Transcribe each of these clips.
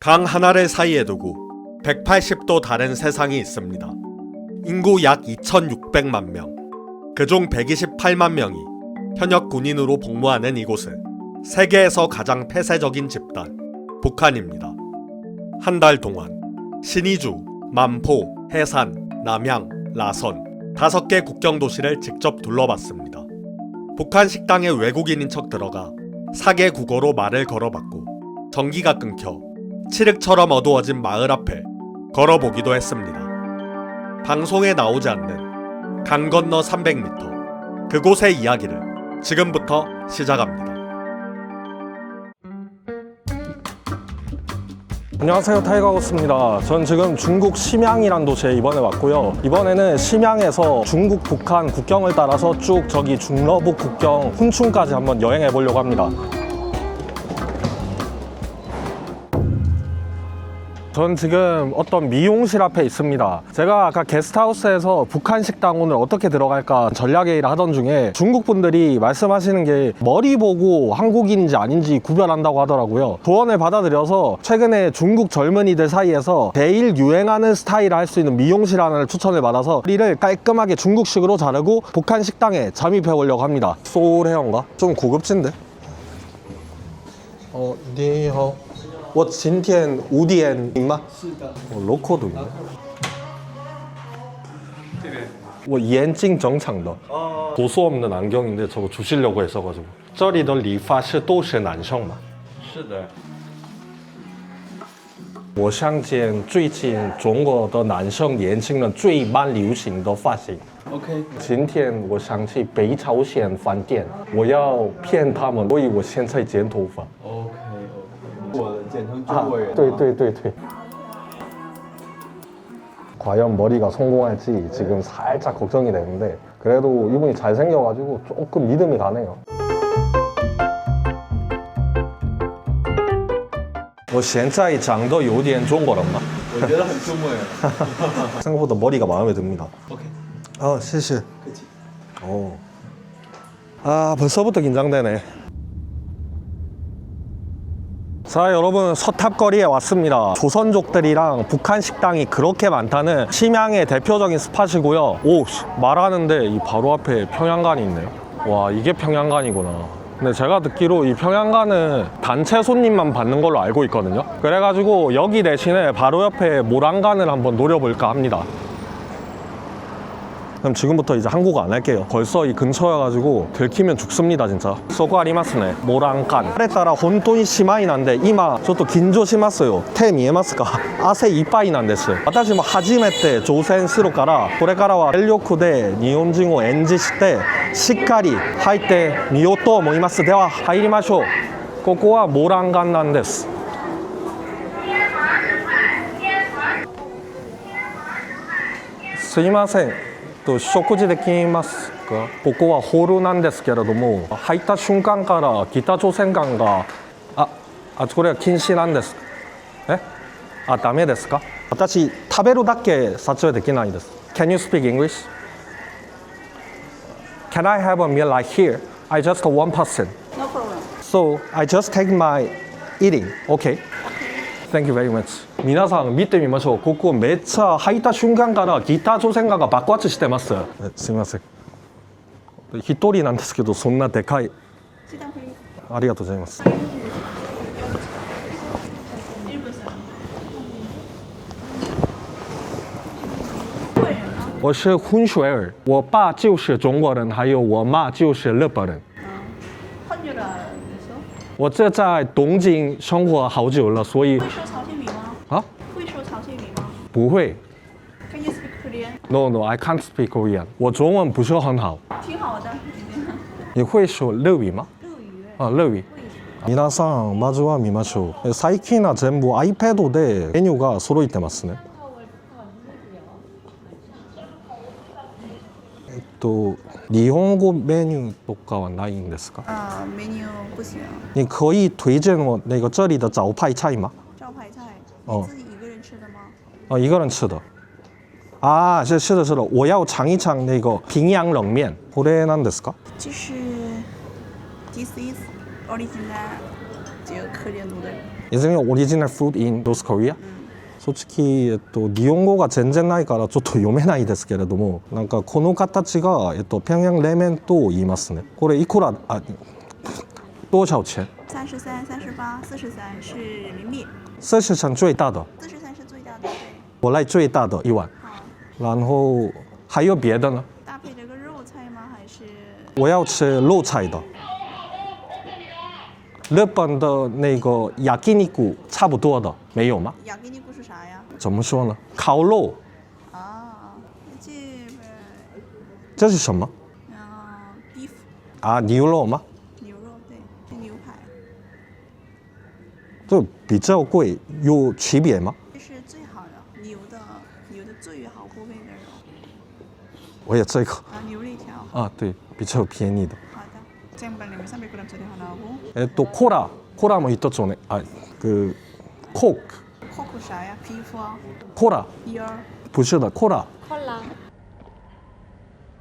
강 하나를 사이에 두고 180도 다른 세상이 있습니다. 인구 약 2,600만 명, 그중 128만 명이 현역 군인으로 복무하는 이곳은 세계에서 가장 폐쇄적인 집단, 북한입니다. 한 달 동안 신의주, 만포, 해산, 남양, 라선 5개 국경도시를 직접 둘러봤습니다. 북한 식당에 외국인인 척 들어가 사개 국어로 말을 걸어봤고 전기가 끊겨 칠흑처럼 어두워진 마을 앞에 걸어보기도 했습니다. 방송에 나오지 않는 강 건너 300m 그곳의 이야기를 지금부터 시작합니다. 안녕하세요, 타이거우스입니다. 전 지금 중국 심양이란 도시에 이번에 왔고요. 이번에는 심양에서 중국 북한 국경을 따라서 쭉 저기 중러북 국경 훈춘까지 한번 여행해 보려고 합니다. 전 지금 어떤 미용실 앞에 있습니다. 제가 아까 게스트하우스에서 북한 식당 오늘 어떻게 들어갈까 전략회의를 하던 중에 중국 분들이 말씀하시는 게 머리 보고 한국인인지 아닌지 구별한다고 하더라고요. 조언을 받아들여서 최근에 중국 젊은이들 사이에서 제일 유행하는 스타일을 할 수 있는 미용실 하나를 추천을 받아서 머리를 깔끔하게 중국식으로 자르고 북한 식당에 잠입해 보려고 합니다. 소울 헤어인가? 좀 고급진데? 니하오. 我今天5点行吗？是的。로코도 있네. 我眼睛正常的. 도수 없는 안경인데 저거 주시려고 했어가지고. 这里的理发师都是男生吗？是的。我想见最近中国的男生年轻人最蛮流行的发型。OK。今天我想去北朝鲜饭店，我要骗他们，所以我现在剪头发。我剪成中国人。对。 과연 머리가 성공할지 지금 살짝 걱정이 되는데 그래도 이분이 잘생겨가지고 조금 믿음이 가네요. 我现在长得有点中国人吗？我觉得很中国人。생각보다 머리가 마음에 듭니다. 오케이. 谢谢. 벌써부터 긴장되네. 자, 여러분, 서탑거리에 왔습니다. 조선족들이랑 북한 식당이 그렇게 많다는 심양의 대표적인 스팟이고요. 오, 말하는데 이 바로 앞에 평양간이 있네요. 와, 이게 평양간이구나. 근데 제가 듣기로 이 평양간은 단체 손님만 받는 걸로 알고 있거든요. 그래가지고 여기 대신에 바로 옆에 모란간을 한번 노려볼까 합니다. 그럼 지금부터 이제 한국어 안 할게요. 벌써 이 근처여가지고 들키면 죽습니다, 진짜. 소고아리마스네. 모란간. 말에 따라 혼돈이 심하이 난데 이마 저도 긴조시마스요. 테 미에마스까? 아세 이빠이 난데스. 와타시 뭐 하지메테 조센스로 가라. 고레카라와 헬료쿠데 니혼징오 엔지 시대 시카리 하이테 미오토 모이마스 대화 하이리마쇼. 고코와 모란간 난데스. 스미마센. 食事できますか？ここはホールなんですけれども、入った瞬間から北朝鮮艦がこれは禁止なんです。ダメですか？私食べるだけ撮影できないです。Can you speak English? Can I have a meal like here? I just one person. No problem. So I just take my eating. Okay. Thank you very much. 皆さん見てみましょう。ここめっちゃ入った瞬間から北朝鮮が爆発してます。すみません。一人なんですけどそんなでかい。ありがとうございます。我是混血儿，我爸就是中国人，还有我妈就是日本人。我这在东京生活好久了，所以。会说朝鲜语吗？会说朝鲜语吗？不会。Can you speak Korean? No, I can't speak Korean. 我中文不是很好。挺好的。你会说日语吗？日語。皆さんまずは見ましょう。最近は全部 iPad でメニューが揃えてますね。日本語メニューとかはないんですか？メニュー不行。你可以推荐我那个这里的招牌菜吗？招牌菜，你自己一个人吃的吗？一个人吃的。是的，我要尝一尝那个平阳冷面。これなんですか？就是 This is original 几个可怜노들. Is there original food in North Korea? 正直、日本語が全然ないからちょっと読めないですけれども、なんかこの形が、平壌冷麺と言いますね。これいくら、多少钱33、38、43是人民币。？43最大的， 43是最大的，对。我来最大的一碗。好，然后还有别的呢？搭配这个肉菜吗？还是？我要吃肉菜的。日本的那个焼肉差不多的没有吗？雅给尼古是啥呀？怎么说呢？烤肉，啊，这边这是什么？beef 啊，牛肉吗？牛肉，对，是牛排，这比较贵，有区别吗？这是最好的牛的最好部位的肉我也这个啊，牛肋条。啊，对，比较便宜的。好的，쟁반라면 300g짜리 하나하고. コラも一つおね。あ、コーク。 코크啥呀？ beef 啊コラ，beer，不是的，コラ。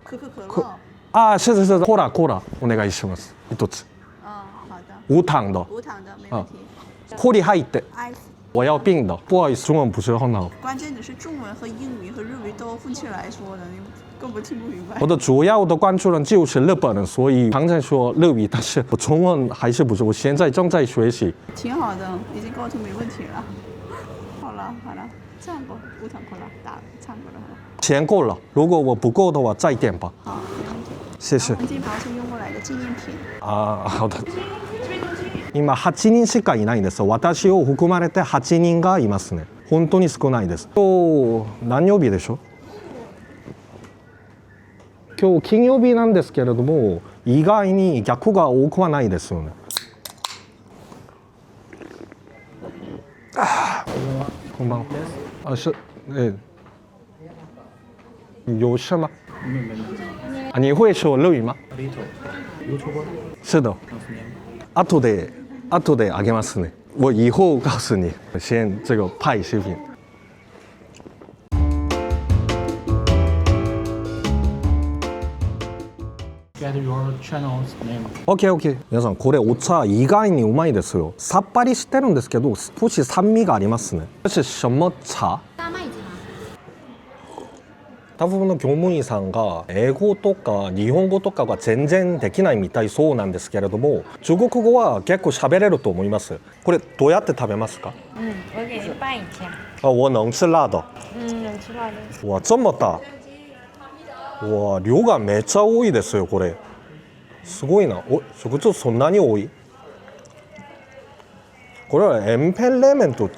可口可乐。啊，是，コラお願いします。一つ。啊，好的，无糖的，无糖的没问题。氷入って。 ice。我要冰的，不好意思，中文不是很好。关键的是中文和英语和日语都分起来说的，你根本听不明白我。的主要的关注人就是日本人，所以常常说日语，但是我中文还是不是，我现在正在学习。挺好的，已经沟通没问题了。好了，这样吧，无糖可乐打唱歌了，好了。钱够了，如果我不够的话再点吧。好，没问题。谢谢。金袍是用过来的纪念品。あ、好的。今8人しかいないんです。私を含まれて8人がいますね。本当に少ないです。今日何曜日でしょう？今日金曜日なんですけれども、意外に客が多くはないですよね。こんばんは。啊，是，有事吗？啊，你会说日语吗？是的。後であげますね。我以后告诉你，先这个拍视频。Get your channel's name. OK。皆さんこれお茶意外にうまいですよ。さっぱりしてるんですけど少し酸味がありますね。这是什么茶？大麦茶。多分の業務員さんが英語とか日本語とかが全然できないみたいそうなんですけれども、中国語は結構喋れると思います。これどうやって食べますか？我给您拌一下。啊，我能吃辣的。能吃辣的。わ、这么大。わ、量がめっちゃ多いですよこれ。すごいな。食事そんなに多い？これは塩片冷麺と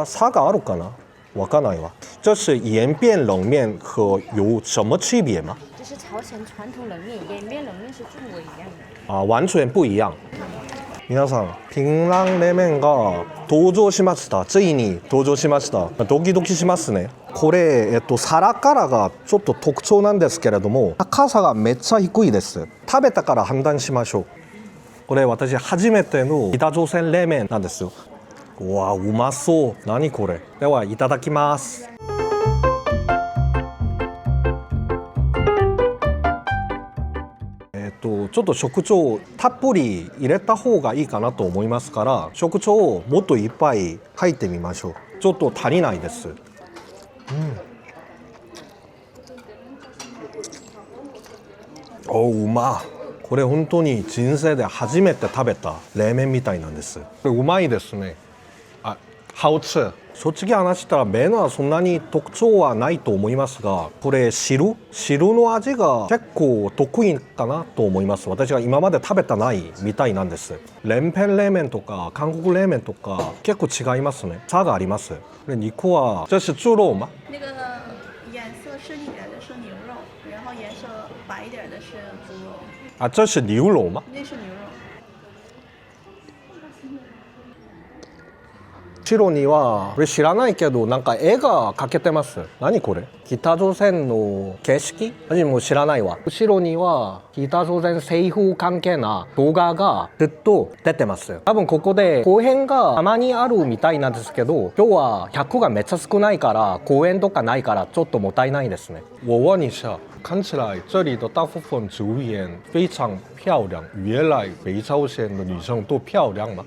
差があるかな？わかんないわ。这是盐变冷面和有什么区别吗？这是朝鲜传统冷面，盐面冷面是中国一样的。あ、完全不一样。皆さん、平壤冷麺が登場しました。ついに登場しました。ドキドキしますね。これ、皿からがちょっと特徴なんですけれども、高さがめっちゃ低いです。食べたから判断しましょう。これ私初めての北朝鮮冷麺なんですよ。うわ、うまそう。何これ。ではいただきます。ちょっと食調たっぷり入れた方がいいかなと思いますから、食調をもっといっぱい入ってみましょう。ちょっと足りないです。うまい。これ本当に人生で初めて食べた冷麺みたいなんです。これうまいですね。好吃。正直話したら麺はそんなに特徴はないと思いますが、これ汁の味が結構得意かなと思います。私が今まで食べたないみたいなんです。連片冷麺とか韓国冷麺とか結構違いますね。差があります。で肉は这是猪肉吗？那个颜色深一点的是牛肉，然后颜色白一点的是猪肉。啊，这是牛肉吗？那是牛肉。後ろにはこれ知らないけどなんか絵が描けてます。何これ？北朝鮮の景色？私も知らないわ。後ろには北朝鮮政府関係な動画がずっと出てます。多分ここで公園がたまにあるみたいなんですけど、今日は客がめっちゃ少ないから公園とかないからちょっともったいないですね。我问一下，看起来这里的大部分职员非常漂亮。原来北朝鲜的女生都漂亮吗？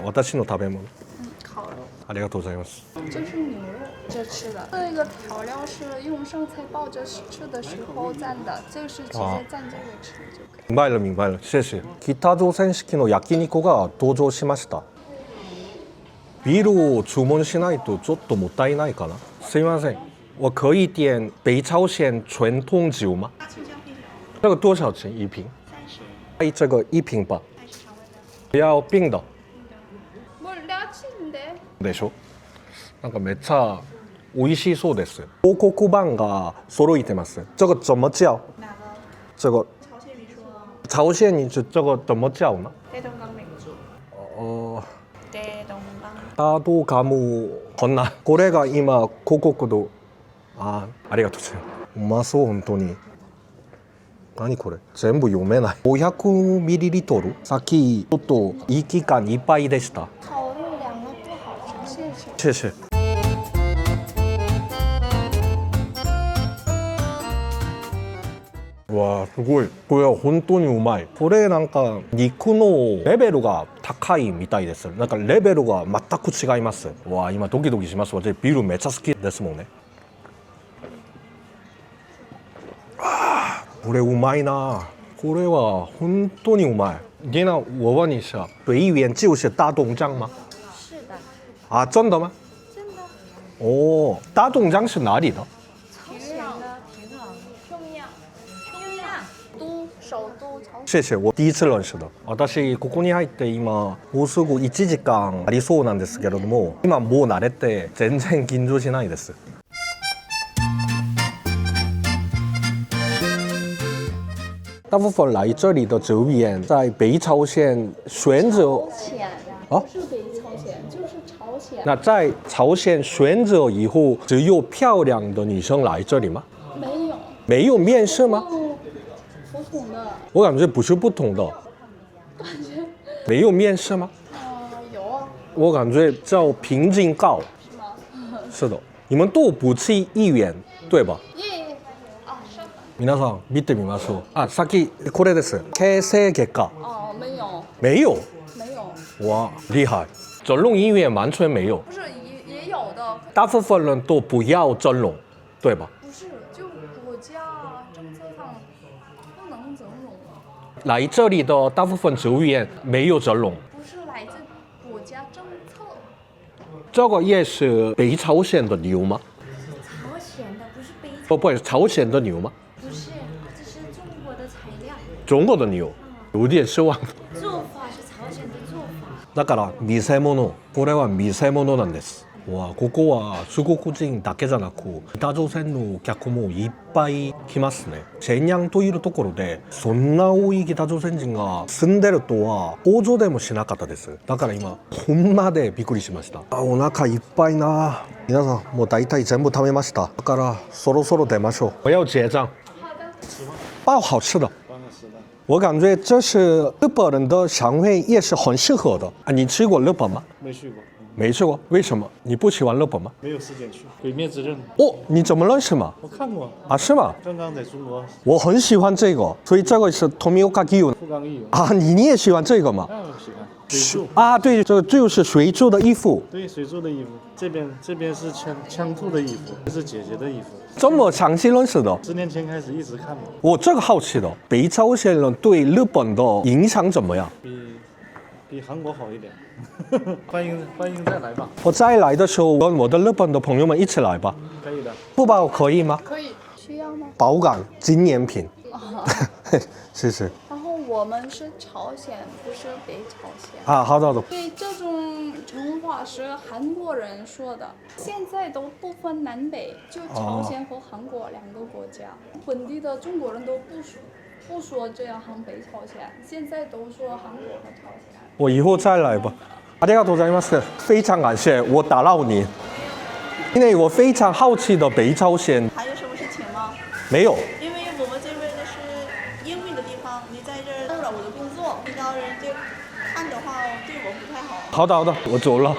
私の食べ物。烤肉ありがとうございます。这是牛肉，这吃的。这个调料是用生菜爆着吃的时候蘸的，这个是直接蘸这个吃就可以。明白了明白了，谢谢。北朝鮮式の焼肉が登場しました。ビールを注文しないとちょっともったいないかな。すいません，我可以点北朝鲜传统酒吗？这个多少钱一瓶？30。这个一瓶吧。不要冰的。 뭘 려치는데? でしょなんかめっちゃ美味しそうです。広告版が揃えてます。这个怎么叫？哪个？这个朝鲜米说。朝鮮に这个怎么叫呢？대동강 맥주。 대동 대동강。 ガムこんなこれが今広告のありがとうございます。うまそう本当に。何これ全部読めない。500ml。さっきちょっと息がいっぱいでした。烤肉2个不好吃，谢谢。谢谢。わあすごい。これは本当にうまい。これなんか肉のレベルが高いみたいです。なんかレベルが全く違います。わあ今ドキドキします。私ビールめっちゃ好きですもんね。これうまいな。これは本当にうまい。Dina，我问你一下，水源就是大东江吗？是的，啊，真的吗？真的。哦，大东江是哪里的？朝鲜的平壤，平壤都首都朝鲜。谢谢，我第一次認識だ。私ここに入って今もうすぐ1時間ありそうなんですけれども、今もう慣れて全然緊張しないです。大部分来这里的酒店在北朝鲜选择鲜啊不是北朝鲜，就是朝鲜。那在朝鲜选择以后，只有漂亮的女生来这里吗？没有。没有面试吗？普通的。我感觉不是不同的。没有面试吗？有啊。我感觉叫瓶颈高。是吗？是的，你们都不去医院对吧？是的。皆さん見てみましょう。さっきこれです。形成結果。没有。没有。没有。哇，厉害！整容医院完全没有。不是也有的。大部分人都不要整容，对吧？不是，就国家政策上不能整容。来这里的大部分酒店没有整容。不是来自国家政策。这个也是北朝鲜的牛吗？朝鲜的不是北不是朝鮮的牛吗？不是，这是中国的材料，中国的牛，有点失望。做法是朝鮮的做法。だから偽物。これは偽物なんです。わここは中国人だけじゃなく北朝鮮の客もいっぱい来ますね。チェンヤンというところでそんな多い北朝鮮人が住んでるとは想像でもしなかったです。だから今ほんまでびっくりしました。お腹いっぱいな。皆さんもう大体全部食べました。だからそろそろ出ましょう。我要结账。包好吃的。我感觉这是日本人的肠胃也是很适合的啊。你吃过日本吗？没去过，没去过，为什么？你不喜欢日本吗？没有时间去。鬼灭之刃，哦，你怎么认识吗？我看过，啊，是吗？刚刚在中国我很喜欢这个，所以这个是 Tomioka Gyu 富冈义勇，啊，你也喜欢这个吗？当然喜欢。水柱，啊，对，这个就是水柱的衣服，对，水柱的衣服，这边是枪兔的衣服，这是姐姐的衣服。这么长期认识的。 10年前开始一直看的，我这个好奇的，北朝鲜人对日本的影响怎么样？比韩国好一点。欢迎再来吧，我再来的时候跟我的日本的朋友们一起来吧。可以的。不包可以吗？可以。需要吗？保感纪念品。谢谢。然后我们是朝鲜，不是北朝鲜。啊，好的好的。对，这种称话是韩国人说的，现在都不分南北，就朝鲜和韩国两个国家。本地的中国人都不说这样韩北朝鲜，现在都说韩国和朝鲜。我以后再来吧。ありがとうございます。非常感谢，我打扰你。因为我非常好奇的北朝鲜。还有什么事情吗？没有。因为我们这边的是英语的地方，你在这儿耽误了我的工作，遇到人就看的话对我不太好。好的好的，我走了。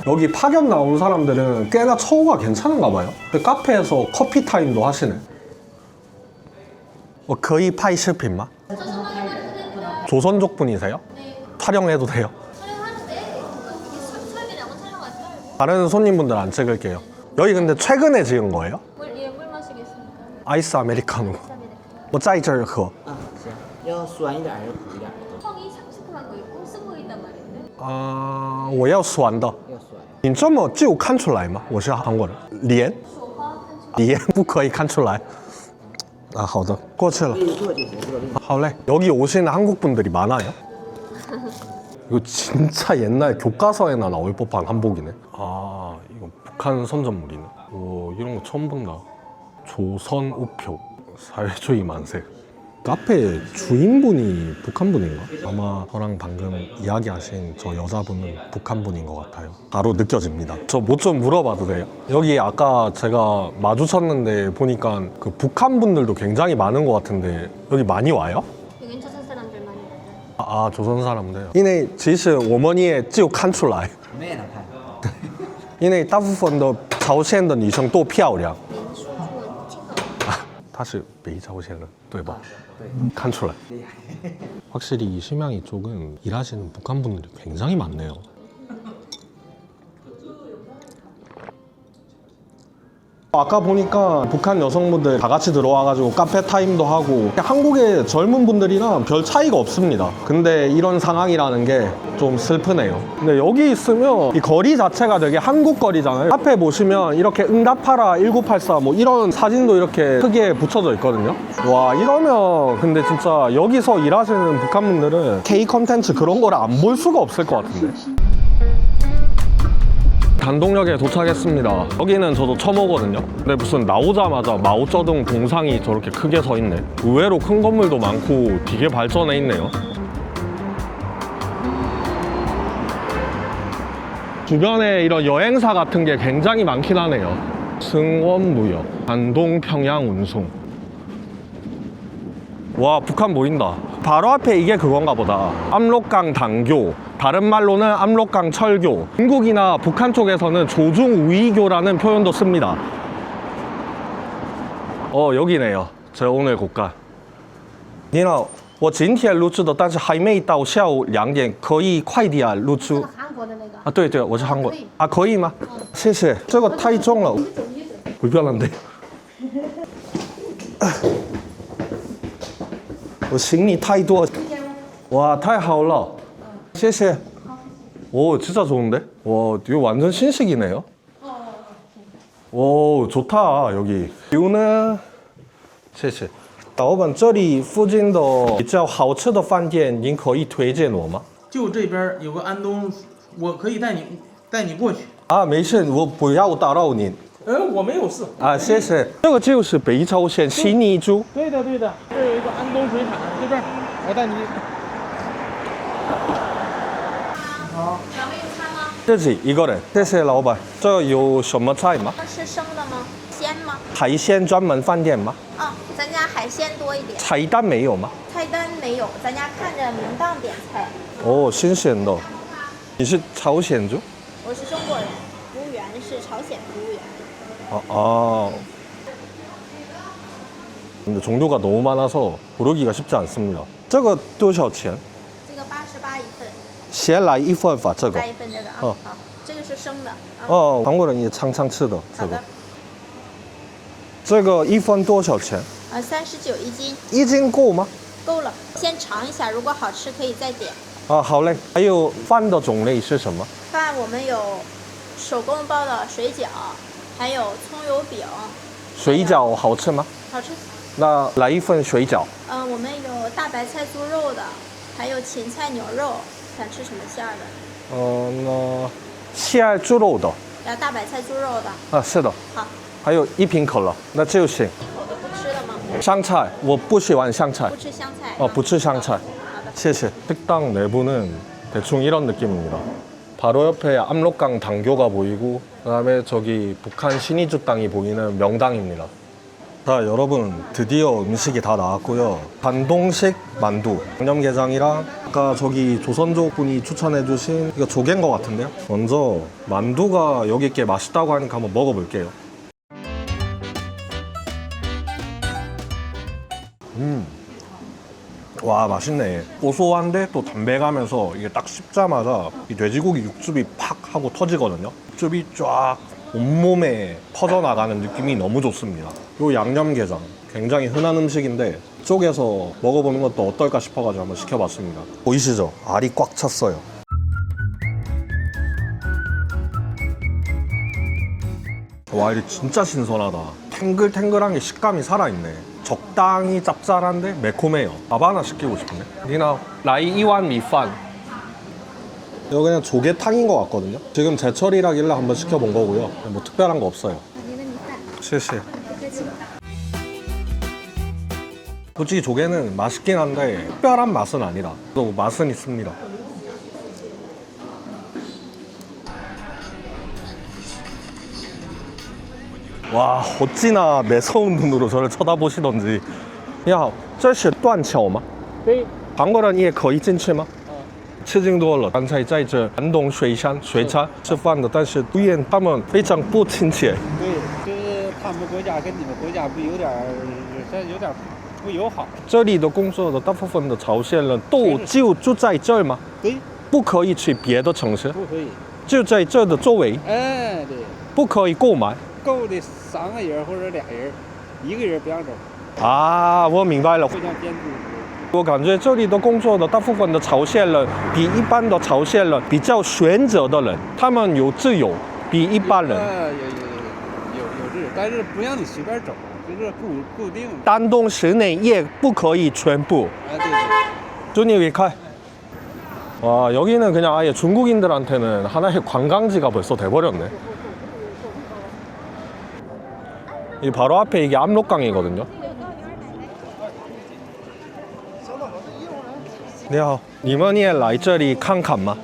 여기 파견 나온 사람들은 꽤나 처우가 괜찮은가 봐요. 카페에서 커피 타임도 하시네. 我可以拍视频吗？ 조선족 분이세요? 네. 촬영해도 돼요? 촬영하는데 수첩이 너무 촬영 왔어요. 다른 손님분들 안 찍을게요. 여기 근데 최근에 지은 거예요? 물 마시겠습니까? 아이스 아메리카노. 뭐 짜이절 그. 啊，行，要酸一点还是苦一点？ 펑이 삭삭한 거 있고 쓴 거 있단 말인데. 아, 我要酸的。要酸。你这么就看出来吗？我是韩国人。脸手花看出来。脸不可以看出来。啊，好的，过去了。可以做就行，这个问题。 하울레. 여기 오시는 한국 분들이 많아요? 이거 진짜 옛날 교과서에나 나올 법한 한복이네. 아, 이거 북한 선전물이네. 오, 이런 거 처음 본다. 조선 우표, 사회주의 만세. 카페 주인분이 북한분인가? 아마 저랑 방금 이야기하신 저 여자분은 북한분인 것 같아요. 바로 느껴집니다. 저 뭐 좀 물어봐도 돼요? 여기 아까 제가 마주쳤는데 보니까 그 북한분들도 굉장히 많은 것 같은데 여기 많이 와요? 여긴 조선 사람들 많이 와요. 아, 조선 사람들. 因为其实我们也就看出来我们也能看。因为大部分的朝鲜的女生都漂亮您说中文听懂吗？她是北朝鲜人对吧? 对，看出来. 厉害。 확실히 이 심양이 쪽은 일하시는 북한 분들이 굉장히 많네요. 아까 보니까 북한 여성분들 다 같이 들어와가지고 카페 타임도 하고 한국의 젊은 분들이랑 별 차이가 없습니다. 근데 이런 상황이라는 게 좀 슬프네요. 근데 여기 있으면 이 거리 자체가 되게 한국 거리잖아요. 앞에 보시면 이렇게 응답하라 1984 뭐 이런 사진도 이렇게 크게 붙여져 있거든요. 와, 이러면 근데 진짜 여기서 일하시는 북한 분들은 K 컨텐츠 그런 거를 안 볼 수가 없을 것 같은데. 단동역에 도착했습니다. 여기는 저도 처음 오거든요. 근데 무슨 나오자마자 마오쩌둥 동상이 저렇게 크게 서 있네. 의외로 큰 건물도 많고 되게 발전해 있네요. 주변에 이런 여행사 같은 게 굉장히 많긴 하네요. 승원무역, 안동 평양 운송. 와, 북한 보인다. 바로 앞에 이게 그건가 보다. 압록강 당교, 다른 말로는 압록강 철교. 중국이나 북한 쪽에서는 조중우이교라는 표현도 씁니다. 여기네요. 제가 오늘 고가. 你好，我今天入住的，但是还没到下午2点，可以快点入住。韩国的那个。啊，对对，我是韩国。可以。啊，可以吗？谢谢。这个太重了，불편한데。我行李太多。와, 太好了。谢谢。오, 진짜 좋은데? 와, 이거 완전 신식이네요. 오, 좋다, 여기. 뷰는 谢谢。老板，这里附近的比较好吃的饭店，您可以推荐我吗？就这边有个安东，我可以带你过去。啊，没事，我不要打扰您。我没有事。啊，谢谢。这个就是北朝鲜新义珠。对的对的，这有一个安东水产，这边我带你。好。两位有餐吗？自己一个人。谢谢老板。这有什么菜吗？是生的吗？鲜吗？海鲜专门饭店吗？啊，咱家海鲜多一点。菜单没有吗？菜单没有，咱家看着明档点菜。哦，新鲜的。你是朝鲜族？我是中国人，服务员是朝鲜服务员。 아. 근데 종류가 너무 많아서 고르기가 쉽지 않습니다. 这个多少钱？这个88一份，先来一份吧，这个。来一份这个啊。哦好，这个是生的。哦，韩国人也常常吃的这个好的。。这个一份多少钱？ 39一斤，一斤够吗？够了。先尝一下，如果好吃可以再点。啊，好嘞。还有饭的种类是什么？饭我们有手工包的水饺，还有葱油饼。水饺好吃吗？好吃。那来一份水饺。我们有大白菜猪肉的，还有芹菜牛肉，想吃什么馅儿的？那馅猪肉的。要大白菜猪肉的。啊，是的。好。还有一瓶可乐，那就行。一口都不吃了吗？香菜，我不喜欢香菜。不吃香菜。 不吃香菜. 好的。 谢谢. 식당 내부는 대충 이런 느낌입니다. 바로 옆에 압록강 당교가 보이고 그다음에 저기 북한 신의주 땅이 보이는 명당입니다. 자, 여러분 드디어 음식이 다 나왔고요. 반동식 만두, 양념게장이랑 아까 저기 조선족 분이 추천해주신 이거 조개인 것 같은데요. 먼저 만두가 여기 꽤 맛있다고 하니까 한번 먹어볼게요. 와 맛있네. 고소한데 또 담백하면서 이게 딱 씹자마자 이 돼지고기 육즙이 팍 하고 터지거든요. 육즙이 쫙 온몸에 퍼져나가는 느낌이 너무 좋습니다. 요 양념게장 굉장히 흔한 음식인데 이쪽에서 먹어보는 것도 어떨까 싶어가지고 한번 시켜봤습니다. 보이시죠? 알이 꽉 찼어요. 와 이게 진짜 신선하다. 탱글탱글한 게 식감이 살아있네. 적당히 짭짤한데 매콤해요. 밥 하나 시키고 싶네. 니나 라이 이완 미판. 이거 그냥 조개탕인 것 같거든요. 지금 제철이라길래 한번 시켜본 거고요. 뭐 특별한 거 없어요. 시시. 솔직히 조개는 맛있긴 한데 특별한 맛은 아니다. 또 맛은 있습니다. 와 어찌나 매서운 눈으로 저를 쳐다보시던지. 야, 这是断桥吗？对，韩国人也可以进去吗？吃惊多了。刚才在这南东水山吃饭的，但是对面他们非常不亲切。对，就是他们国家跟你们国家不有点不友好。这里的工作的大部分的朝鲜人都就住在这儿吗？对，不可以去别的城市，不可以。就在这的周围，哎，对，不可以购买。够的3个人或者2人，1个人不让走，啊，我明白了。互相监督。我感觉这里的工作的大部分的朝鲜人比一般的朝鲜人比较选择的人，他们有自由，比一般人。有自由，但是不让你随便走，就是固定。 丹东市内也不可以全部。哎，对对。 준이 위칼. 와 여기는 그냥 아예 중국인들한테는 하나의 관광지가 벌써 돼버렸네. 이 바로 앞에 이게 압록강이거든요. 你好，你们也来这里看看吗？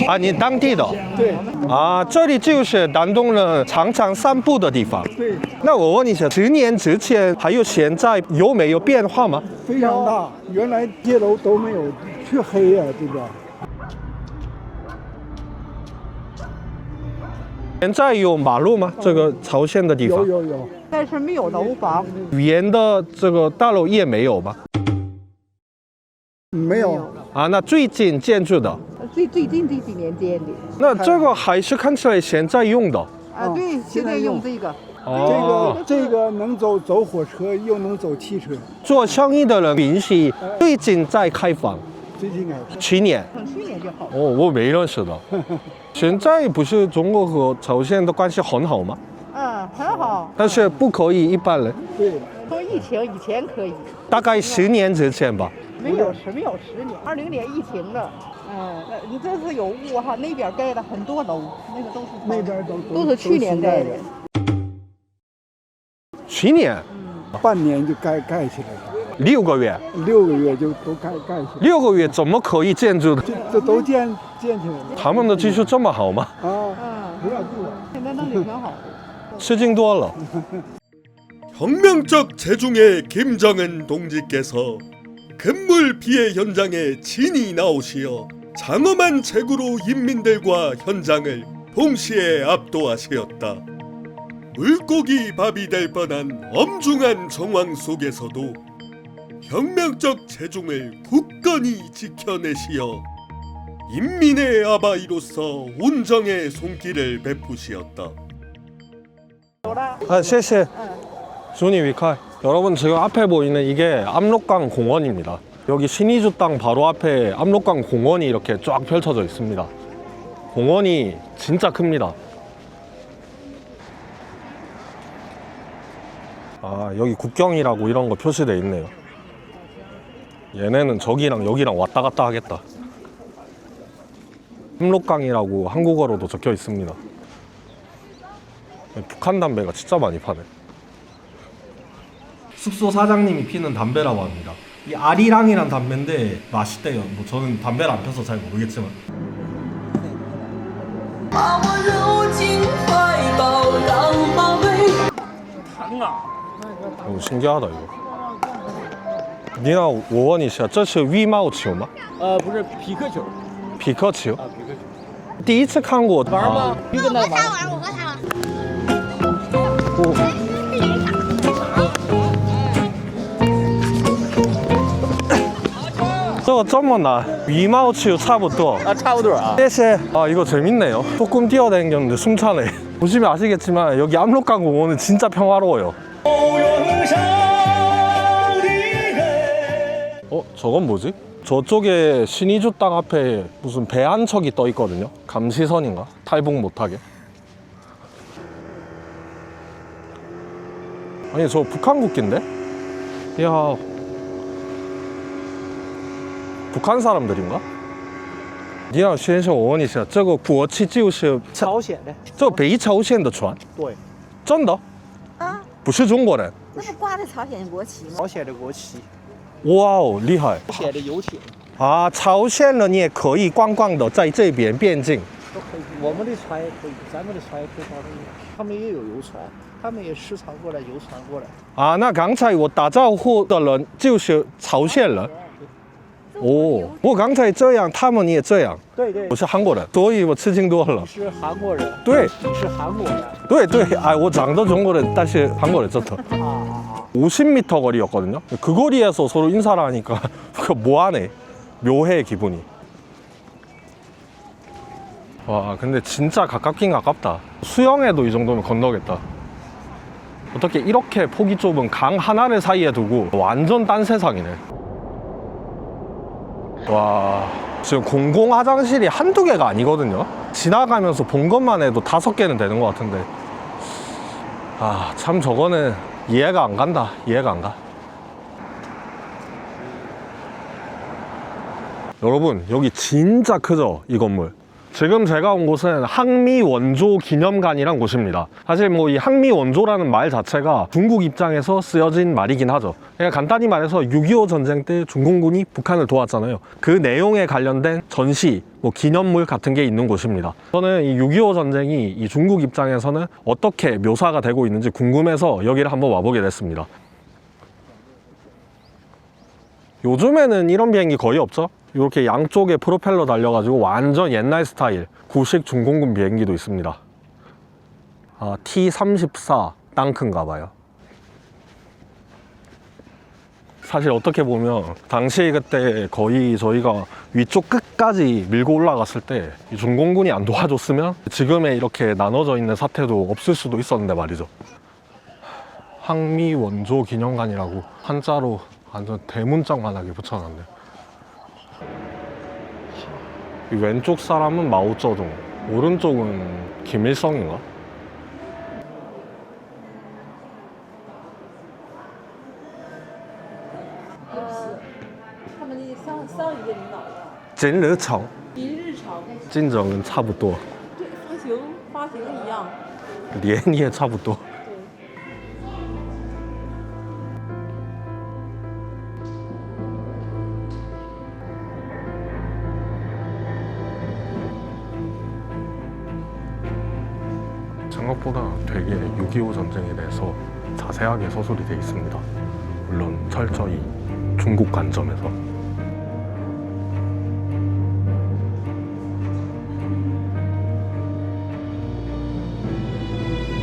啊，你当地的？对。啊，这里就是南东人常常散步的地方。对。那我问一下，10年之前还有现在有没有变化吗？非常大，原来街楼都没有，黢黑呀，这边。 现在有马路吗？这个朝鲜的地方有，但是没有楼房。语言的这个大楼也没有吗？没有啊，那最近建筑的，最近这几年建的。那这个还是看起来现在用的。啊，对，现在用这个。哦，这个能走火车，又能走汽车。做生意的人平时最近在开放，最近开去年。去年就好。哦，我没认识的。现在不是中国和朝鲜的关系很好吗？嗯，很好。但是不可以一般人。对。说疫情以前可以。大概10年之前吧。没有10年，20年疫情了。你这是有雾哈，那边盖了很多楼，那个都是那边都是去年盖的。去年。半年就盖起来了。 6个月，6个月就都盖起来。6个月怎么可以建筑的？这都建起来了。他们的技术这么好吗？不要住了。现在弄得挺好。吃惊多了。 혁명적 재중의 김정은 동지께서 금물 피해 현장에 진이 나오시어 장엄한 재구로 인민들과 현장을 동시에 압도하시었다. 물고기 밥이 될 뻔한 엄중한 정황 속에서도 혁명적 재중을 굳건히 지켜내시어 인민의 아바이로서 온정의 손길을 베푸시었다. 아, 谢谢. 준이 위칼. 여러분 지금 앞에 보이는 이게 압록강 공원입니다. 여기 신의주 땅 바로 앞에 압록강 공원이 이렇게 쫙 펼쳐져 있습니다. 공원이 진짜 큽니다. 아, 여기 국경이라고 이런 거 표시돼 있네요. 얘네는 저기랑 여기랑 왔다 갔다 하겠다. 압록강이라고 한국어로도 적혀 있습니다. 북한 담배가 진짜 많이 파네. 숙소 사장님이 피는 담배라고 합니다. 이 아리랑이란 담배인데 맛있대요. 뭐 저는 담배를 안 펴서 잘 모르겠지만. 너무 신기하다 이거. 你好，我问一下，这是羽毛球吗？不是匹克球。匹克球。匹克球。第一次看过。玩吗？你跟他玩。我和他玩。 저거 점머나 위마우치유 차부터. 差不多啊。 아 이거 재밌네요. 조금 뛰어다녔는데 숨차네. 보시면 아시겠지만 여기 압록강 공원은 진짜 평화로워요. 저건 뭐지? 저쪽에 신의주 땅 앞에 무슨 배 한 척이 떠 있거든요. 감시선인가? 탈북 못하게. 아니 저 북한 국기인데? 이야, 북한 사람들인가? 你好，先生，我问一下，这个国旗就是朝鲜的，这北朝鲜的船，对，真的啊，不是中国人。那不挂着朝鲜国旗吗？朝鲜的国旗，哇哦，厉害朝鲜的游艇啊！朝鲜人也可以观光的在这边边境。都可以，我们的船也可以，咱们的船也可以到这里，他们也有游船，他们也时常过来游船过来。啊，那刚才我打招呼的人就是朝鲜人。哦，我刚才这样，他们也这样。对对我，是韩国人，所以我吃惊多了你。是韩国人，对你是韩国人对对，哎，我长得中国人，但是韩国人真的。 50m 거리였거든요. 그 거리에서 서로 인사를 하니까 그 뭐하네. 묘해 기분이. 와 근데 진짜 가깝긴 가깝다. 수영해도 이 정도면 건너겠다. 어떻게 이렇게 폭이 좁은 강 하나를 사이에 두고 완전 딴 세상이네. 와 지금 공공 화장실이 한두 개가 아니거든요. 지나가면서 본 것만 해도 5개는 되는 것 같은데 아 참 저거는 이해가 안 간다. 이해가 안 가. 여러분 여기 진짜 크죠? 이 건물. 지금 제가 온 곳은 항미 원조 기념관이란 곳입니다. 사실 뭐 이 항미 원조라는 말 자체가 중국 입장에서 쓰여진 말이긴 하죠. 그러니까 간단히 말해서 6.25 전쟁 때 중공군이 북한을 도왔잖아요. 그 내용에 관련된 전시, 뭐 기념물 같은 게 있는 곳입니다. 저는 이 6.25 전쟁이 이 중국 입장에서는 어떻게 묘사가 되고 있는지 궁금해서 여기를 한번 와보게 됐습니다. 요즘에는 이런 비행기 거의 없죠? 이렇게 양쪽에 프로펠러 달려가지고 완전 옛날 스타일 구식 중공군 비행기도 있습니다. 아, T-34 땅큰가 봐요. 사실 어떻게 보면 당시 그때 거의 저희가 위쪽 끝까지 밀고 올라갔을 때 이 중공군이 안 도와줬으면 지금의 이렇게 나눠져 있는 사태도 없을 수도 있었는데 말이죠. 항미 원조 기념관이라고 한자로 완전 대문짝만하게 붙여놨네. 이 왼쪽 사람은 마오쩌둥, 오른쪽은 김일성인가? 진르청. 진정은 差不多. 发型一样。脸也差不多. 생각보다 되게 6.25 전쟁에 대해서 자세하게 서술이 되어 있습니다. 물론 철저히 중국 관점에서.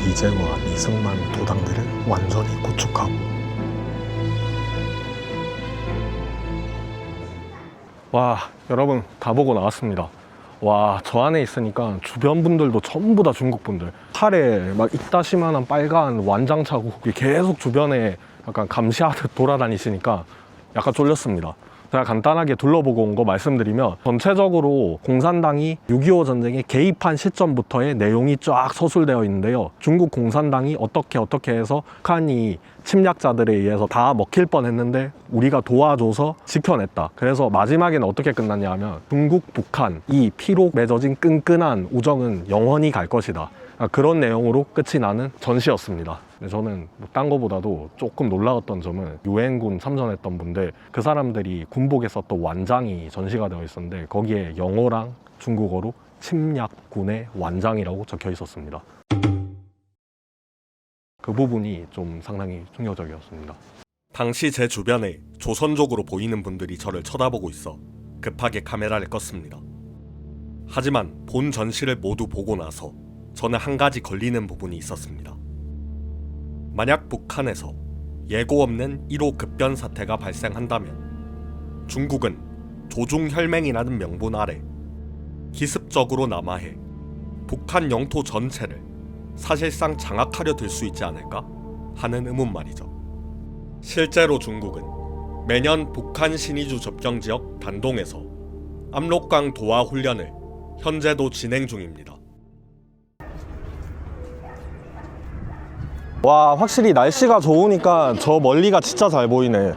리제와 리승만 도당들을 완전히 구축하고 와 여러분 다 보고 나왔습니다. 와, 저 안에 있으니까 주변 분들도 전부 다 중국 분들. 팔에 막 이따시만한 빨간 완장 차고 계속 주변에 약간 감시하듯 돌아다니시니까 약간 쫄렸습니다. 제가 간단하게 둘러보고 온 거 말씀드리면 전체적으로 공산당이 6.25 전쟁에 개입한 시점부터의 내용이 쫙 서술되어 있는데요. 중국 공산당이 어떻게 해서 북한이 침략자들에 의해서 다 먹힐 뻔했는데 우리가 도와줘서 지켜냈다. 그래서 마지막에는 어떻게 끝났냐 하면 중국, 북한 이 피로 맺어진 끈끈한 우정은 영원히 갈 것이다. 그런 내용으로 끝이 나는 전시였습니다. 근데 저는 딴 거보다도 조금 놀라웠던 점은 유엔군 참전했던 분들 그 사람들이 군복에 썼던 완장이 전시가 되어 있었는데 거기에 영어랑 중국어로 침략군의 완장이라고 적혀 있었습니다. 그 부분이 좀 상당히 충격적이었습니다. 당시 제 주변에 조선족으로 보이는 분들이 저를 쳐다보고 있어 급하게 카메라를 껐습니다. 하지만 본 전시를 모두 보고 나서 저는 한 가지 걸리는 부분이 있었습니다. 만약 북한에서 예고 없는 1호 급변 사태가 발생한다면 중국은 조중혈맹이라는 명분 아래 기습적으로 남하해 북한 영토 전체를 사실상 장악하려 들 수 있지 않을까 하는 의문 말이죠. 실제로 중국은 매년 북한 신의주 접경지역 단동에서 압록강 도하 훈련을 현재도 진행 중입니다. 와, 확실히 날씨가 좋으니까 저 멀리가 진짜 잘 보이네.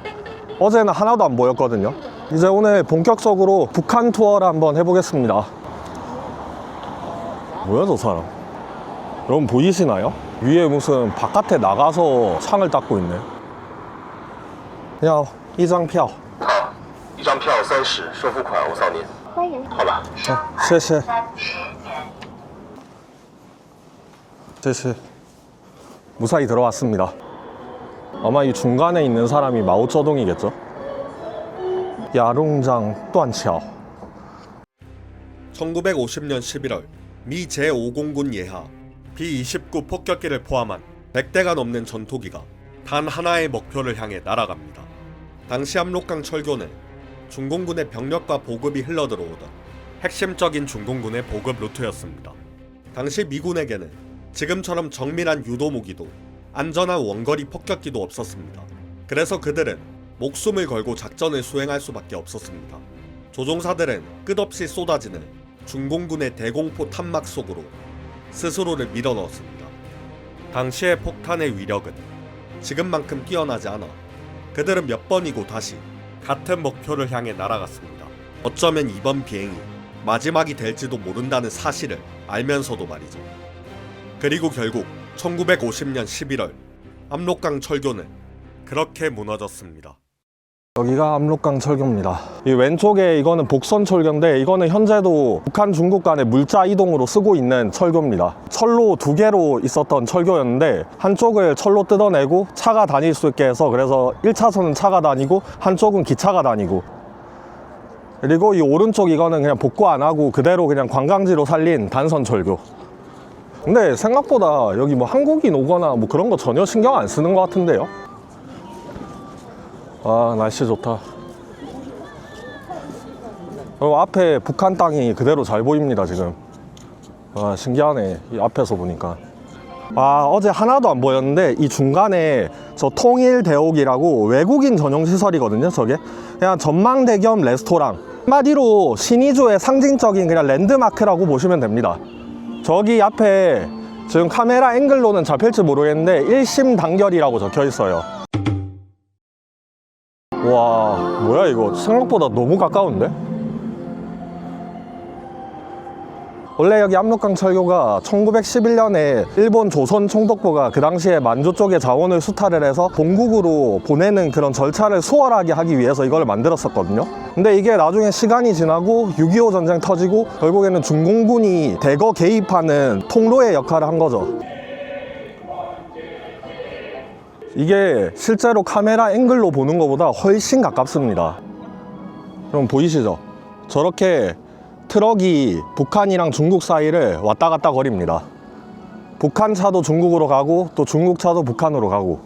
어제는 하나도 안 보였거든요. 이제 오늘 본격적으로 북한 투어를 한번 해보겠습니다. 뭐야 저 사람? 여러분 보이시나요? 위에 무슨 바깥에 나가서 창을 닦고 있네. 그냥一张票一张票30，收付款我扫您。欢迎。好了。谢谢。谢谢。 무사히 들어왔습니다. 아마 이 중간에 있는 사람이 마오쩌둥이겠죠? 야룽장 뚜안치ao. 1950년 11월 미 제5공군 예하 B-29 폭격기를 포함한 100대가 넘는 전투기가 단 하나의 목표를 향해 날아갑니다. 당시 압록강 철교는 중공군의 병력과 보급이 흘러들어오던 핵심적인 중공군의 보급 루트였습니다. 당시 미군에게는 지금처럼 정밀한 유도 무기도 안전한 원거리 폭격기도 없었습니다. 그래서 그들은 목숨을 걸고 작전을 수행할 수밖에 없었습니다. 조종사들은 끝없이 쏟아지는 중공군의 대공포 탄막 속으로 스스로를 밀어넣었습니다. 당시의 폭탄의 위력은 지금만큼 뛰어나지 않아 그들은 몇 번이고 다시 같은 목표를 향해 날아갔습니다. 어쩌면 이번 비행이 마지막이 될지도 모른다는 사실을 알면서도 말이죠. 그리고 결국 1950년 11월 압록강 철교는 그렇게 무너졌습니다. 여기가 압록강 철교입니다. 이 왼쪽에 이거는 복선 철교인데 이거는 현재도 북한 중국 간의 물자 이동으로 쓰고 있는 철교입니다. 철로 2개로 있었던 철교였는데 한쪽을 철로 뜯어내고 차가 다닐 수 있게 해서 그래서 1차선은 차가 다니고 한쪽은 기차가 다니고 그리고 이 오른쪽 이거는 그냥 복구 안 하고 그대로 그냥 관광지로 살린 단선 철교. 근데 생각보다 여기 뭐 한국인 오거나 뭐 그런 거 전혀 신경 안 쓰는 것 같은데요. 아, 날씨 좋다. 그리고 앞에 북한 땅이 그대로 잘 보입니다 지금. 아, 신기하네 이 앞에서 보니까. 아, 어제 하나도 안 보였는데 이 중간에 저 통일대옥이라고 외국인 전용 시설이거든요. 저게 그냥 전망대 겸 레스토랑, 한마디로 신의주의 상징적인 그냥 랜드마크라고 보시면 됩니다. 저기 앞에 지금 카메라 앵글로는 잡힐지 모르겠는데 1심 단결이라고 적혀 있어요. 와, 뭐야 이거 생각보다 너무 가까운데? 원래 여기 압록강 철교가 1911년에 일본 조선 총독부가 그 당시에 만주 쪽의 자원을 수탈을 해서 본국으로 보내는 그런 절차를 수월하게 하기 위해서 이걸 만들었었거든요. 근데 이게 나중에 시간이 지나고 6.25 전쟁 터지고 결국에는 중공군이 대거 개입하는 통로의 역할을 한 거죠. 이게 실제로 카메라 앵글로 보는 것보다 훨씬 가깝습니다. 여러분 보이시죠? 저렇게 트럭이 북한이랑 중국 사이를 왔다 갔다 거립니다. 북한 차도 중국으로 가고 또 중국 차도 북한으로 가고.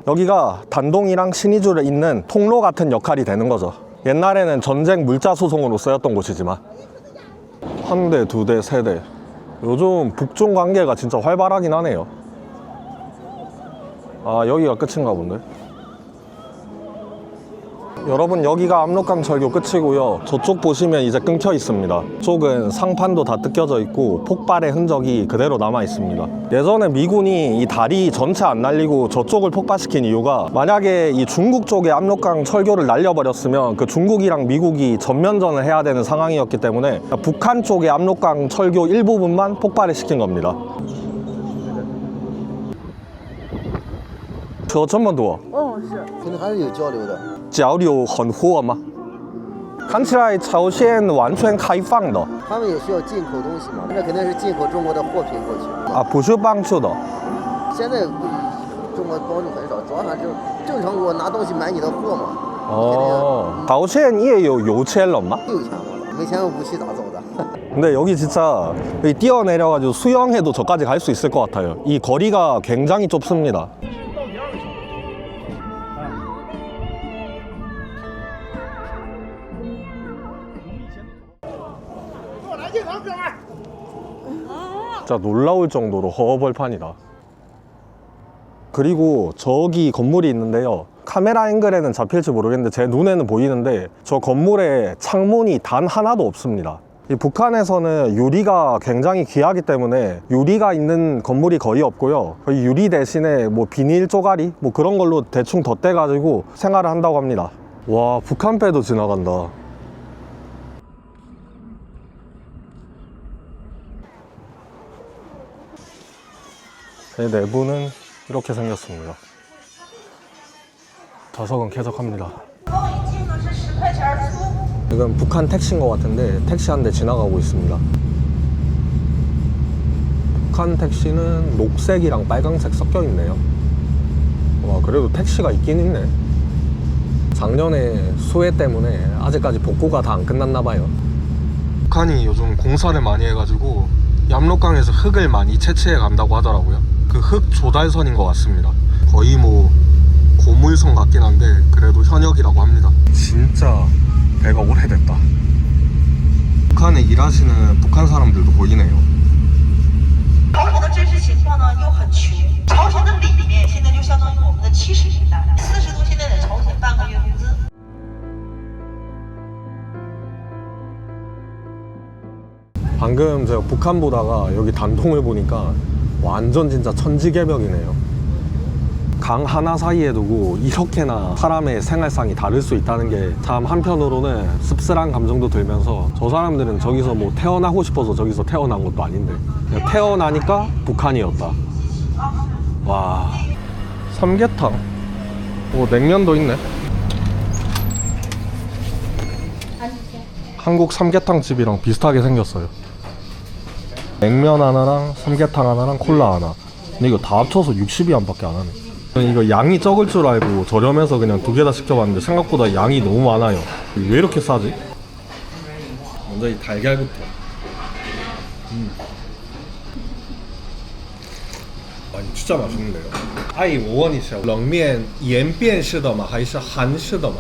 여기가 단동이랑 신의주를 잇는 통로 같은 역할이 되는 거죠. 옛날에는 전쟁 물자 수송으로 쓰였던 곳이지만 한 대, 두 대, 세 대. 요즘 북중 관계가 진짜 활발하긴 하네요. 아, 여기가 끝인가 본데. 여러분 여기가 압록강 철교 끝이고요. 저쪽 보시면 이제 끊겨 있습니다. 이쪽은 상판도 다 뜯겨져 있고 폭발의 흔적이 그대로 남아 있습니다. 예전에 미군이 이 다리 전체 안 날리고 저쪽을 폭발시킨 이유가 만약에 이 중국 쪽에 압록강 철교를 날려버렸으면 그 중국이랑 미국이 전면전을 해야 되는 상황이었기 때문에 북한 쪽의 압록강 철교 일부분만 폭발을 시킨 겁니다. 车这么多，肯定还是有交流的。交流很火吗？看起来朝鲜完全开放的。他们也需要进口东西嘛，那肯定是进口中国的货品过去。啊，不是帮助的。现在中国帮助很少，主要还是正常我拿东西买你的货嘛。哦，朝鲜也有有钱人吗？有钱吗？没钱武器咋走的？ 근데 여기 진짜 여기 뛰어내려가지고 수영해도 저까지 갈 수 있을 것 같아요. 이 거리가 굉장히 좁습니다. 진짜 놀라울 정도로 허허벌판이다. 그리고 저기 건물이 있는데요, 카메라 앵글에는 잡힐지 모르겠는데 제 눈에는 보이는데 저 건물에 창문이 단 하나도 없습니다. 이 북한에서는 유리가 굉장히 귀하기 때문에 유리가 있는 건물이 거의 없고요, 거의 유리 대신에 뭐 비닐 쪼가리 뭐 그런 걸로 대충 덧대 가지고 생활을 한다고 합니다. 와, 북한배도 지나간다. 배 내부는 이렇게 생겼습니다. 좌석은 쾌적합니다. 이건 북한 택시인 것 같은데 택시 한 대 지나가고 있습니다. 북한 택시는 녹색이랑 빨강색 섞여 있네요. 와, 그래도 택시가 있긴 있네. 작년에 수해 때문에 아직까지 복구가 다 안 끝났나 봐요. 북한이 요즘 공사를 많이 해가지고 얌록강에서 흙을 많이 채취해 간다고 하더라고요. 그 흙 조달선인 것 같습니다. 거의 뭐 고물선 같긴 한데 그래도 현역이라고 합니다. 진짜 배가 오래됐다. 북한에 일하시는 북한 사람들도 보이네요. 방금 제가 북한 보다가 여기 단동을 보니까 완전 진짜 천지개벽이네요. 강 하나 사이에 두고 이렇게나 사람의 생활상이 다를 수 있다는 게 참 한편으로는 씁쓸한 감정도 들면서, 저 사람들은 저기서 뭐 태어나고 싶어서 저기서 태어난 것도 아닌데 그냥 태어나니까 북한이었다. 와, 삼계탕. 오, 냉면도 있네. 한국 삼계탕 집이랑 비슷하게 생겼어요. 냉면 하나랑 삼계탕 하나랑 콜라 하나. 근데 이거 다 합쳐서 60위안밖에 안 하네. 이거 양이 적을 줄 알고 저렴해서 그냥 2개 다 시켜봤는데 생각보다 양이 너무 많아요. 왜 이렇게 싸지? 먼저 이 달걀부터. 아니 진짜 맛있는데요. 아이, 我问一下，冷面延边式的吗？还是韩式的吗？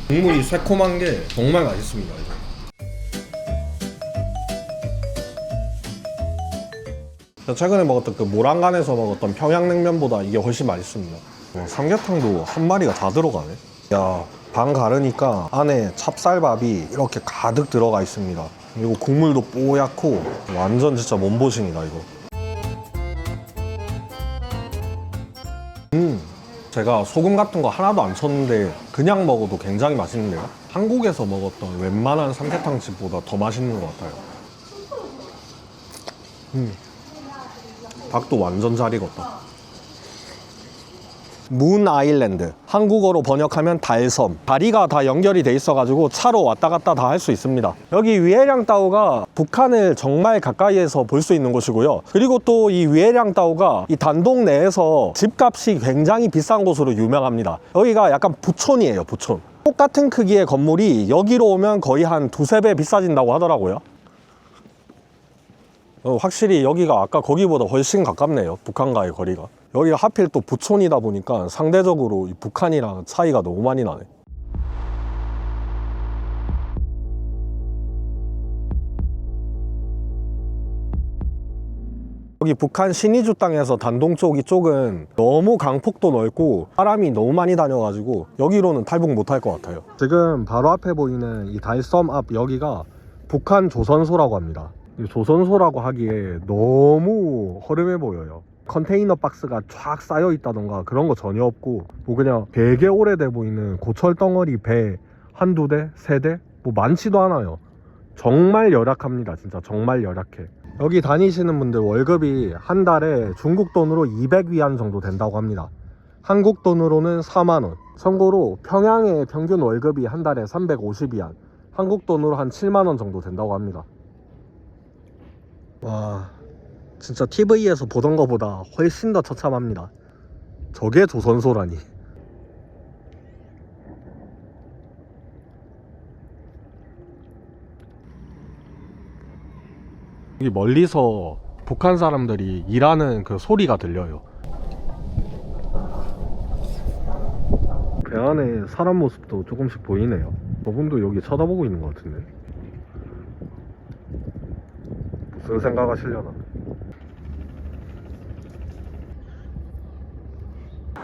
국물이 새콤한 게 정말 맛있습니다. 이거. 최근에 먹었던 그 모란간에서 먹었던 평양냉면보다 이게 훨씬 맛있습니다. 삼계탕도 한 마리가 다 들어가네. 야, 반 가르니까 안에 찹쌀밥이 이렇게 가득 들어가 있습니다. 그리고 국물도 뽀얗고 완전 진짜 몸보신이다 이거. 제가 소금 같은 거 하나도 안 쳤는데 그냥 먹어도 굉장히 맛있는데요. 한국에서 먹었던 웬만한 삼계탕 집보다 더 맛있는 것 같아요. 닭도 완전 잘 익었다. 문 아일랜드, 한국어로 번역하면 달섬. 다리가 다 연결이 돼 있어가지고 차로 왔다 갔다 다 할 수 있습니다. 여기 위에량따오가 북한을 정말 가까이에서 볼 수 있는 곳이고요. 그리고 또 이 위에량따오가 이 단동 내에서 집값이 굉장히 비싼 곳으로 유명합니다. 여기가 약간 부촌이에요, 부촌. 똑같은 크기의 건물이 여기로 오면 거의 한 2~3배 비싸진다고 하더라고요. 확실히 여기가 아까 거기보다 훨씬 가깝네요, 북한과의 거리가. 여기가 하필 또 부촌이다 보니까 상대적으로 이 북한이랑 차이가 너무 많이 나네. 여기 북한 신의주 땅에서 단동 쪽 이쪽은 너무 강폭도 넓고 사람이 너무 많이 다녀가지고 여기로는 탈북 못할 것 같아요. 지금 바로 앞에 보이는 이 달섬 앞 여기가 북한 조선소라고 합니다. 조선소라고 하기에 너무 허름해 보여요. 컨테이너 박스가 쫙 쌓여 있다던가 그런 거 전혀 없고, 뭐 그냥 되게 오래돼 보이는 고철 덩어리 배 한두 대, 세 대, 뭐 많지도 않아요. 정말 열악합니다. 진짜 정말 열악해. 여기 다니시는 분들 월급이 한 달에 중국 돈으로 200위안 정도 된다고 합니다. 한국 돈으로는 4만원. 참고로 평양의 평균 월급이 한 달에 350위안, 한국 돈으로 한 7만원 정도 된다고 합니다. 와, 진짜 TV에서 보던 것보다 훨씬 더 처참합니다. 저게 조선소라니. 여기 멀리서 북한 사람들이 일하는 그 소리가 들려요. 배 안에 사람 모습도 조금씩 보이네요. 저분도 여기 쳐다보고 있는 것 같은데. 무슨 생각하시려나.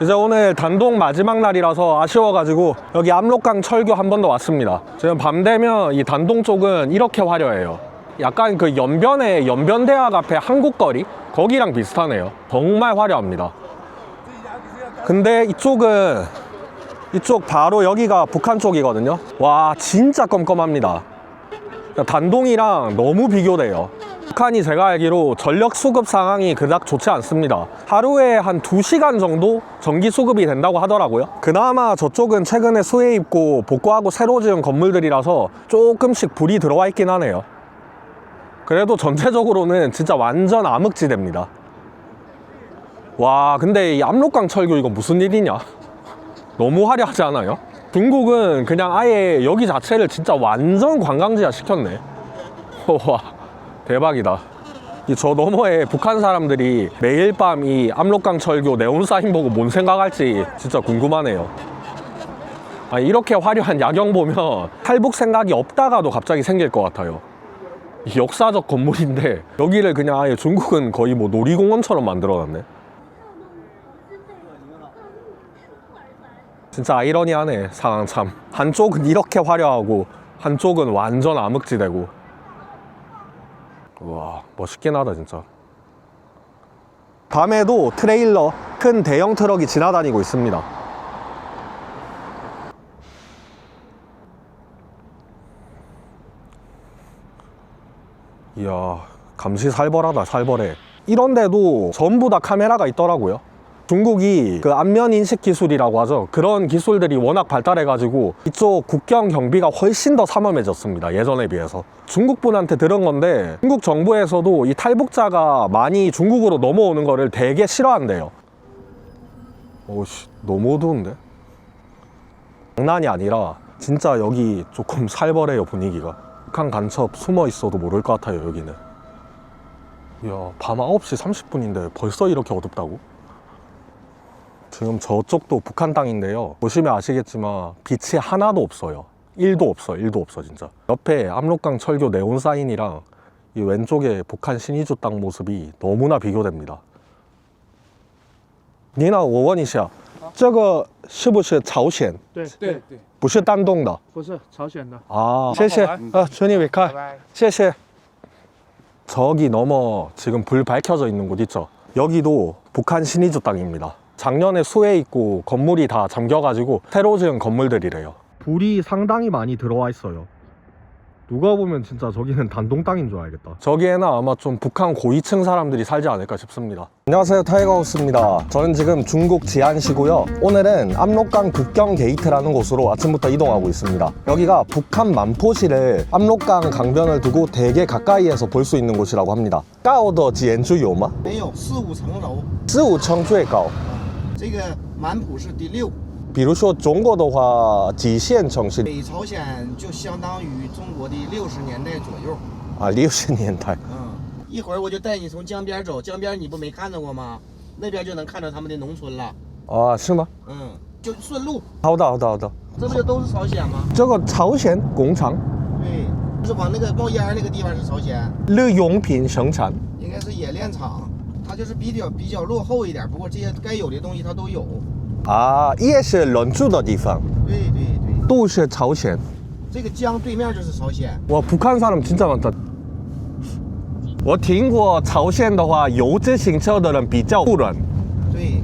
이제 오늘 단동 마지막 날이라서 아쉬워가지고 여기 압록강 철교 한 번 더 왔습니다. 지금 밤 되면 이 단동 쪽은 이렇게 화려해요. 약간 그 연변에 연변대학 앞에 한국거리 거기랑 비슷하네요. 정말 화려합니다. 근데 이쪽은 이쪽 바로 여기가 북한 쪽이거든요. 와 진짜 껌껌합니다. 단동이랑 너무 비교돼요. 북한이 제가 알기로 전력 수급 상황이 그닥 좋지 않습니다. 하루에 한 2시간 정도 전기 수급이 된다고 하더라고요. 그나마 저쪽은 최근에 수해 입고 복구하고 새로 지은 건물들이라서 조금씩 불이 들어와 있긴 하네요. 그래도 전체적으로는 진짜 완전 암흑지대입니다. 와 근데 이 압록강 철교 이거 무슨 일이냐? 너무 화려하지 않아요? 중국은 그냥 아예 여기 자체를 진짜 완전 관광지화 시켰네. 와 대박이다. 저 너머에 북한 사람들이 매일 밤 이 압록강 철교 네온 사인 보고 뭔 생각할지 진짜 궁금하네요. 이렇게 화려한 야경 보면 탈북 생각이 없다가도 갑자기 생길 것 같아요. 역사적 건물인데 여기를 그냥 아예 중국은 거의 뭐 놀이공원처럼 만들어놨네. 진짜 아이러니하네 상황 참. 한쪽은 이렇게 화려하고 한쪽은 완전 암흑지대고. 우와 멋있긴 하다 진짜. 밤에도 트레일러 큰 대형 트럭이 지나다니고 있습니다. 이야 감시 살벌하다 살벌해. 이런데도 전부 다 카메라가 있더라고요. 중국이 그 안면 인식 기술이라고 하죠. 그런 기술들이 워낙 발달해 가지고 이쪽 국경 경비가 훨씬 더 삼엄해졌습니다. 예전에 비해서. 중국 분한테 들은 건데 중국 정부에서도 이 탈북자가 많이 중국으로 넘어오는 거를 되게 싫어한대요. 오씨 너무 어두운데? 장난이 아니라 진짜 여기 조금 살벌해요 분위기가. 북한 간첩 숨어 있어도 모를 것 같아요 여기는. 이야 밤 9시 30분인데 벌써 이렇게 어둡다고? 지금 저쪽도 북한 땅인데요. 보시면 아시겠지만 빛이 하나도 없어요. 1도 없어 1도 없어 진짜. 옆에 압록강 철교 네온 사인이랑 이 왼쪽에 북한 신의주 땅 모습이 너무나 비교됩니다. 你好，我问一下，这个是不是朝鲜？对对对，不是丹东的。不是朝鲜的。谢谢。준이 왜 가？ 谢谢。 저기 넘어 지금 불 밝혀져 있는 곳 있죠? 여기도 북한 신의주 땅입니다. 작년에 수해 있고 건물이 다 잠겨가지고 새로 지은 건물들이래요. 불이 상당히 많이 들어와 있어요. 누가 보면 진짜 저기는 단동 땅인 줄 알겠다. 저기에는 아마 좀 북한 고위층 사람들이 살지 않을까 싶습니다. 안녕하세요, 타이거우스입니다. 저는 지금 중국 지안시고요. 오늘은 압록강 국경 게이트라는 곳으로 아침부터 이동하고 있습니다. 여기가 북한 만포시를 압록강 강변을 두고 되게 가까이에서 볼 수 있는 곳이라고 합니다. 高的建筑有吗？没有，4、5层楼。15层最高。这个满浦是第6。比如说中国的话，几线城市？北朝鲜就相当于中国的60年代左右。啊，60年代。一会儿我就带你从江边走，江边你不没看到过吗？那边就能看到他们的农村了。啊，是吗？就顺路。好的，好的，好的。这不就都是朝鲜吗？这个朝鲜工厂。对，就是往那个冒烟那个地方是朝鲜。日用品生产。应该是冶炼厂，它就是比较落后一点，不过这些该有的东西它都有。啊，也是人住的地方。对对对。都是朝鲜。这个江对面就是朝鲜。와 북한 사람 진짜 많다. 我听过朝鲜的话，有自行车的人比较富人。对。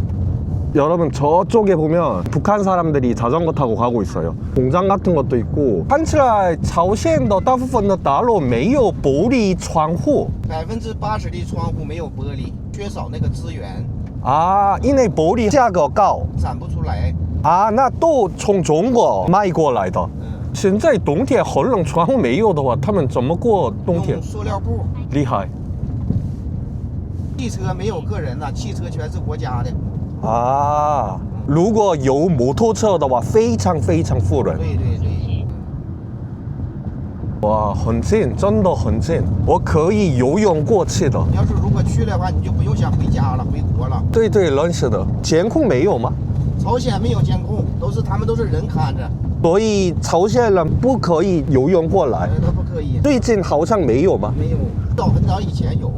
여러분 저쪽에 보면 북한 사람들이 자전거 타고 가고 있어요. 공장 같은 것도 있고. 看起来朝鲜的大部分的大楼没有玻璃窗户。80%的窗户没有玻璃，缺少那个资源。啊，因为玻璃价格高，产不出来。啊，那都从中国卖过来的。现在冬天很冷，窗户没有的话，他们怎么过冬天？用塑料布。厉害。汽车没有个人的，汽车全是国家的。 啊，如果有摩托车的话，非常非常富人。对对对。哇，很近，真的很近，我可以游泳过去的。要是如果去的话，你就不用想回家了，回国了。对对，认识的。监控没有吗？朝鲜没有监控，他们都是人看着。所以朝鲜人不可以游泳过来。都不可以。最近好像没有吗？没有，很早以前有。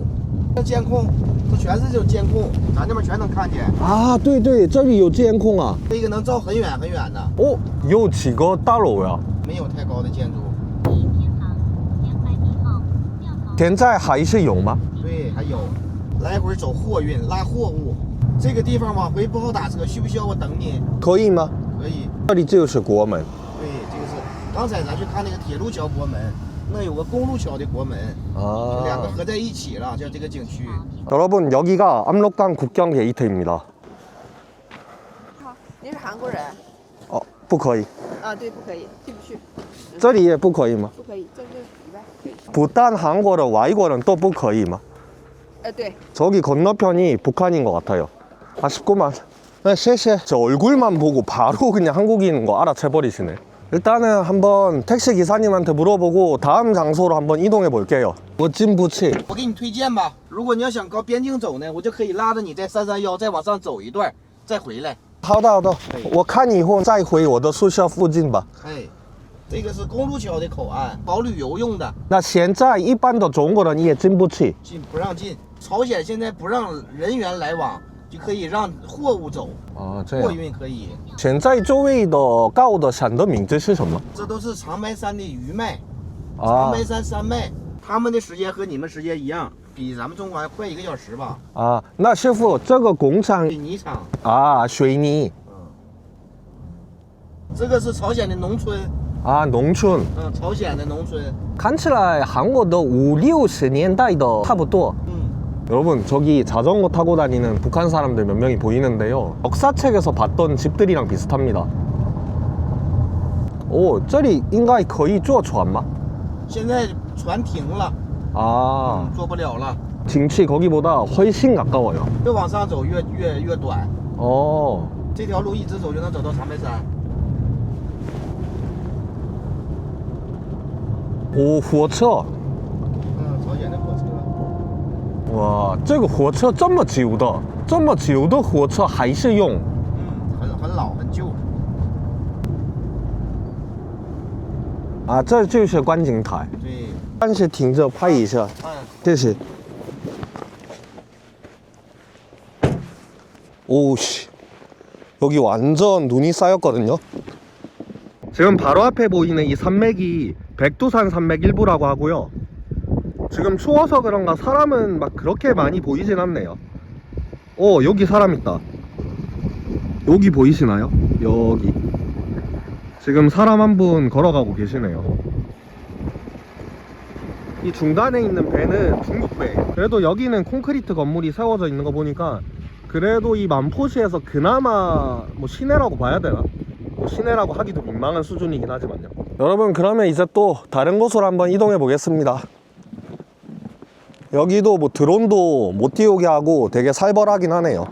这监控，这全是这种监控，咱这边全能看见。啊，对对，这里有监控啊。这个能照很远很远的。哦，有几个大楼呀？没有太高的建筑。现在还是有吗？对，还有，来回走货运拉货物。这个地方往回不好打车，需不需要我等你？可以吗？可以。这里就是国门。对，这个是刚才咱去看那个铁路桥国门，那有个公路桥的国门，아. 两个合在一起了，叫这个景区。 여러분 여기가 압록강 국경 게이트입니다. 好，您是韩国人？不可以。啊，对，不可以，进不去。这里也不可以吗？不可以，这以外可以。 부탄 한국어는 외국어는 또 不可以吗? 네. 저기 건너편이 북한인 것 같아요. 아쉽구만. 네, 쉐쉐. 저 얼굴만 보고 바로 그냥 한국인인 거 알아채버리시네. 일단은 한번 택시 기사님한테 물어보고 다음 장소로 한번 이동해 볼게요. 멋진 부치. 我给你推荐吧，如果你要想靠边境走呢，我就可以拉着你在331再往上走一段，再回来。好的好的，我看以后再回我的宿舍附近吧。哎，这个是公路桥的口岸，保旅游用的。那现在一般的中国人也进不去，不让进。朝鲜现在不让人员来往，就可以让货物走。啊，这样。货运可以。现在周围的高的山的名字是什么？这都是长白山的余脉，长白山山脉，他们的时间和你们时间一样，比咱们中国还快1个小时吧。啊，那师傅，这个工厂水泥厂啊，水泥。这个是朝鲜的农村。 아, 농촌. 朝鲜的农村. 看起来韩国的5、60年代的差不多. 여러분, 저기 자전거 타고 다니는 북한 사람들 몇 명이 보이는데요. 역사책에서 봤던 집들이랑 비슷합니다. 오, 这里应该可以坐船吗?现在船停了. 아, 坐不了了. 김치 거기보다 훨씬 가까워요. 越往上走越短. 어. 这条路一直走就能走到长白山. 오, 火车. 朝鲜的火车. 와, 这个火车这么久的火车还是用. 很老很旧. 아, 这就是观景台. 对. 但是停着拍一下. 谢谢. 오씨, 여기 완전 눈이 쌓였거든요. 지금 바로 앞에 보이는 이 산맥이 백두산 산맥 일부라고 하고요. 지금 추워서 그런가 사람은 막 그렇게 많이 보이진 않네요. 여기 사람 있다. 여기 보이시나요? 여기 지금 사람 한 분 걸어가고 계시네요. 이 중간에 있는 배는 중국배. 그래도 여기는 콘크리트 건물이 세워져 있는 거 보니까 그래도 이 만포시에서 그나마 뭐 시내라고 봐야 되나? 뭐 시내라고 하기도 민망한 수준이긴 하지만요. 여러분, 그러면 이제 또 다른 곳으로 한번 이동해 보겠습니다. 여기도 뭐 드론도 못 띄우게 하고 되게 살벌하긴 하네요.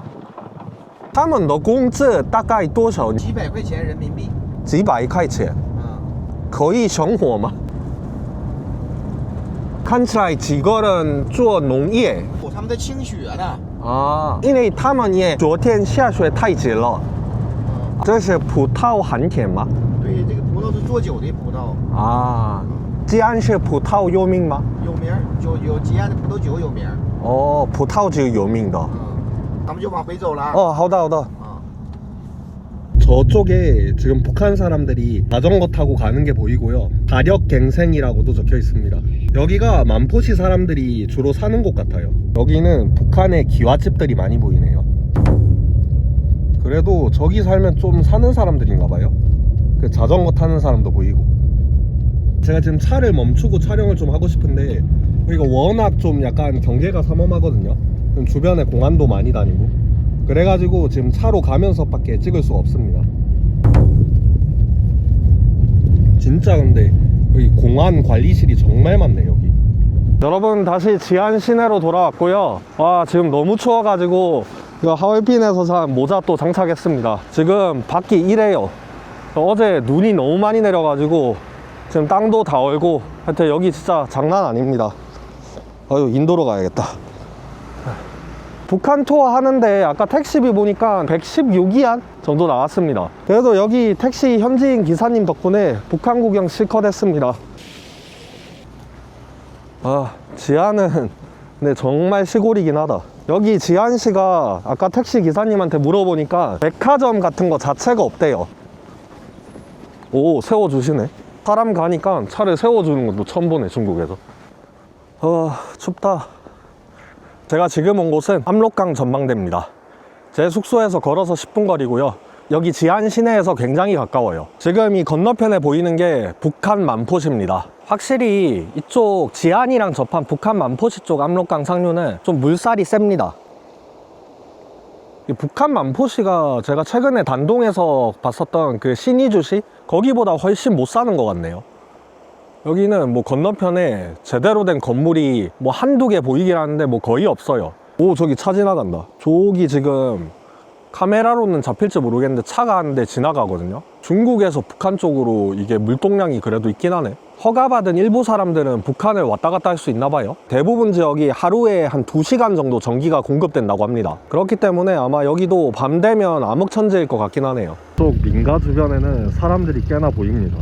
他们的工资大概多少？几百块钱人民币。几百块钱。可以生活吗？看起来几个人做农业。他们在清雪呢。啊，因为他们也昨天下雪太急了。这是葡萄寒天吗？对，这个葡萄是做酒的葡萄。啊，吉安是葡萄有名吗？有名，有吉安的葡萄酒有名。葡萄酒有名的。咱们就往回走了。好的好的。 저쪽에 지금 북한 사람들이 자전거 타고 가는 게 보이고요. 가력갱생이라고도 적혀 있습니다. 여기가 만포시 사람들이 주로 사는 곳 같아요. 여기는 북한의 기와집들이 많이 보이네요. 그래도 저기 살면 좀 사는 사람들인가 봐요. 그 자전거 타는 사람도 보이고. 제가 지금 차를 멈추고 촬영을 좀 하고 싶은데 여기가 워낙 좀 약간 경계가 삼엄하거든요. 주변에 공안도 많이 다니고. 그래가지고 지금 차로 가면서밖에 찍을 수가 없습니다. 진짜 근데 여기 공안 관리실이 정말 많네 여기. 여러분, 다시 지안 시내로 돌아왔고요. 와, 지금 너무 추워가지고 이거 하얼빈에서 산 모자 또 장착했습니다. 지금 밖이 이래요. 어제 눈이 너무 많이 내려가지고 지금 땅도 다 얼고 하여튼 여기 진짜 장난 아닙니다. 아유, 인도로 가야겠다. 북한 투어 하는데 아까 택시비 보니까 116위안 정도 나왔습니다. 그래도 여기 택시 현지인 기사님 덕분에 북한 구경 실컷 했습니다. 아, 지안은 근데 정말 시골이긴 하다. 여기 지안시가 아까 택시 기사님한테 물어보니까 백화점 같은 거 자체가 없대요. 오, 세워주시네. 사람 가니까 차를 세워주는 것도 처음 보네, 중국에서. 춥다. 제가 지금 온 곳은 압록강 전망대입니다. 제 숙소에서 걸어서 10분 거리고요. 여기 지안 시내에서 굉장히 가까워요. 지금 이 건너편에 보이는 게 북한 만포시입니다. 확실히 이쪽 지안이랑 접한 북한 만포시 쪽 압록강 상류는 좀 물살이 셉니다. 이 북한 만포시가 제가 최근에 단동에서 봤었던 그 신의주시 거기보다 훨씬 못 사는 것 같네요. 여기는 뭐 건너편에 제대로 된 건물이 뭐 한두 개 보이긴 하는데 뭐 거의 없어요. 오, 저기 차 지나간다. 저기 지금 카메라로는 잡힐지 모르겠는데 차가 한 대 지나가거든요. 중국에서 북한 쪽으로 이게 물동량이 그래도 있긴 하네. 허가받은 일부 사람들은 북한을 왔다 갔다 할 수 있나 봐요. 대부분 지역이 하루에 한 2시간 정도 전기가 공급된다고 합니다. 그렇기 때문에 아마 여기도 밤 되면 암흑천지일 것 같긴 하네요. 또 민가 주변에는 사람들이 꽤나 보입니다.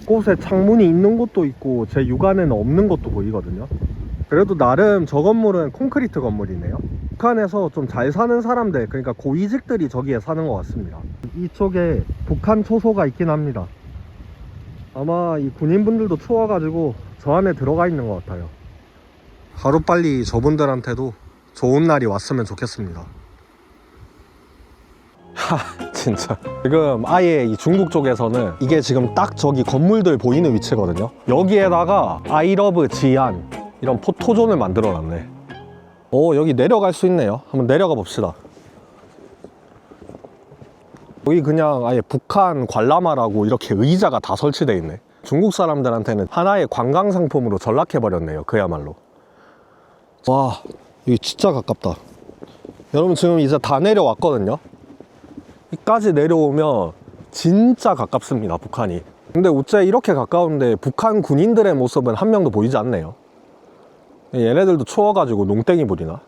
곳에 창문이 있는 곳도 있고 제 육안에는 없는 것도 보이거든요. 그래도 나름 저 건물은 콘크리트 건물이네요. 북한에서 좀 잘 사는 사람들, 그러니까 고위직들이 저기에 사는 것 같습니다. 이쪽에 북한 초소가 있긴 합니다. 아마 이 군인분들도 추워가지고 저 안에 들어가 있는 것 같아요. 하루빨리 저분들한테도 좋은 날이 왔으면 좋겠습니다. 진짜 지금 아예 이 중국 쪽에서는 이게 지금 딱 저기 건물들 보이는 위치거든요. 여기에다가 아이러브 지안 이런 포토존을 만들어 놨네. 오, 여기 내려갈 수 있네요. 한번 내려가 봅시다. 여기 그냥 아예 북한 관람하라고 이렇게 의자가 다 설치되어 있네. 중국 사람들한테는 하나의 관광 상품으로 전락해 버렸네요. 그야말로. 와, 여기 진짜 가깝다. 여러분 지금 이제 다 내려왔거든요. 여기까지 내려오면 진짜 가깝습니다, 북한이. 근데 어째 이렇게 가까운데 북한 군인들의 모습은 한 명도 보이지 않네요. 얘네들도 추워가지고 농땡이 부리나?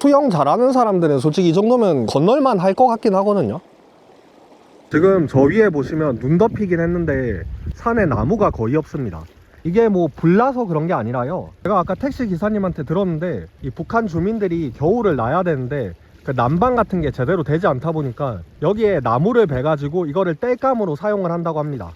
수영 잘하는 사람들은 솔직히 이 정도면 건널만 할 것 같긴 하거든요. 지금 저 위에 보시면 눈 덮이긴 했는데 산에 나무가 거의 없습니다. 이게 뭐 불나서 그런 게 아니라요, 제가 아까 택시 기사님한테 들었는데 이 북한 주민들이 겨울을 나야 되는데 그 난방 같은 게 제대로 되지 않다 보니까 여기에 나무를 베가지고 이거를 땔감으로 사용을 한다고 합니다.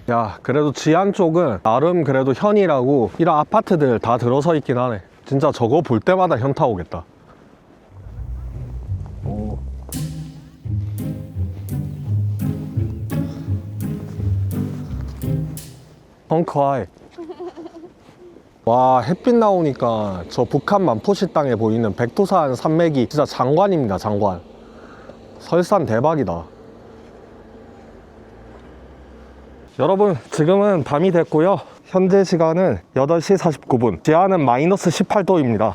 야, 그래도 지안 쪽은 나름 그래도 현이라고 이런 아파트들 다 들어서 있긴 하네. 진짜 저거 볼 때마다 현타 오겠다. 오. 헝커아이. 와, 햇빛 나오니까 저 북한 만포시 땅에 보이는 백두산 산맥이 진짜 장관입니다, 장관. 설산 대박이다. 여러분, 지금은 밤이 됐고요. 현재 시간은 8시 49분. 지하는 마이너스 18도입니다.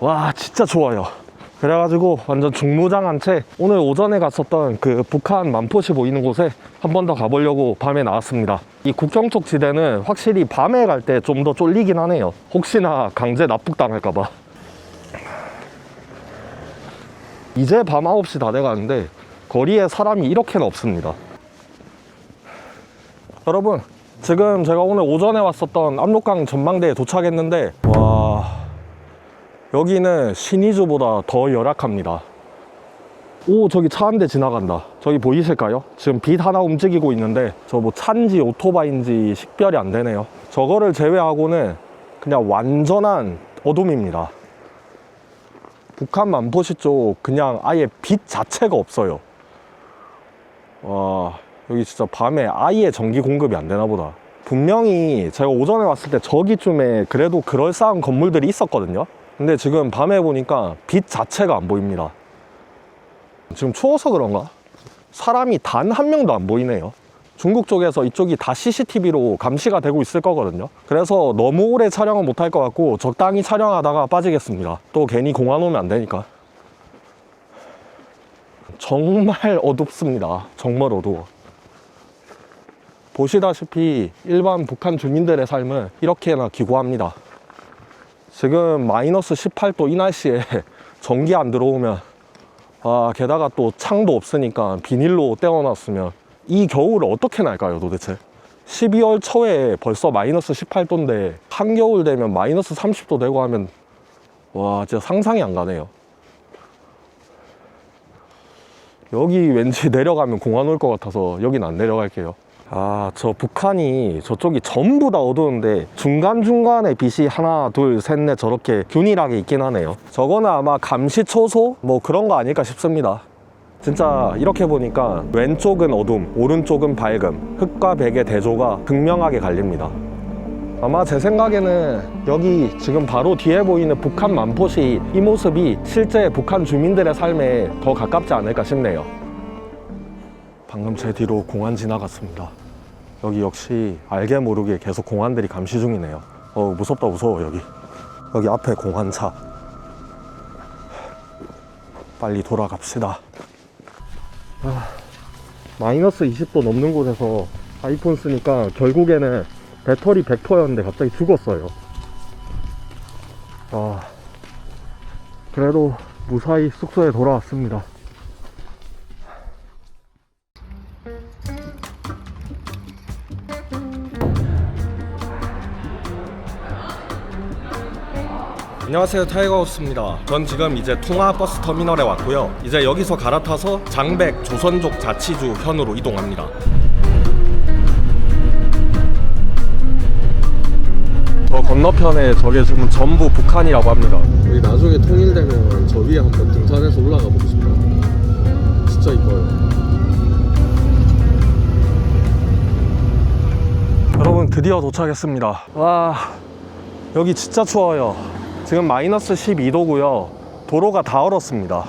와, 진짜 좋아요. 그래가지고 완전 중무장한 채 오늘 오전에 갔었던 그 북한 만포시 보이는 곳에 한 번 더 가보려고 밤에 나왔습니다. 이 국경 쪽 지대는 확실히 밤에 갈 때 좀 더 쫄리긴 하네요. 혹시나 강제 납북당할까봐. 이제 밤 9시 다 돼가는데 거리에 사람이 이렇게는 없습니다. 여러분, 지금 제가 오늘 오전에 왔었던 압록강 전망대에 도착했는데, 와, 여기는 신의주보다 더 열악합니다. 오, 저기 차 한 대 지나간다. 저기 보이실까요? 지금 빛 하나 움직이고 있는데 저 뭐 차인지 오토바이인지 식별이 안 되네요. 저거를 제외하고는 그냥 완전한 어둠입니다. 북한 만포시 쪽 그냥 아예 빛 자체가 없어요. 와, 여기 진짜 밤에 아예 전기 공급이 안 되나 보다. 분명히 제가 오전에 왔을 때 저기쯤에 그래도 그럴싸한 건물들이 있었거든요. 근데 지금 밤에 보니까 빛 자체가 안 보입니다. 지금 추워서 그런가? 사람이 단 한 명도 안 보이네요. 중국 쪽에서 이쪽이 다 CCTV로 감시가 되고 있을 거거든요. 그래서 너무 오래 촬영은 못할 것 같고 적당히 촬영하다가 빠지겠습니다. 또 괜히 공안 오면 안 되니까. 정말 어둡습니다. 정말 어두워. 보시다시피 일반 북한 주민들의 삶은 이렇게나 기고합니다. 지금 마이너스 18도 이 날씨에 전기 안 들어오면, 게다가 또 창도 없으니까 비닐로 떼어놨으면 이 겨울을 어떻게 날까요 도대체? 12월 초에 벌써 마이너스 18도인데 한겨울 되면 마이너스 30도 되고 하면 와, 진짜 상상이 안 가네요. 여기 왠지 내려가면 공안 올 것 같아서 여긴 안 내려갈게요. 저 북한이 저쪽이 전부 다 어두운데 중간중간에 빛이 하나 둘 셋 넷 저렇게 균일하게 있긴 하네요. 저거는 아마 감시초소 뭐 그런 거 아닐까 싶습니다. 진짜 이렇게 보니까 왼쪽은 어둠, 오른쪽은 밝음, 흑과 백의 대조가 극명하게 갈립니다. 아마 제 생각에는 여기 지금 바로 뒤에 보이는 북한 만포시 이 모습이 실제 북한 주민들의 삶에 더 가깝지 않을까 싶네요. 방금 제 뒤로 공안 지나갔습니다. 여기 역시 알게 모르게 계속 공안들이 감시 중이네요. 무섭다 무서워. 여기 앞에 공안차. 빨리 돌아갑시다. 마이너스 20도 넘는 곳에서 아이폰 쓰니까 결국에는 배터리 100%였는데 갑자기 죽었어요. 그래도 무사히 숙소에 돌아왔습니다. 안녕하세요, 타이거우스입니다. 전 지금 이제 통화버스 터미널에 왔고요. 이제 여기서 갈아타서 장백 조선족 자치주 현으로 이동합니다. 저 건너편에 저게 지금 전부 북한이라고 합니다. 우리 나중에 통일되면 저 위에 한번 등산해서 올라가 보고 싶어요. 진짜 이뻐요. 여러분, 드디어 도착했습니다. 와, 여기 진짜 추워요. 지금 마이너스 12도고요. 도로가 다 얼었습니다.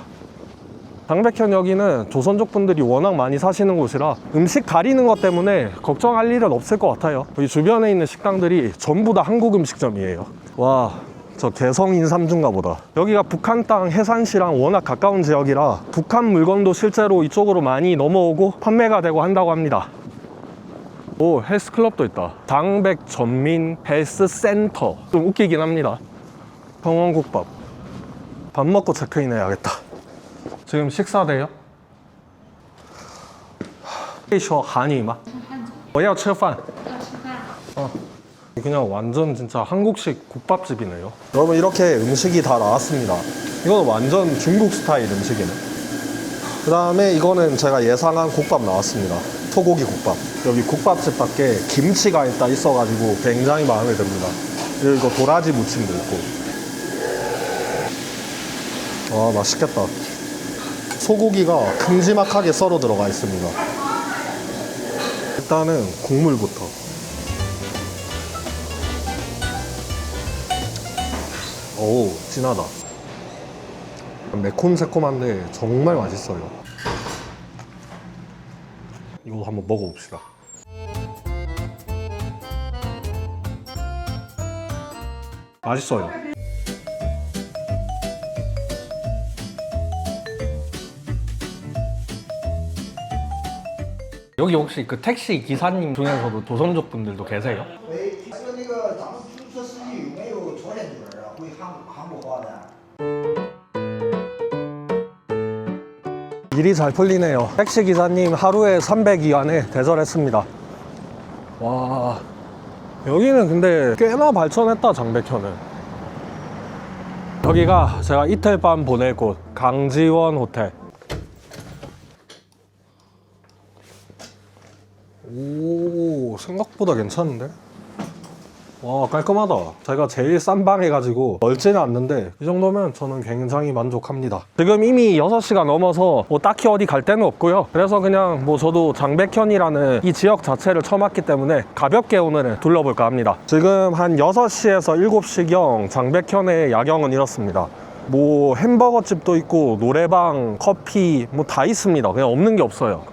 장백현 여기는 조선족 분들이 워낙 많이 사시는 곳이라 음식 가리는 것 때문에 걱정할 일은 없을 것 같아요. 여기 주변에 있는 식당들이 전부 다 한국 음식점이에요. 와, 저 개성 인삼주인가 보다. 여기가 북한 땅 해산시랑 워낙 가까운 지역이라 북한 물건도 실제로 이쪽으로 많이 넘어오고 판매가 되고 한다고 합니다. 오, 헬스클럽도 있다. 장백 전민 헬스센터. 좀 웃기긴 합니다. 평원국밥. 밥 먹고 체크인 해야겠다. 지금 식사돼요? 可以说韩语吗? 我要吃饭. 그냥 완전 진짜 한국식 국밥집이네요. 여러분, 이렇게 음식이 다 나왔습니다. 이건 완전 중국 스타일 음식이네. 그 다음에 이거는 제가 예상한 국밥 나왔습니다. 소고기 국밥. 여기 국밥집밖에 김치가 일단 있어가지고 굉장히 마음에 듭니다. 그리고 도라지 무침도 있고. 와, 맛있겠다. 소고기가 큼지막하게 썰어 들어가 있습니다. 일단은 국물부터. 오, 진하다. 매콤새콤한데 정말 맛있어요. 이거 한번 먹어봅시다. 맛있어요. 여기 혹시 그 택시 기사님 중에서도 조선족 분들도 계세요? 일이 잘 풀리네요. 택시 기사님 하루에 300위안에 대절했습니다. 와, 여기는 근데 꽤나 발전했다, 장백현은. 여기가 제가 이틀 밤 보낼 곳, 강지원 호텔. 오, 생각보다 괜찮은데? 와, 깔끔하다. 제가 제일 싼 방 해가지고 넓지는 않는데 이 정도면 저는 굉장히 만족합니다. 지금 이미 6시가 넘어서 뭐 딱히 어디 갈 데는 없고요. 그래서 그냥 뭐 저도 장백현이라는 이 지역 자체를 처음 왔기 때문에 가볍게 오늘은 둘러볼까 합니다. 지금 한 6시에서 7시경 장백현의 야경은 이렇습니다. 뭐 햄버거 집도 있고 노래방, 커피 뭐 다 있습니다. 그냥 없는 게 없어요.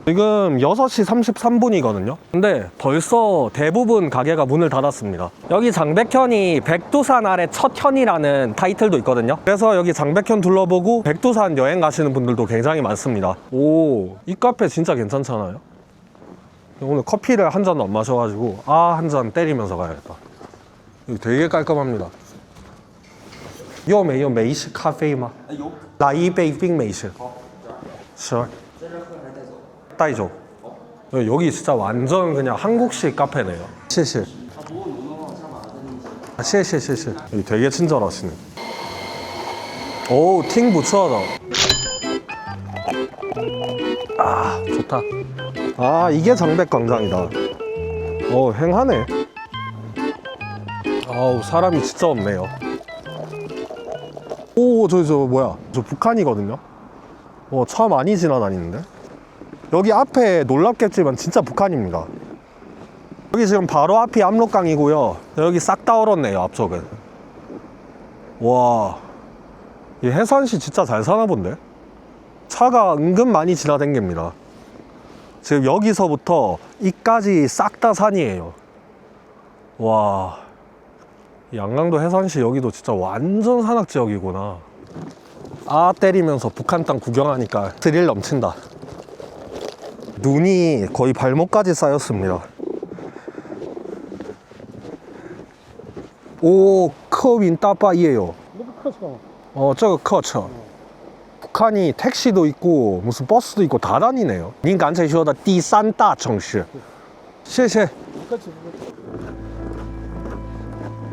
지금 6시 33분이거든요. 근데 벌써 대부분 가게가 문을 닫았습니다. 여기 장백현이 백두산 아래 첫 현이라는 타이틀도 있거든요. 그래서 여기 장백현 둘러보고 백두산 여행 가시는 분들도 굉장히 많습니다. 오, 이 카페 진짜 괜찮잖아요. 오늘 커피를 한 잔도 안 마셔가지고 한 잔 때리면서 가야겠다. 여기 되게 깔끔합니다. 有没有美式咖啡吗？有。来一杯冰美式。是。带走。 여기 진짜 완전 그냥 한국식 카페네요. 谢谢. 谢谢谢谢. 여기 되게 친절하시네. 오, 挺不错的. 좋다. 이게 장백광장이다. 행하네. 사람이 진짜 없네요. 오, 저 뭐야? 저 북한이거든요. 차 많이 지나다니는데? 여기 앞에 놀랍겠지만 진짜 북한입니다. 여기 지금 바로 앞이 압록강이고요. 여기 싹 다 얼었네요, 앞쪽은. 와, 이 해산시 진짜 잘 사나 본데? 차가 은근 많이 지나다닙니다. 지금 여기서부터 이까지 싹 다 산이에요. 와, 양강도 해산시 여기도 진짜 완전 산악지역이구나. 때리면서 북한 땅 구경하니까 스릴 넘친다. 눈이 거의 발목까지 쌓였습니다. 오, 客运大巴也有.这个客车. 북한이 택시도 있고 무슨 버스도 있고 다 다니네요. 您刚才说的第三大城市. 谢谢.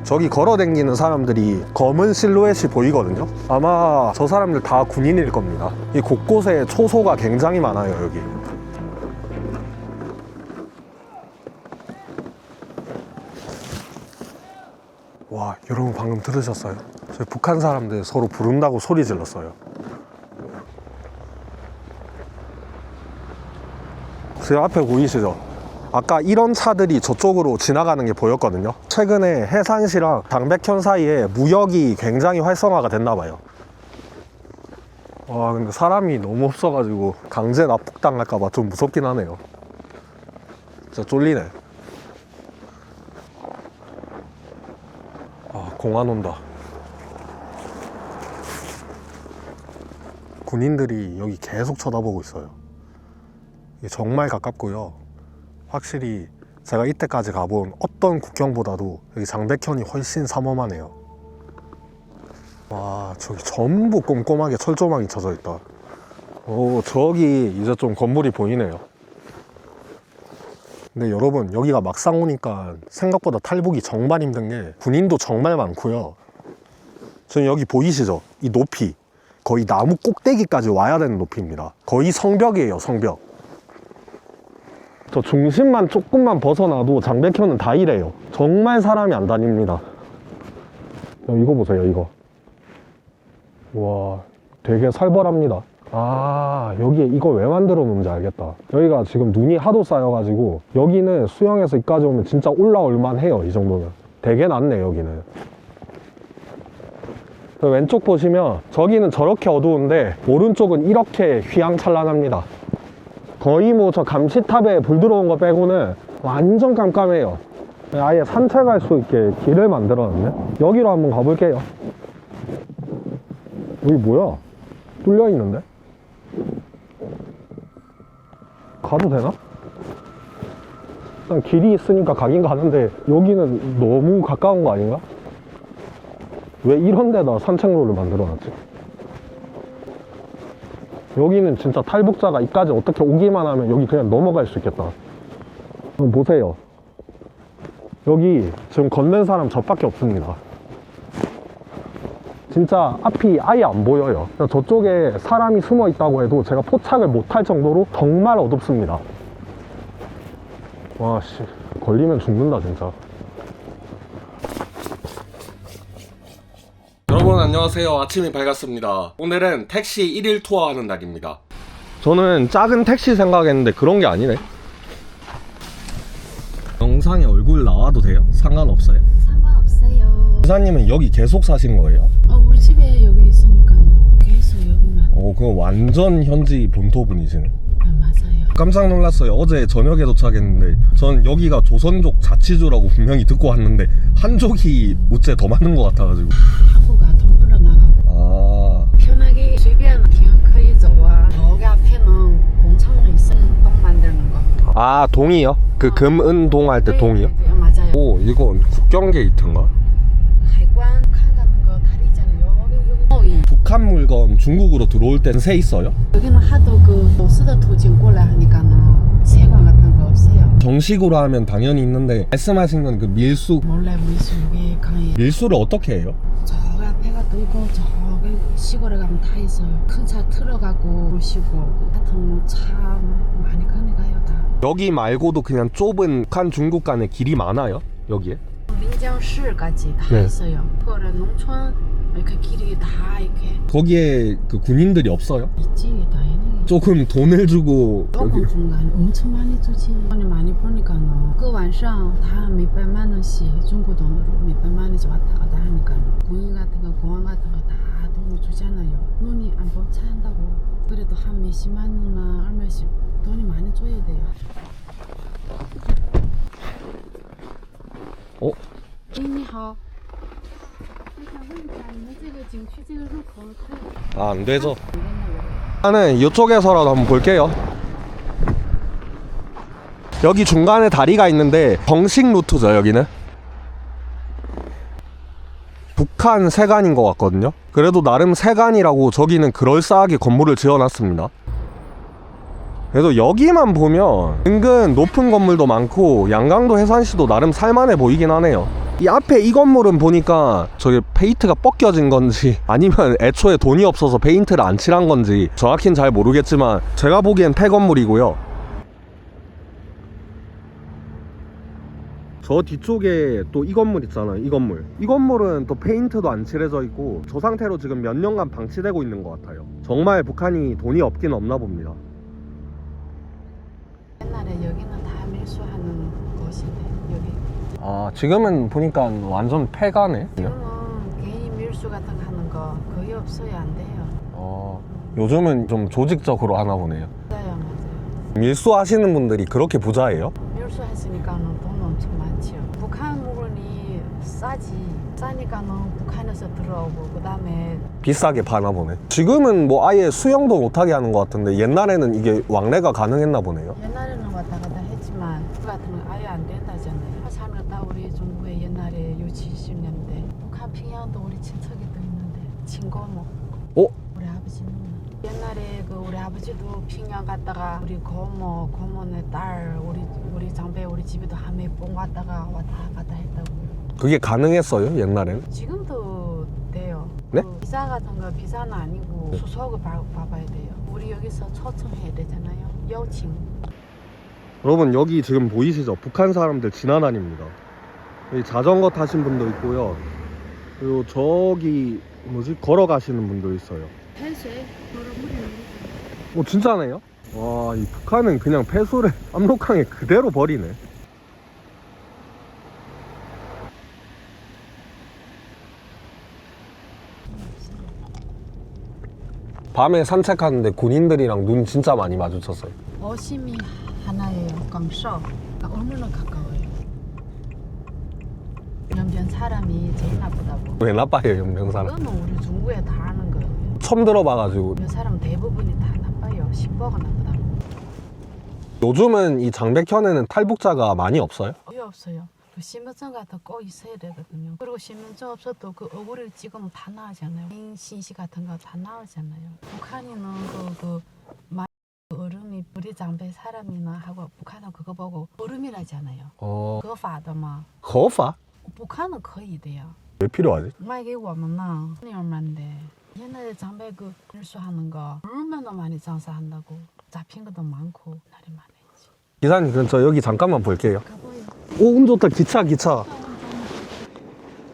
저기 걸어다니는 사람들이 검은 실루엣이 보이거든요. 아마 저 사람들 다 군인일 겁니다. 이 곳곳에 초소가 굉장히 많아요, 여기. 와, 여러분 방금 들으셨어요? 저희 북한 사람들 서로 부른다고 소리 질렀어요. 제 앞에 보이시죠? 아까 이런 차들이 저쪽으로 지나가는 게 보였거든요. 최근에 해산시랑 장백현 사이에 무역이 굉장히 활성화가 됐나 봐요. 와, 근데 사람이 너무 없어가지고 강제 납북당할까봐 좀 무섭긴 하네요. 진짜 쫄리네. 공안 온다. 군인들이 여기 계속 쳐다보고 있어요. 이게 정말 가깝고요. 확실히 제가 이때까지 가본 어떤 국경보다도 여기 장백현이 훨씬 삼엄하네요. 와, 저기 전부 꼼꼼하게 철조망이 쳐져 있다. 저기 이제 좀 건물이 보이네요. 근데 여러분, 여기가 막상 오니까 생각보다 탈북이 정말 힘든 게 군인도 정말 많고요. 지금 여기 보이시죠? 이 높이 거의 나무 꼭대기까지 와야 되는 높이입니다. 거의 성벽이에요, 성벽. 저 중심만 조금만 벗어나도 장백현은 다 이래요. 정말 사람이 안 다닙니다. 이거 보세요, 이거. 와, 되게 살벌합니다. 여기에 이걸 왜 만들어 놓은지 알겠다. 여기가 지금 눈이 하도 쌓여가지고 여기는 수영해서 이까지 오면 진짜 올라올만 해요. 이 정도면 되게 낮네. 여기는 왼쪽 보시면 저기는 저렇게 어두운데 오른쪽은 이렇게 휘황찬란합니다. 거의 뭐 저 감시탑에 불 들어온 거 빼고는 완전 깜깜해요. 아예 산책할 수 있게 길을 만들어놨네. 여기로 한번 가볼게요. 여기 뭐야? 뚫려 있는데? 가도 되나? 일단 길이 있으니까 가긴 가는데 여기는 너무 가까운 거 아닌가? 왜 이런 데다 산책로를 만들어놨지? 여기는 진짜 탈북자가 이까지 어떻게 오기만 하면 여기 그냥 넘어갈 수 있겠다. 그럼 보세요. 여기 지금 걷는 사람 저밖에 없습니다. 진짜 앞이 아예 안 보여요. 저쪽에 사람이 숨어 있다고 해도 제가 포착을 못할 정도로 정말 어둡습니다. 와, 씨, 걸리면 죽는다 진짜. 여러분 안녕하세요. 아침이 밝았습니다. 오늘은 택시 1일 투어하는 날입니다. 저는 작은 택시 생각했는데 그런 게 아니네. 영상에 얼굴 나와도 돼요? 상관없어요? 상관없어요. 부사님은 여기 계속 사신 거예요? 우리 집에 여기 있으니까 계속 여기만. 그럼 완전 현지 본토 분이시네. 맞아요. 깜짝 놀랐어요. 어제 저녁에 도착했는데 전 여기가 조선족 자치주라고 분명히 듣고 왔는데 한족이 어째 더 많은 것 같아가지고. 한국아 동부로 나가고 편하게 随便可以走啊. 저기 앞에는 공장이 있어. 똥 만드는 거. 아, 동이요? 그 금은동 할 때 동이요? 네, 맞아요. 오, 이건 국경 게이트인가?海关 북한 가는 거 다리 있잖아요. 여기. 북한 물건 중국으로 들어올 땐 새 있어요? 여기는 하도 그 보스的途径过来하니까는 세관 같은 거 없어요. 정식으로 하면 당연히 있는데 말씀하신 건 그 밀수. 몰래 밀수 여기 강에. 밀수를 어떻게 해요? 저기 앞에가 또 있고 저기 시골에 가면 다 있어요. 큰 차 틀어가고 모시고 같은 차 많이 가요 다. 여기 말고도 그냥 좁은 북한 중국 간의 길이 많아요? 여기에? 민정시까지 다 네. 있어요. 그거를 농촌 이렇게 길이 다 이렇게 거기에 그 군인들이 없어요? 있지 당연히. 조금 돈을 주고 조금 준 거 아니야. 엄청 많이 주지. 돈이 많이 버니까는 그晚上다 몇백만 원씩 중국 돈으로 몇백만 원씩 왔다 갔다 하니까 군인 같은 거 공항 같은 거 다 돈을 주잖아요. 눈이 안 보고 차 한다고. 그래도 한 몇십만 원이나 얼마씩 돈이 많이 줘야 돼요. 어? 你好。 아, 안 되죠. 나는 이쪽에서라도 한번 볼게요. 여기 중간에 다리가 있는데 정식 루트죠, 여기는. 북한 세관인 것 같거든요. 그래도 나름 세관이라고 저기는 그럴싸하게 건물을 지어놨습니다. 그래도 여기만 보면 은근 높은 건물도 많고 양강도 해산시도 나름 살만해 보이긴 하네요. 이 앞에 이 건물은 보니까 저게 페인트가 벗겨진 건지 아니면 애초에 돈이 없어서 페인트를 안 칠한 건지 정확히는 잘 모르겠지만 제가 보기엔 폐건물이고요. 저 뒤쪽에 또 이 건물 있잖아요. 이 건물은 또 페인트도 안 칠해져 있고 저 상태로 지금 몇 년간 방치되고 있는 것 같아요. 정말 북한이 돈이 없긴 없나 봅니다. 옛날에 여기는 다 밀수하는 곳인데 여기. 아, 지금은 보니까 완전 폐가네. 지금은 개인 밀수 같은 거 하는 거 거의 없어요. 안 돼요. 요즘은 좀 조직적으로 하나 보네요. 맞아요. 밀수 하시는 분들이 그렇게 부자예요? 밀수했으니까는 돈 엄청 많지요. 북한 물건이 싸니까는 북한에서 들어오고 그 다음에 비싸게 파나 보네. 지금은 뭐 아예 수영도 못하게 하는 것 같은데 옛날에는 이게 왕래가 가능했나 보네요. 옛날에는 왔다 갔다 했지만 그 같은 건 아예 안 된다잖아요. 사람들 다 우리 중국에 옛날에 60, 70년대 북한 평양도 우리 친척이 또 있는데 친고모. 우리 아버지는 옛날에 그 우리 아버지도 평양 갔다가 우리 고모네 딸 우리 장배 우리 집에도 함에 뽕 갔다가 왔다 갔다 했다고요. 그게 가능했어요 옛날에는? 지금도 돼요. 네? 그 비자 같은 거 비자는 아니고 수속을 봐봐야 돼요. 우리 여기서 초청해야 되잖아요. 여친. 여러분 여기 지금 보이시죠? 북한 사람들 지나다닙니다. 여기 자전거 타신 분도 있고요. 그리고 저기 뭐지? 걸어가시는 분도 있어요. 진짜네요? 와, 이 북한은 그냥 폐수를 압록강에 그대로 버리네. 밤에 산책하는데 군인들이랑 눈 진짜 많이 마주쳤어요. 어심이 하나예요. 강서. 얼마나 가까워요. 연변 사람이 제일 나쁘다고. 왜 나빠요, 연병 사람? 그거는 우리 중국에 다 아는 거예요. 처음 들어봐가지고. 연변 사람 대부분이 다 나빠요. 신보가 나쁘다고. 요즘은 이 장백현에는 탈북자가 많이 없어요? 거의 없어요. 그 신분증 같은 거 꼭 있어야 되거든요. 그리고 신분증 없어도 그 얼굴을 찍으면 다 나오잖아요. 개인 신시 같은 거 다 나오잖아요. 북한인은 얼음이 우리 장배 사람이나 하고 북한은 그거 보고 얼음이라잖아요. 그거 파더마. 거파? 북한은 거의 돼요. 왜 필요하지? 卖给我们呢 얼마인데 옛날에 장배 그 밀수하는 거 얼마나 많이 장사한다고. 잡힌 것도 많고 날이 많았지. 기사님 그럼 저 여기 잠깐만 볼게요. 오, 운 좋다. 기차.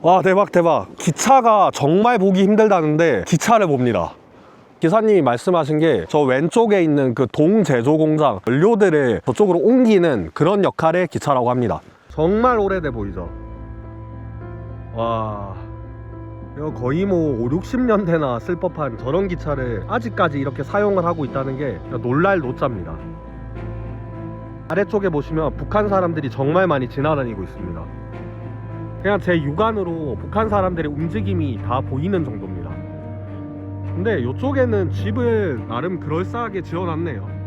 와, 대박. 기차가 정말 보기 힘들다는데 기차를 봅니다. 기사님이 말씀하신 게 저 왼쪽에 있는 그 동제조 공장 연료들을 저쪽으로 옮기는 그런 역할의 기차라고 합니다. 정말 오래돼 보이죠? 와, 이거 거의 뭐 5, 60년대나 쓸 법한 저런 기차를 아직까지 이렇게 사용을 하고 있다는 게 놀랄 노자입니다. 아래쪽에 보시면 북한 사람들이 정말 많이 지나다니고 있습니다. 그냥 제 육안으로 북한 사람들의 움직임이 다 보이는 정도입니다. 근데 이쪽에는 집을 나름 그럴싸하게 지어놨네요.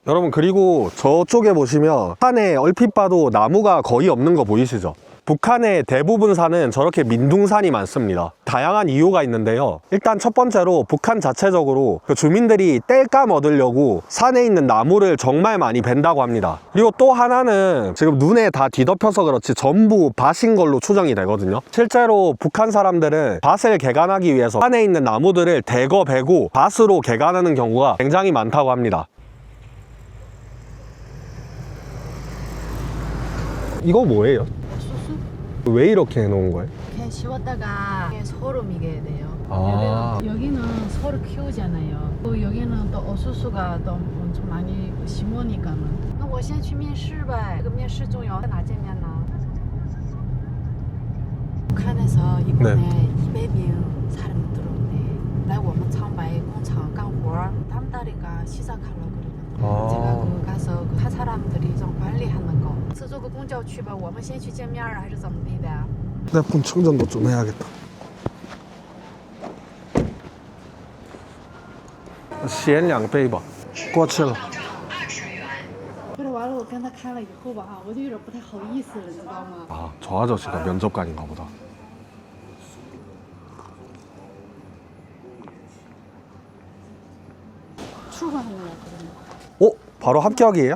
여러분, 그리고 저쪽에 보시면 산에 얼핏 봐도 나무가 거의 없는 거 보이시죠? 북한의 대부분 산은 저렇게 민둥산이 많습니다. 다양한 이유가 있는데요. 일단 첫 번째로 북한 자체적으로 그 주민들이 땔감 얻으려고 산에 있는 나무를 정말 많이 벤다고 합니다. 그리고 또 하나는 지금 눈에 다 뒤덮여서 그렇지 전부 밭인 걸로 추정이 되거든요. 실제로 북한 사람들은 밭을 개간하기 위해서 산에 있는 나무들을 대거 베고 밭으로 개간하는 경우가 굉장히 많다고 합니다. 이거 뭐예요? 왜 이렇게 해놓은 거예요? 그냥 씌웠다가 소름이게 돼요. 아. 여기는 소를 키우잖아요. 또 여기는 또 어수수가 또 엄청 많이 심으니까는. 那我先去面试呗. 그面试中有哪见面呢? 북한에서 이번에 200명 사람이 들어오네. 来我们长白工厂干活. 다음 달인가 시작하려고 그러거든요. 제가 그 가서 그 한 사람들이 좀 관리하는 거. 坐个公交去吧，我们先去见面还是怎么地的呀？ 휴대폰 충전도 좀 해야겠다. 咸2杯吧，过去了。不是完了，我跟他看了以后吧，我就有点不太好意思了，你知道吗？ 아, 저 아저씨가 면접관인가 보다. 출근하는 거거든요. 어? 바로 합격이에요?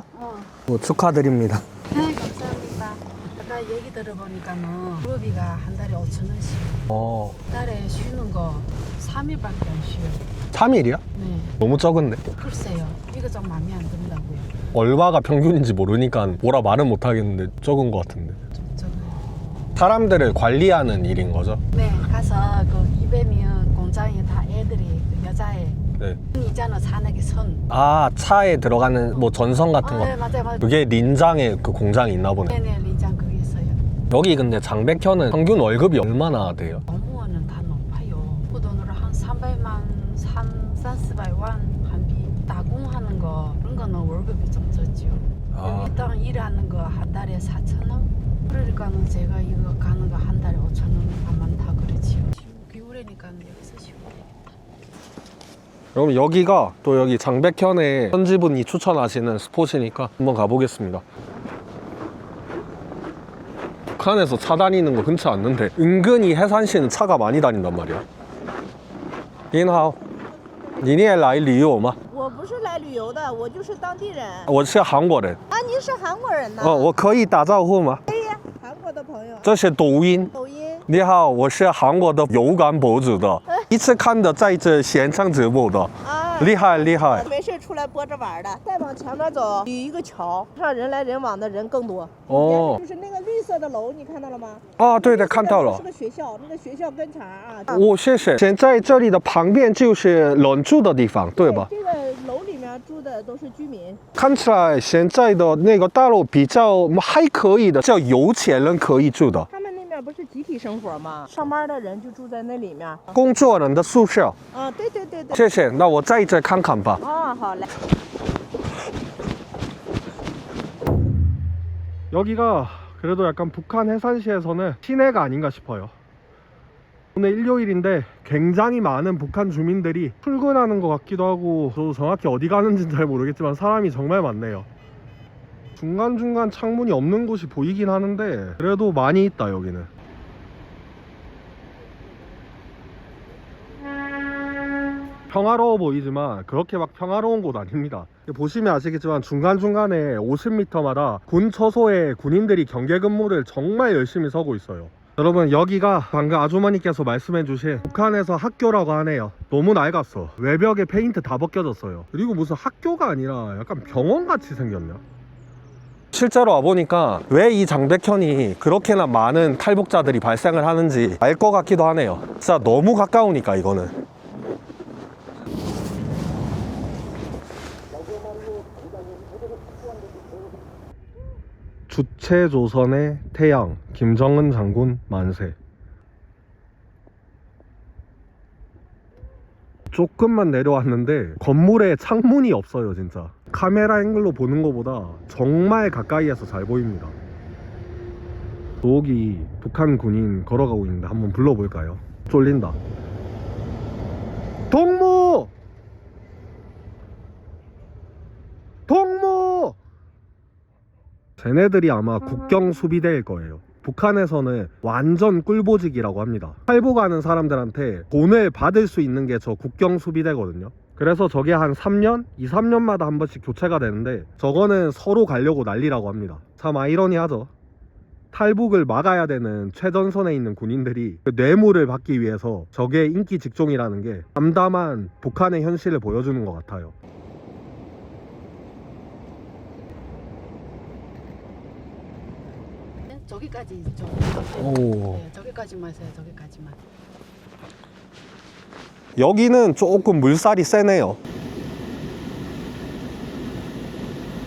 축하드립니다. 네, 감사합니다. 아까 얘기 들어보니까는 그룹이가 한 달에 5,000원씩. 달에 쉬는 거 3일밖에 안 쉬어요. 3일이야? 네. 너무 적은데? 글쎄요. 이거 좀 마음에 안 든다고요. 얼마가 평균인지 모르니까 뭐라 말은 못하겠는데 적은 것 같은데. 좀 적어요. 사람들을 관리하는 일인 거죠? 네, 가서 그 200명 공장에 다 애들이 그 여자애. 네. 있잖아, 산에게 선. 아, 차에 들어가는 뭐 전선 같은 거. 네, 맞아요. 그게 린장에 그 공장이 있나 보네. 네네, 리장 그게 있어요. 여기 근데 장백현은 평균 월급이 얼마나 돼요? 공무원은 다 높아요. 그 돈으로 한 300만, 400만 한비.打工하는 거 그런 거는 월급이 좀 적죠. 일단 일하는 거 한 달에 4,000원. 그러니까는 제가 이거 가는 거 한 달에 5,000원 안 많다 그러지요. 겨울에니까 여기서 쉬고. 여러분, 여기가 또 여기 장백현의 현지분이 추천하시는 스폿이니까 한번 가보겠습니다. 북한에서 차 다니는 거 흔치 않는데 은근히 해산시는 차가 많이 다닌단 말이야. 您好，你也来旅游吗？我不是来旅游的，我就是当地人。我是韩国人。啊，您是韩国人呢？我可以打招呼吗？可以呀，韩国的朋友。这是抖音。抖音。你好，我是韩国的有感博主的，一次看的在这现场直播的。啊，厉害厉害。没事出来播着玩的。再往前面走，有一个桥，上人来人往的人更多。哦。就是那个绿色的楼，你看到了吗？啊，对的，看到了。是个学校，那个学校跟前啊。谢谢。现在这里的旁边就是人住的地方，对吧？这个楼里面住的都是居民。看起来现在的那个大楼比较还可以的，叫有钱人可以住的。他们那边不是集体生活吗？上班的人就住在那里面。工作人的宿舍。啊，对对对对。谢谢，那我在这看看吧。啊，好嘞。 여기가 그래도 약간 북한 해산시에서는 시내가 아닌가 싶어요. 오늘 일요일인데 굉장히 많은 북한 주민들이 출근하는 것 같기도 하고, 저도 정확히 어디 가는지는 잘 모르겠지만 사람이 정말 많네요. 중간중간 창문이 없는 곳이 보이긴 하는데 그래도 많이 있다 여기는. 평화로워 보이지만 그렇게 막 평화로운 곳 아닙니다. 보시면 아시겠지만 중간중간에 50m마다 군 처소에 군인들이 경계 근무를 정말 열심히 서고 있어요. 여러분, 여기가 방금 아주머니께서 말씀해주신 북한에서 학교라고 하네요. 너무 낡았어. 외벽에 페인트 다 벗겨졌어요. 그리고 무슨 학교가 아니라 약간 병원같이 생겼냐? 실제로 와보니까 왜 이 장백현이 그렇게나 많은 탈북자들이 발생을 하는지 알 것 같기도 하네요. 진짜 너무 가까우니까 이거는. 주체조선의 태양, 김정은 장군 만세. 조금만 내려왔는데 건물에 창문이 없어요. 진짜 카메라 앵글로 보는 것보다 정말 가까이에서 잘 보입니다. 저기 북한 군인 걸어가고 있는데 한번 불러볼까요? 쫄린다. 동무! 동무! 쟤네들이 아마 국경 수비대일 거예요. 북한에서는 완전 꿀보직이라고 합니다. 탈북하는 사람들한테 돈을 받을 수 있는 게 저 국경 수비대거든요. 그래서 저게 한 3년? 2, 3년마다 한 번씩 교체가 되는데 저거는 서로 가려고 난리라고 합니다. 참 아이러니하죠. 탈북을 막아야 되는 최전선에 있는 군인들이 그 뇌물을 받기 위해서 저게 인기 직종이라는 게 담담한 북한의 현실을 보여주는 것 같아요. 저기까지 좀. 오. 네, 저기까지만 해서요. 저기까지만. 여기는 조금 물살이 세네요.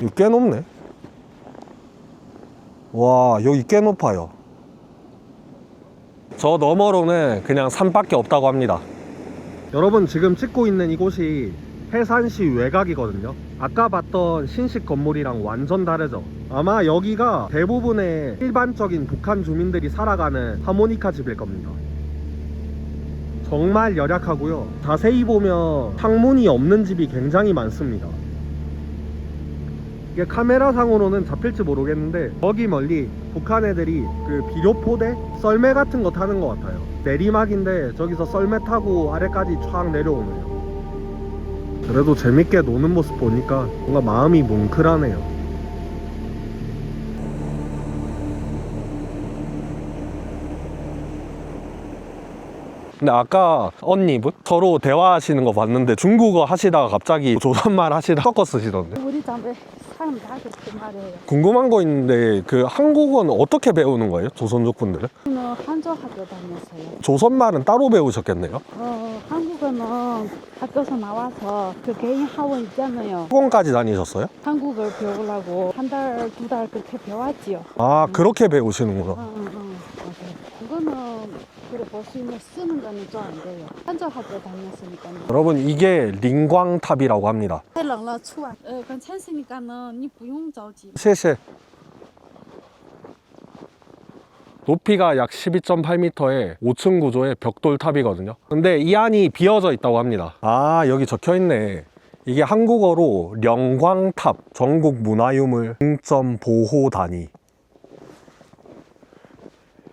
이거 꽤 높네. 와, 여기 꽤 높아요. 저 너머로는 그냥 산밖에 없다고 합니다. 여러분, 지금 찍고 있는 이곳이 해산시 외곽이거든요. 아까 봤던 신식 건물이랑 완전 다르죠. 아마 여기가 대부분의 일반적인 북한 주민들이 살아가는 하모니카 집일 겁니다. 정말 열악하고요. 자세히 보면 창문이 없는 집이 굉장히 많습니다. 이게 카메라상으로는 잡힐지 모르겠는데 저기 멀리 북한 애들이 그 비료포대? 썰매 같은 거 타는 것 같아요. 내리막인데 저기서 썰매 타고 아래까지 촥 내려오네요. 그래도 재밌게 노는 모습 보니까 뭔가 마음이 뭉클하네요. 근데 아까 언니분 서로 대화하시는 거 봤는데 중국어 하시다가 갑자기 조선말 하시다 섞어 쓰시던데. 우리 집에 사람 다 그렇게 말해요. 궁금한 거 있는데 그 한국어는 어떻게 배우는 거예요? 조선족 분들은? 저는 한저 학교 다녔어요. 조선말은 따로 배우셨겠네요? 한국어는 학교에서 나와서 그 개인 학원 있잖아요. 학원까지 다니셨어요? 한국어를 배우려고 한 달, 두 달 그렇게 배웠지요. 아, 그렇게 배우시는구나. 맞아요. 그거는 그래 볼 수 있는 쓰는 거는 좀 안 돼요. 한저 학교 다녔으니까요. 여러분, 이게 링광탑이라고 합니다. 太冷了，出啊。刚才是你干呢，你不用着急。 谢谢. 높이가 약 12.8m의 5층 구조의 벽돌탑이거든요. 근데 이 안이 비어져 있다고 합니다. 아, 여기 적혀있네. 이게 한국어로 령광탑, 전국 문화유물 중점 보호 단위.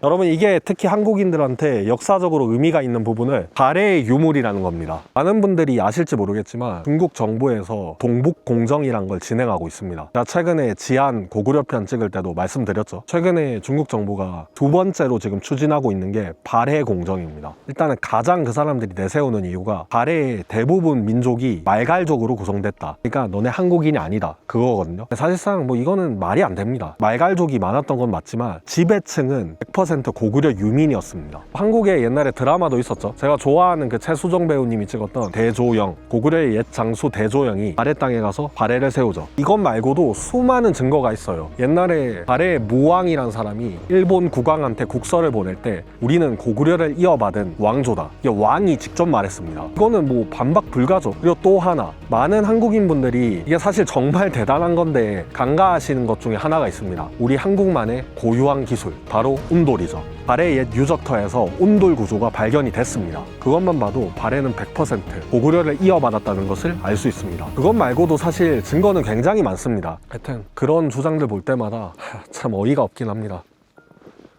여러분, 이게 특히 한국인들한테 역사적으로 의미가 있는 부분을 발해의 유물이라는 겁니다. 많은 분들이 아실지 모르겠지만 중국 정부에서 동북공정이란 걸 진행하고 있습니다. 제가 최근에 지안 고구려편 찍을 때도 말씀드렸죠. 최근에 중국 정부가 두 번째로 지금 추진하고 있는 게 발해 공정입니다. 일단은 가장 그 사람들이 내세우는 이유가 발해의 대부분 민족이 말갈족으로 구성됐다. 그러니까 너네 한국인이 아니다. 그거거든요. 사실상 뭐 이거는 말이 안 됩니다. 말갈족이 많았던 건 맞지만 지배층은 100% 고구려 유민이었습니다. 한국에 옛날에 드라마도 있었죠. 제가 좋아하는 그 최수종 배우님이 찍었던 대조영, 고구려의 옛 장수 대조영이 발해 땅에 가서 발해를 세우죠. 이것 말고도 수많은 증거가 있어요. 옛날에 발해 무왕이란 사람이 일본 국왕한테 국서를 보낼 때 우리는 고구려를 이어받은 왕조다. 이게 왕이 직접 말했습니다. 이거는 뭐 반박 불가죠. 그리고 또 하나, 많은 한국인분들이 이게 사실 정말 대단한 건데 간과하시는 것 중에 하나가 있습니다. 우리 한국만의 고유한 기술, 바로 운돌이죠. 발해 옛 유적터에서 온돌 구조가 발견이 됐습니다. 그것만 봐도 발해는 100% 고구려를 이어받았다는 것을 알 수 있습니다. 그것 말고도 사실 증거는 굉장히 많습니다. 하여튼 그런 주장들 볼 때마다 참 어이가 없긴 합니다.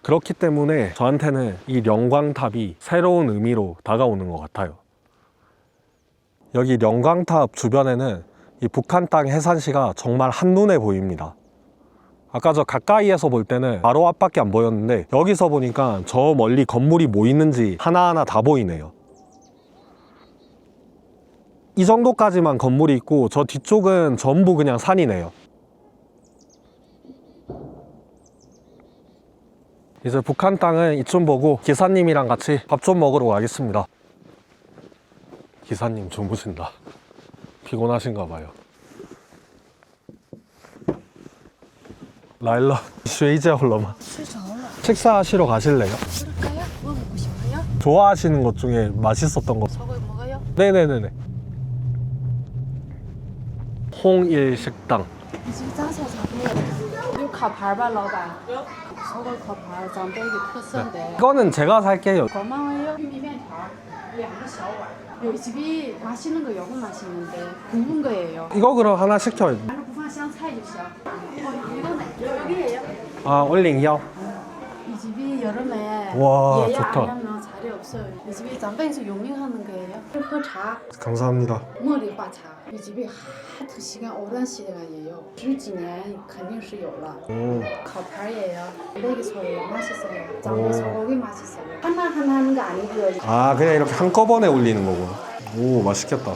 그렇기 때문에 저한테는 이 령광탑이 새로운 의미로 다가오는 것 같아요. 여기 령광탑 주변에는 이 북한 땅 해산시가 정말 한눈에 보입니다. 아까 저 가까이에서 볼 때는 바로 앞밖에 안 보였는데 여기서 보니까 저 멀리 건물이 뭐 있는지 하나하나 다 보이네요. 이 정도까지만 건물이 있고 저 뒤쪽은 전부 그냥 산이네요. 이제 북한 땅은 이쯤 보고 기사님이랑 같이 밥 좀 먹으러 가겠습니다. 기사님 주무신다. 피곤하신가 봐요. 라일러, 睡觉了吗? 식사하시러 가실래요? 그럴까요? 먹고 싶어요? 좋아하시는 것 중에 맛있었던 거. 저거 먹어요? 네네네네. 홍일 식당. 有烤盘吧，老板？烧烤烤盘，咱们这个特色的。 이거는 제가 살게요. 고마워요.玉米面条2个小碗。有집이 맛있는 거 요거 맛있는데 굵은 거예요. 이거 그럼 하나 시켜요. 안에不放香菜就行. 이거는 여기예요. 아, 올링요. 이 집이 여름에 와, 예약 좋다. 안 하면 자리 없어요. 이 집이 장베에서 유명한 거예요.喝茶, 감사합니다.茉莉花茶. 이 집이 하도 시간 오랜 시간이에요. 10几年肯定是有了.烤盘예요. 레기소예요. 맛있어요. 장베 소고기 맛있어요. 하나하나 하는 거 아니고요. 아, 그냥 이렇게 한꺼번에 올리는 거구나. 오, 맛있겠다.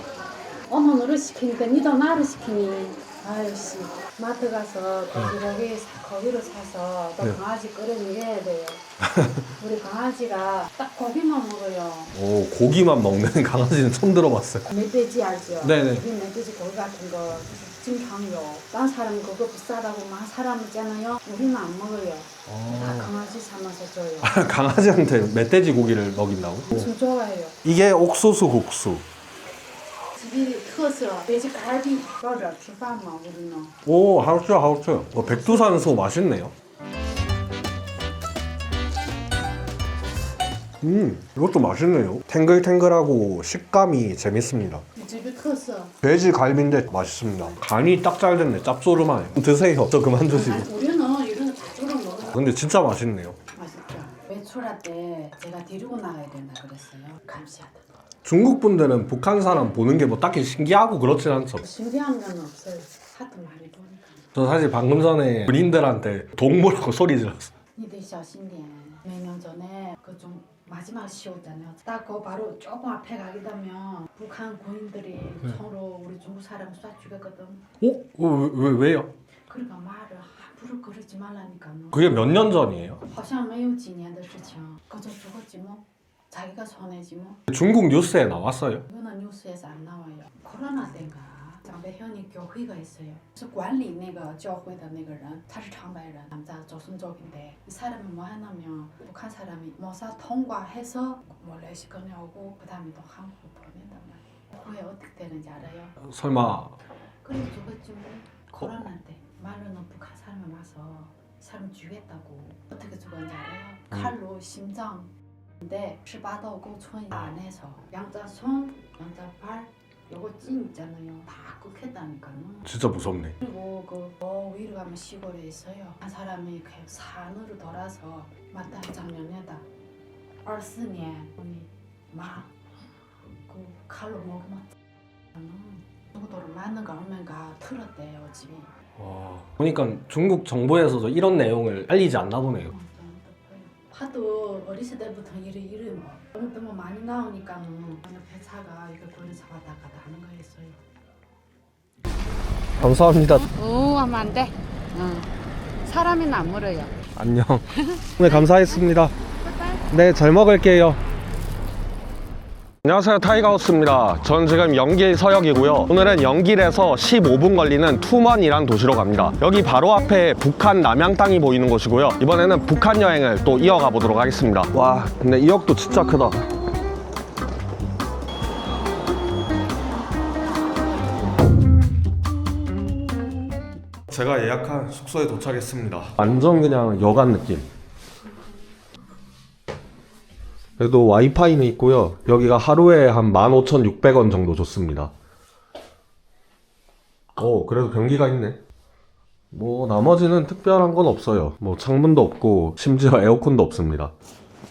어머니를 시키니까 니도 나를 시키니. 아유씨, 마트 가서 고기를 사서 또 네. 강아지 끓여 먹여야 돼요. 우리 강아지가 딱 고기만 먹어요. 오, 고기만 먹는 강아지는 처음 들어봤어요. 멧돼지 알죠? 네네. 우리 멧돼지 고기 같은 거经常有. 딴 사람 그거 비싸다고 막 사람 있잖아요. 우리는 안 먹어요. 다 강아지 삼아서 줘요. 강아지한테 멧돼지 고기를 먹인다고? 엄청 좋아해요. 이게 옥수수 국수. 집이特色 돼지갈비. 到这儿吃饭嘛 우리는. 오, 하우츠요, 하우츠요. 백두산소 맛있네요. 이것도 맛있네요. 탱글탱글하고 식감이 재밌습니다. 이 집의 特色. 돼지 갈비인데 맛있습니다. 간이 딱 잘 됐네. 짭조름하네. 드세요. 저 그만 드시고. 우리는 이런 거 자주로 먹어요. 근데 진짜 맛있네요. 맛있죠. 외출할 때 제가 데리고 나가야 된다 그랬어요. 감시하다. 중국 분들은 북한 사람 보는 게 뭐 딱히 신기하고 그렇진 않죠. 신기한 건 없어요. 하도 많이 보니까. 저 사실 방금 전에 군인들한테 동물하고 소리 질렀어요. 니들 小心点. 몇 년 전에 그 좀 마지막 시호잖아요. 딱 그 바로 조금 앞에 가게 되면 북한 군인들이 서로 우리 중국 사람 쏴 죽였거든. 왜요? 그러니까 말을 함부로 그러지 말라니까. 그게 몇 년 전이에요? 好像没有几年的事情. 그저 죽었지 뭐. 자기가 손해지 뭐. 중국 뉴스에 나왔어요? 이거는 뉴스에서 안 나와요. 코로나 때인가 장배현이 교회가 있어요. 그래서 관리那个教会的那个人他是长白人 남자 조선족인데 이 사람은 뭐 하냐면 북한 사람이 모사 통과해서 몰래시 꺼내오고 그 다음에 또 한국으로 보낸단 말이에요. 그게 어떻게 되는지 알아요? 설마 그래 죽었지 뭐. 코로나 때 말로는 북한 사람이 와서 사람 죽였다고. 어떻게 죽었는지 알아요? 칼로 심장 근데 18도 고촌 안에서 양자 손, 양자 발 요거 찜 있잖아요. 다 끄겠다니까요. 진짜 무섭네. 그리고 그 위로 가면 시골에 있어요. 한 사람이 그 산으로 돌아서 맞다 작년에다 24년 언니 막그 칼로 먹으면 누구도를 맞는 거 얼마가 틀었대요 집이. 보니까 중국 정부에서도 이런 내용을 알리지 않나 보네요. 하도 어렸을 때부터 일이 뭐 너무 많이 나오니까는 배차가 이거 군에 잡았다 갔다 하는 거였어요. 감사합니다. 하면 안 돼. 사람이 안 물어요. 안녕. 네, 감사했습니다. 네, 잘 먹을게요. 안녕하세요, 타이거하우스입니다. 전 지금 영길 서역이고요. 오늘은 영길에서 15분 걸리는 투먼이란 도시로 갑니다. 여기 바로 앞에 북한 남양 땅이 보이는 곳이고요. 이번에는 북한 여행을 또 이어가 보도록 하겠습니다. 와, 근데 이 역도 진짜 크다. 제가 예약한 숙소에 도착했습니다. 완전 그냥 여관 느낌. 그래도 와이파이는 있고요. 여기가 하루에 한 15,600원 정도 줬습니다. 그래도 변기가 있네. 뭐 나머지는 특별한 건 없어요. 뭐 창문도 없고 심지어 에어컨도 없습니다.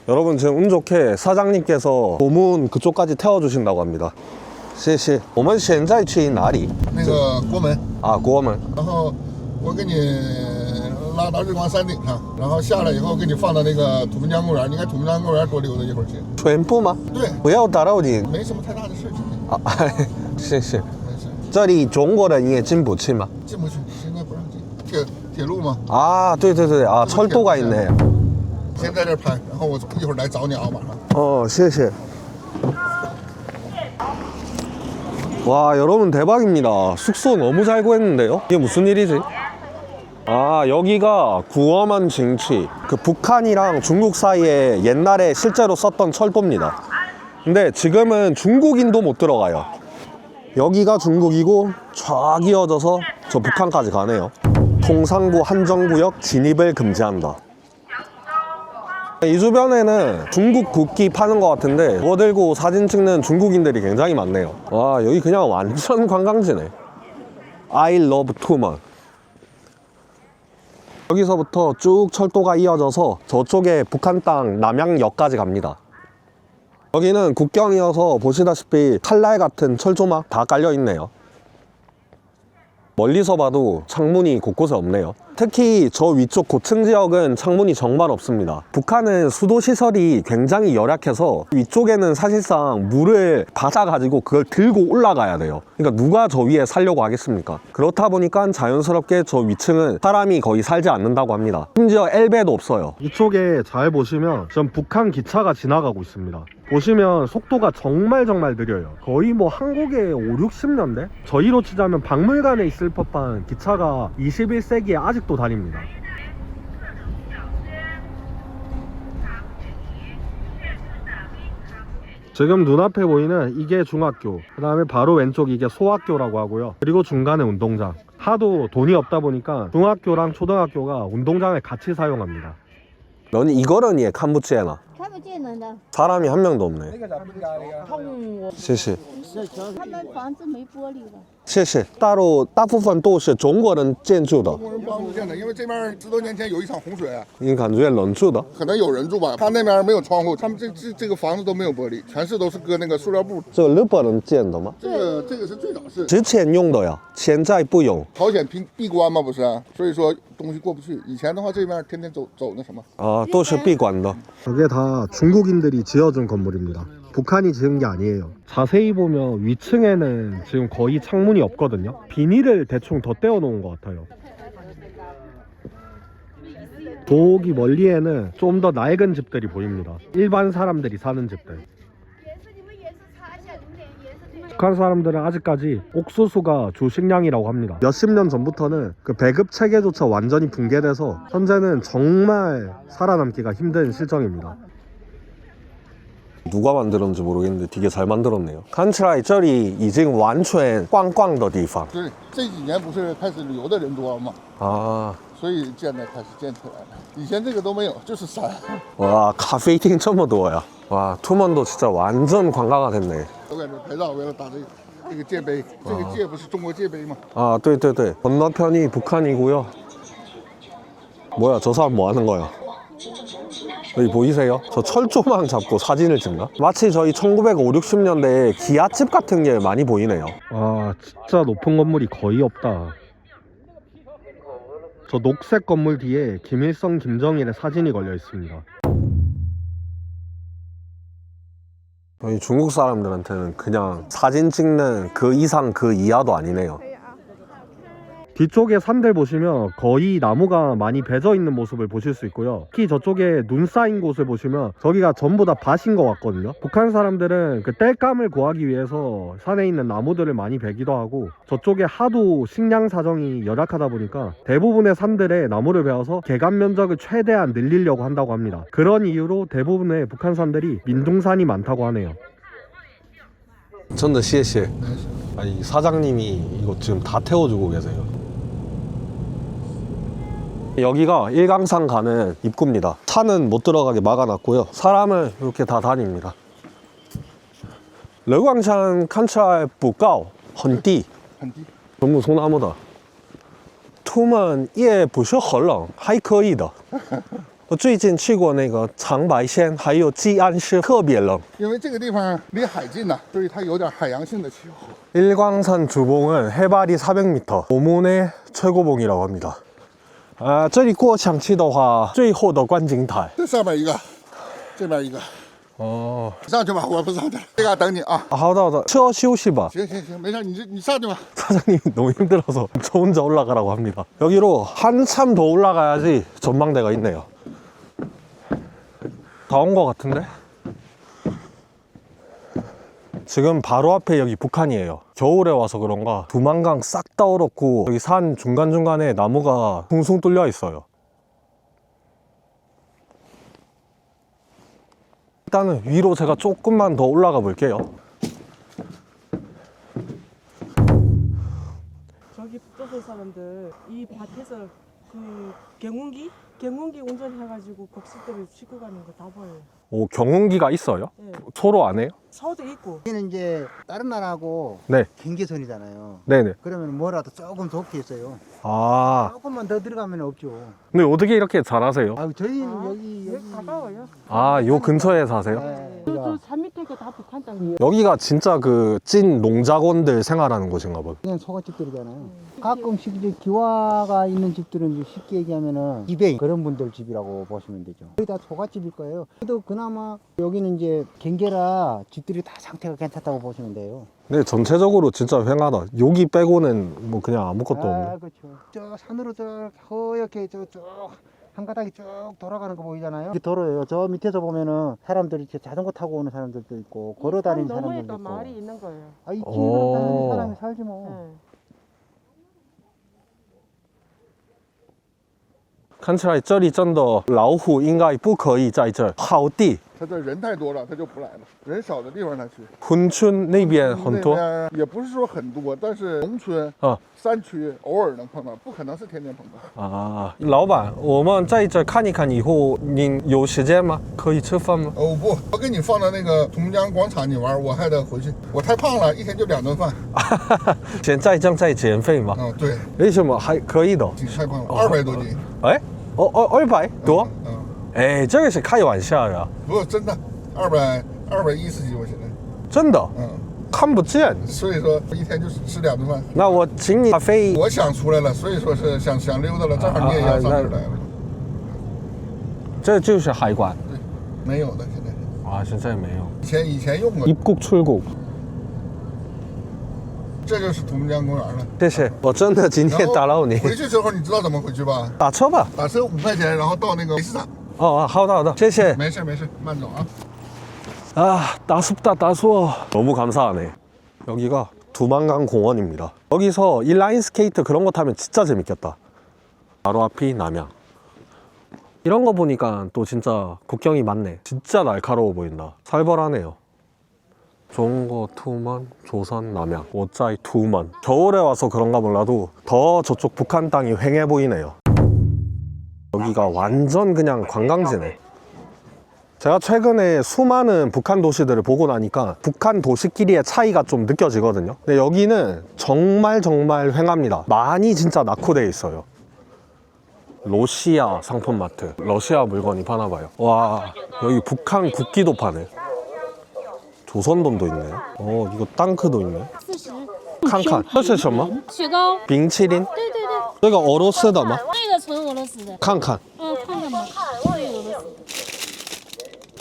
여러분 지금 운 좋게 사장님께서 도문 그쪽까지 태워주신다고 합니다. 谢谢. 我们现在去哪里?那个国门啊，国门。然后我给你拉到日光山顶上，然后下来以后给你放到那个土门江公园。你看土门江公园多溜达一会儿去。全部吗？对，不要打扰你。没什么太大的事情。啊，谢谢。这里中国人也进不去吗？进不去，现在不让进。铁路吗？啊，对对对啊，철도가 있네。先在这儿拍，然后我一会儿来找你啊，晚上。谢谢。 와, 여러분 대박입니다. 숙소 너무 잘 구했는데요? 이게 무슨 일이지? 아, 여기가 구어먼 징치, 그 북한이랑 중국 사이에 옛날에 실제로 썼던 철도입니다. 근데 지금은 중국인도 못 들어가요. 여기가 중국이고 쫙 이어져서 저 북한까지 가네요. 통상부 한정구역 진입을 금지한다. 이 주변에는 중국 국기 파는 것 같은데 그거 들고 사진 찍는 중국인들이 굉장히 많네요. 와, 여기 그냥 완전 관광지네. I love Tumen. 여기서부터 쭉 철도가 이어져서 저쪽에 북한 땅 남양역까지 갑니다. 여기는 국경이어서 보시다시피 칼날 같은 철조망 다 깔려 있네요. 멀리서 봐도 창문이 곳곳에 없네요. 특히 저 위쪽 고층 지역은 창문이 정말 없습니다. 북한은 수도 시설이 굉장히 열악해서 위쪽에는 사실상 물을 받아가지고 그걸 들고 올라가야 돼요. 그러니까 누가 저 위에 살려고 하겠습니까? 그렇다 보니까 자연스럽게 저 위층은 사람이 거의 살지 않는다고 합니다. 심지어 엘베도 없어요. 이쪽에 잘 보시면 전 북한 기차가 지나가고 있습니다. 보시면 속도가 정말 느려요. 거의 뭐 한국의 5, 60년대? 저희로 치자면 박물관에 있을 법한 기차가 21세기에 아직도 다닙니다. 지금 눈앞에 보이는 이게 중학교, 그 다음에 바로 왼쪽 이게 소학교라고 하고요. 그리고 중간에 운동장. 하도 돈이 없다 보니까 중학교랑 초등학교가 운동장을 같이 사용합니다. 넌 이거는 얘 캄부치에나 사람이 한 명도 없네. 谢谢谢谢。大部分都是中国人建筑的。中国人帮助建的，因为这边10多年前有一场洪水，你感觉人住的？可能有人住吧。他那边没有窗户，他们这个房子都没有玻璃，全是都是搁那个塑料布。这个日本人建的吗？这个是最早是之前用的呀，现在不用。朝鲜闭关嘛，不是？所以说东西过不去。以前的话，这边天天走那什么。啊，都是闭关的。 저게 다 중국인들이 지어준 건물입니다. 북한이 지은 게 아니에요. 자세히 보면 위층에는 지금 거의 창문이 없거든요. 비닐을 대충 덧대어 놓은 것 같아요. 저기 멀리에는 좀 더 낡은 집들이 보입니다. 일반 사람들이 사는 집들. 북한 사람들은 아직까지 옥수수가 주 식량이라고 합니다. 몇십 년 전부터는 그 배급 체계조차 완전히 붕괴돼서 현재는 정말 살아남기가 힘든 실정입니다. 누가 만들었는지 모르겠는데 되게 잘 만들었네요. 看起来这里已经完全观光的地方。对，这几年不是开始旅游的人多吗？啊，所以开始建起来了。以前这个都没有，就是山。 와,咖啡厅这么多呀！ 와, 투먼도 진짜 완전 관광화 됐네. 都在这拍照，为了打这个界碑，这个界不是中国界碑吗？ 아, 对对对. 건너편이 북한이고요. 뭐야, 저 사람 뭐 하는 거야? 여기 보이세요? 저 철조망 잡고 사진을 찍나? 마치 저희 1950, 60년대에 기아집 같은 게 많이 보이네요. 아, 진짜 높은 건물이 거의 없다. 저 녹색 건물 뒤에 김일성, 김정일의 사진이 걸려 있습니다. 저희 중국 사람들한테는 그냥 사진 찍는 그 이상 그 이하도 아니네요. 뒤쪽에 산들 보시면 거의 나무가 많이 배져 있는 모습을 보실 수 있고요. 특히 저쪽에 눈 쌓인 곳을 보시면 저기가 전부 다 밭인 것 같거든요. 북한 사람들은 그 땔감을 구하기 위해서 산에 있는 나무들을 많이 베기도 하고, 저쪽에 하도 식량 사정이 열악하다 보니까 대부분의 산들에 나무를 베어서 개간 면적을 최대한 늘리려고 한다고 합니다. 그런 이유로 대부분의 북한 산들이 민둥산이 많다고 하네요. 전더 시에시에. 아니, 사장님이 이거 지금 다 태워주고 계세요. 여기가 일강산 가는 입구입니다. 차는 못 들어가게 막아놨고요. 사람은 이렇게 다 다닙니다. 러광산 칸차이 부가오, 헌디. 전부 소나무다. 투먼也不是很冷，还可以的。我最近去过那个长白山，还有吉安市，特别冷。因为这个地方离海近呐，所以它有点海洋性的气候。 일광산 주봉은 해발이 400m, 오몬의 최고봉이라고 합니다. 这里过墙去的话，最后的观景台。这上面一个，这边一个。哦，上去吧，我不上去了，这嘎等你啊。好的好的，车休息吧。行，没事，你上去吧。 사장님이 너무 힘들어서 저 혼자 올라가라고 합니다. 여기로 한참 더 올라가야지 전망대가 있네요. 다 온 것 같은데? 지금 바로 앞에 여기 북한이에요. 겨울에 와서 그런가 두만강 싹 다 얼었고 여기 산 중간중간에 나무가 숭숭 뚫려 있어요. 일단은 위로 제가 조금만 더 올라가 볼게요. 저기 북조선 사람들 이 밭에서 그 경운기 운전해가지고 곡식들을 싣고 가는 거 다 보여요. 오, 경운기가 있어요? 네. 서로 안 해요? 서도 있고. 여기는 이제 다른 나라하고 네. 경계선이잖아요. 네네. 그러면 뭐라도 조금 좁게 있어요. 아, 조금만 더 들어가면 없죠. 근데 어떻게 이렇게 잘하세요? 아, 저희는 여기 가까워요. 아, 요 근처에 사세요? 네. 저산 밑에가 다 북한 땅이에요. 여기가 진짜 그 찐 농작원들 생활하는 곳인가 봐요. 그냥 소갓집들이잖아요. 가끔씩 이제 기와가 있는 집들은 이제 쉽게 얘기하면은 집에 그런 분들 집이라고 보시면 되죠. 거의 다 소갓집일 거예요. 그래도 그나마 여기는 이제 경계라 집들이 다 상태가 괜찮다고 보시면 돼요. 근데 전체적으로 진짜 휑하다. 여기 빼고는 뭐 그냥 아무것도 없네. 아, 그렇죠. 저 산으로 저 허옇게 쭉 한 가닥이 쭉 돌아가는 거 보이잖아요. 이게 도로예요. 저 밑에서 보면은 사람들이 이렇게 자전거 타고 오는 사람들도 있고 걸어 다니는 사람들도 너머에도 있고. 마을이 있는 거예요. 아, 이 길을 사람이 살지 뭐. 네. 看起来这里真的老虎应该不可以在这。好地，它这人太多了，它就不来了。人少的地方它去。珲春那边很多。那边也不是说很多，但是农村、山区偶尔能碰到，不可能是天天碰到。啊，老板，我们在这看一看以后，您有时间吗？可以吃饭吗？哦不，我给你放到那个同江广场你玩，我还得回去。我太胖了，一天就2顿饭。现在正在减肥吗？嗯，对。为什么还可以的？太胖了，200多斤。哎，哦，200多？哎，这个是开玩笑的。不，真的，210几，我现在。真的？看不见。所以说一天就吃2顿饭。那我请你咖啡。我想出来了，所以说是想溜达了，正好你也要上这儿来了。这就是海关。对，没有的现在。啊，现在没有。以前用过。 입국 출국。 这就是图们江公园了。谢谢，我真的今天打扰你。回去之后你知道怎么回去吧？打车吧。打车5块钱，然后到那个煤市场。哦，好的好的，谢谢。没事没事，慢走啊。 아, 따숩다 따스워. 너무 감사하네. 여기가 두만강 공원입니다. 여기서 인라인 스케이트 그런 거 타면 진짜 재밌겠다. 바로 앞이 남양. 이런 거 보니까 또 진짜 국경이 많네. 진짜 날카로워 보인다. 살벌하네요. 종거 투만, 조선, 남양, 오짜이 투만. 겨울에 와서 그런가 몰라도 더 저쪽 북한 땅이 휑해 보이네요. 여기가 완전 그냥 관광지네. 제가 최근에 수많은 북한 도시들을 보고 나니까 북한 도시끼리의 차이가 좀 느껴지거든요. 근데 여기는 정말 휑합니다. 많이 진짜 낙후되어 있어요. 러시아 상품마트. 러시아 물건이 파나봐요. 와, 여기 북한 국기도 파네. 조선돈도 있네. 이거 땅크도 있네. 看看这是什么？雪糕。冰淇淋。对对对。这个俄罗斯的吗？那个纯俄罗斯的。看看。看看吧，对俄罗斯的。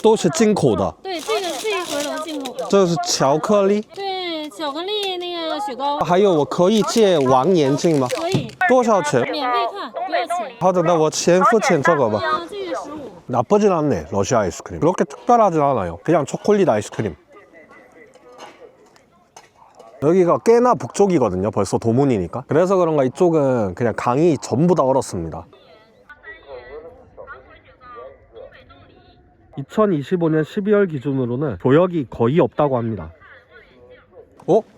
都是进口的。对，这一盒都进口的。这是巧克力。对，巧克力那个雪糕。还有，我可以借望远镜吗？可以。多少钱？免费看，不要钱。好的，那我先付钱这个吧。这个15。 나쁘진 않네, 러시아 아이스크림. 그렇게 특별하진 않아요. 그냥 초콜릿 아이스크림. 여기가 꽤나 북쪽이거든요. 벌써 도문이니까. 그래서 그런가 이쪽은 그냥 강이 전부 다 얼었습니다. 2025년 12월 기준으로는 조역이 거의 없다고 합니다.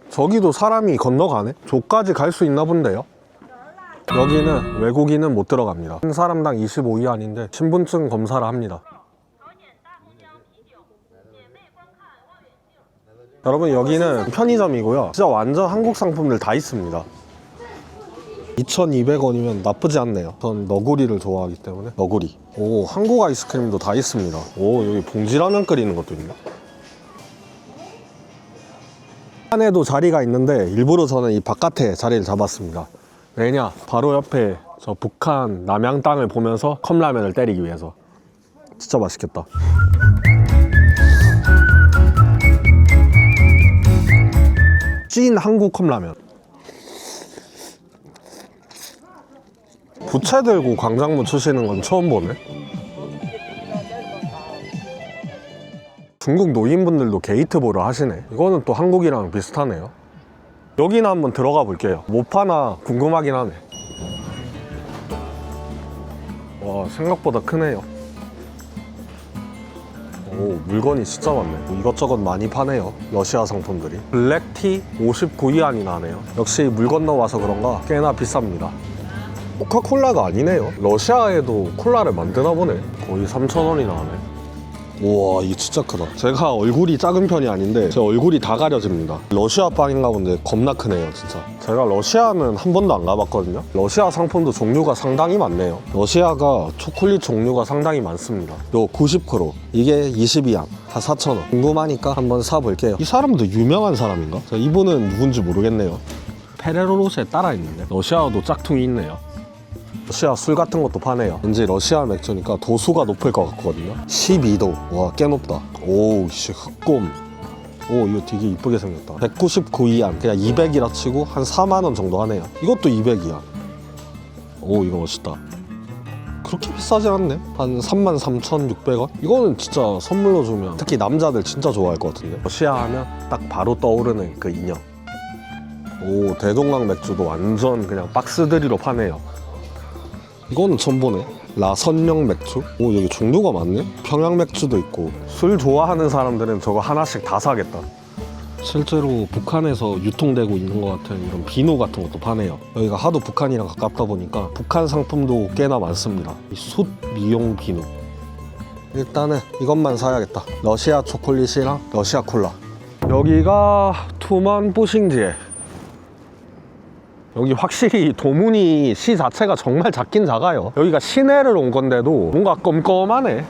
저기도 사람이 건너가네? 저까지 갈 수 있나 본데요? 여기는 외국인은 못 들어갑니다. 한 사람당 25위안인데 신분증 검사를 합니다. 여러분, 여기는 편의점이고요. 진짜 완전 한국 상품들 다 있습니다. 2,200원이면 나쁘지 않네요. 전 너구리를 좋아하기 때문에. 너구리. 오, 한국 아이스크림도 다 있습니다. 오, 여기 봉지라면 끓이는 것도 있네. 안에도 자리가 있는데 일부러 저는 이 바깥에 자리를 잡았습니다. 왜냐? 바로 옆에 저 북한 남양 땅을 보면서 컵라면을 때리기 위해서. 진짜 맛있겠다. 찐 한국 컵라면. 부채 들고 광장무 치시는 건 처음 보네. 중국 노인분들도 게이트볼을 하시네. 이거는 또 한국이랑 비슷하네요. 여기는 한번 들어가 볼게요. 뭐 파나 궁금하긴 하네. 와, 생각보다 크네요. 오, 물건이 진짜 많네. 이것저것 많이 파네요. 러시아 상품들이. 블랙티 59위안이 나네요. 역시 물 건너와서 그런가 꽤나 비쌉니다. 코카콜라가 아니네요. 러시아에도 콜라를 만드나 보네. 거의 3,000원이 나네. 우와, 이게 진짜 크다. 제가 얼굴이 작은 편이 아닌데 제 얼굴이 다 가려집니다. 러시아 빵인가 본데 겁나 크네요, 진짜. 제가 러시아는 한 번도 안 가봤거든요. 러시아 상품도 종류가 상당히 많네요. 러시아가 초콜릿 종류가 상당히 많습니다. 요 90크로, 이게 22양, 한 4,000원. 궁금하니까 한번 사볼게요. 이 사람도 유명한 사람인가? 이분은 누군지 모르겠네요. 페레로로시에 따라 있는데 러시아도 짝퉁이 있네요. 러시아 술 같은 것도 파네요. 왠지 러시아 맥주니까 도수가 높을 것 같거든요. 12도. 와, 꽤 높다. 오우, 씨, 흑곰. 오, 이거 되게 이쁘게 생겼다. 199위안. 그냥 200이라 치고 한 4만원 정도 하네요. 이것도 200이야. 오, 이거 멋있다. 그렇게 비싸지 않네? 한 33,600원? 이거는 진짜 선물로 주면 특히 남자들 진짜 좋아할 것 같은데. 러시아 하면 딱 바로 떠오르는 그 인형. 오, 대동강 맥주도 완전 그냥 박스들이로 파네요. 이거는 처음 보네. 라선령 맥주? 오, 여기 종류가 많네? 평양 맥주도 있고. 술 좋아하는 사람들은 저거 하나씩 다 사겠다. 실제로 북한에서 유통되고 있는 것 같은 이런 비누 같은 것도 파네요. 여기가 하도 북한이랑 가깝다 보니까 북한 상품도 꽤나 많습니다. 이 숯 미용 비누. 일단은 이것만 사야겠다. 러시아 초콜릿이랑 러시아 콜라. 여기가 투만 뿌싱지에. 여기 확실히 도문이 시 자체가 정말 작긴 작아요. 여기가 시내를 온 건데도 뭔가 껌껌하네.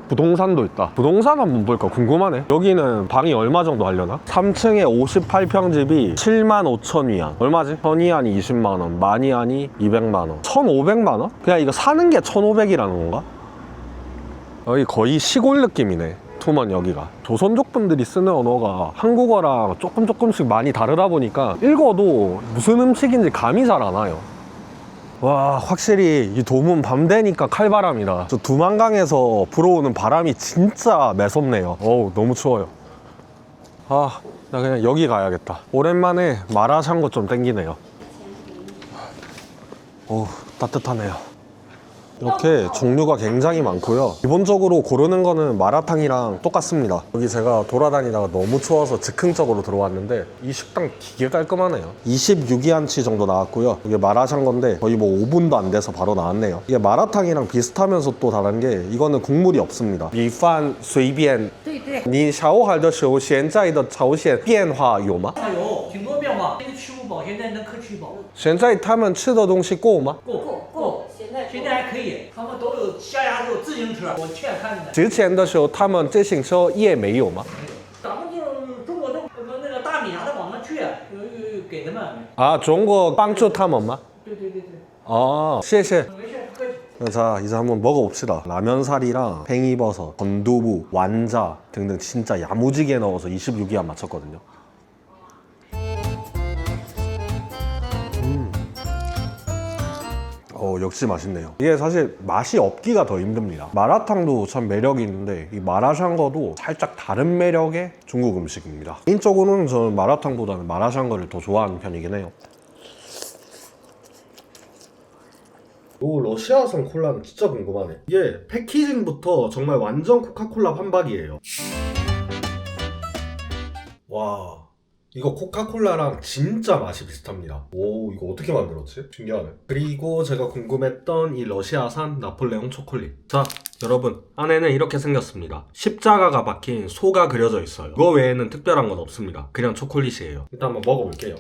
부동산도 있다. 부동산 한번 볼까 궁금하네. 여기는 방이 얼마 정도 하려나? 3층에 58평 집이 75,000위안. 얼마지? 1,000위안이 20만원, 만위안이 200만원, 1,500만원? 그냥 이거 사는 게 1,500이라는 건가? 여기 거의 시골 느낌이네. 투먼 여기가. 조선족 분들이 쓰는 언어가 한국어랑 조금씩 많이 다르다 보니까 읽어도 무슨 음식인지 감이 잘 안 와요. 와, 확실히 이 도문 밤 되니까 칼바람이다. 저 두만강에서 불어오는 바람이 진짜 매섭네요. 어우, 너무 추워요. 아, 나 그냥 여기 가야겠다. 오랜만에 마라샹궈 좀 땡기네요. 어우, 따뜻하네요. 이렇게 종류가 굉장히 많고요. 기본적으로 고르는 거는 마라탕이랑 똑같습니다. 여기 제가 돌아다니다가 너무 추워서 즉흥적으로 들어왔는데 이 식당 되게 깔끔하네요. 26위안치 정도 나왔고요. 이게 마라샹궈인데 거의 뭐 5분도 안 돼서 바로 나왔네요. 이게 마라탕이랑 비슷하면서 또 다른 게 이거는 국물이 없습니다. 米饭随便你小孩的时候现在的朝鲜变化有吗？有挺多变化，吃不饱，现在能可吃饱。现在他们吃的东西够吗？够，现在还可以，他们都有下牙都有自行车，我劝看的。之前的时候他们自行车也没有吗？咱们就是中国那个大米啥的往那去，有给他们。啊，中国帮助他们吗？对。아, 谢谢。没事，不客气。 자, 이제 한번 먹어봅시다. 라면사리랑 팽이버섯, 건두부, 완자 등등 진짜 야무지게 넣어서 26위안 맞췄거든요. 역시 맛있네요. 이게 사실 맛이 없기가 더 힘듭니다. 마라탕도 참 매력이 있는데 이 마라샹궈도 살짝 다른 매력의 중국 음식입니다. 개인적으로는 저는 마라탕보다는 마라샹궈를 더 좋아하는 편이긴 해요. 이 러시아산 콜라는 진짜 궁금하네. 이게 패키징부터 정말 완전 코카콜라 판박이에요. 와, 이거 코카콜라랑 진짜 맛이 비슷합니다. 오, 이거 어떻게 만들었지? 신기하네. 그리고 제가 궁금했던 이 러시아산 나폴레옹 초콜릿. 자, 여러분, 안에는 이렇게 생겼습니다. 십자가가 박힌 소가 그려져 있어요. 이거 외에는 특별한 건 없습니다. 그냥 초콜릿이에요. 일단 한번 먹어볼게요.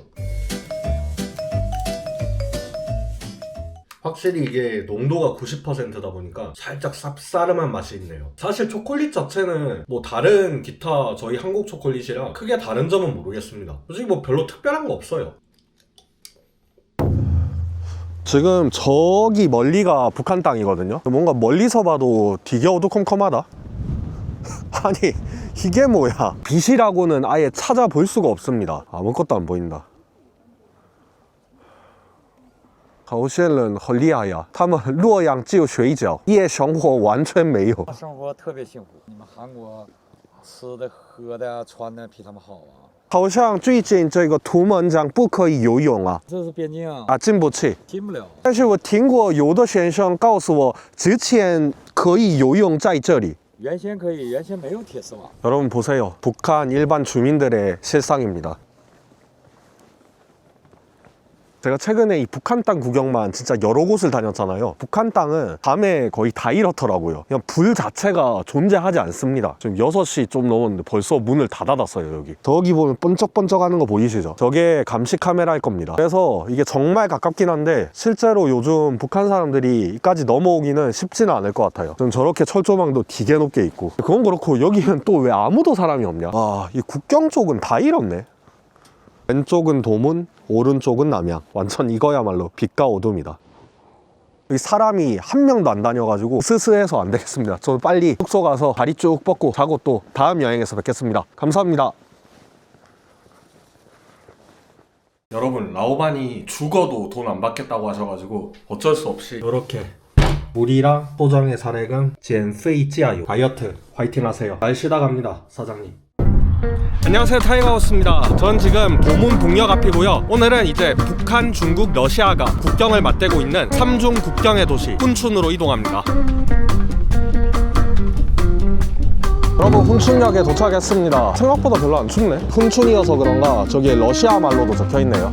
확실히 이게 농도가 90%다 보니까 살짝 쌉싸름한 맛이 있네요. 사실 초콜릿 자체는 뭐 다른 기타 저희 한국 초콜릿이랑 크게 다른 점은 모르겠습니다. 솔직히 뭐 별로 특별한 거 없어요. 지금 저기 멀리가 북한 땅이거든요. 뭔가 멀리서 봐도 되게 어두컴컴하다. 아니, 이게 뭐야. 빛이라고는 아예 찾아볼 수가 없습니다. 아무것도 안 보인다. 朝鲜人很厉害呀，他们洛阳只有水饺，夜生活完全没有。生活特别幸福，你们韩国吃的、喝的、穿的比他们好啊。好像最近这个图们讲不可以游泳啊。这是边境啊，进不去，进不了。但是我听过有的先生告诉我，之前可以游泳在这里。原先可以，原先没有铁丝网。 여러분 보세요. 북한 일반 주민들의 실상입니다. 제가 최근에 이 북한 땅 구경만 진짜 여러 곳을 다녔잖아요. 북한 땅은 밤에 거의 다 이렇더라고요. 그냥 불 자체가 존재하지 않습니다. 지금 6시 좀 넘었는데 벌써 문을 다 닫았어요. 여기 저기 보면 번쩍번쩍 하는 거 보이시죠? 저게 감시 카메라일 겁니다. 그래서 이게 정말 가깝긴 한데 실제로 요즘 북한 사람들이 이까지 넘어오기는 쉽지는 않을 것 같아요. 좀 저렇게 철조망도 되게 높게 있고. 그건 그렇고 여기는 또 왜 아무도 사람이 없냐. 아, 이 국경 쪽은 다 이렇네. 왼쪽은 도문, 오른쪽은 남양. 완전 이거야말로 빛과 어둠이다. 여기 사람이 한 명도 안 다녀가지고 스스해서 안 되겠습니다. 저 빨리 숙소 가서 다리 쭉 뻗고 자고 또 다음 여행에서 뵙겠습니다. 감사합니다. 여러분, 라오반이 죽어도 돈 안 받겠다고 하셔가지고 어쩔 수 없이 이렇게 물이랑 소정의 사례금 젠페이찌아요 다이어트 화이팅 하세요. 잘 쉬다 갑니다, 사장님. 안녕하세요, 타이거우스입니다. 전 지금 도문 북역 앞이고요. 오늘은 이제 북한, 중국, 러시아가 국경을 맞대고 있는 3중 국경의 도시 훈춘으로 이동합니다. 여러분, 훈춘역에 도착했습니다. 생각보다 별로 안 춥네. 훈춘이어서 그런가 저기에 러시아 말로도 적혀있네요.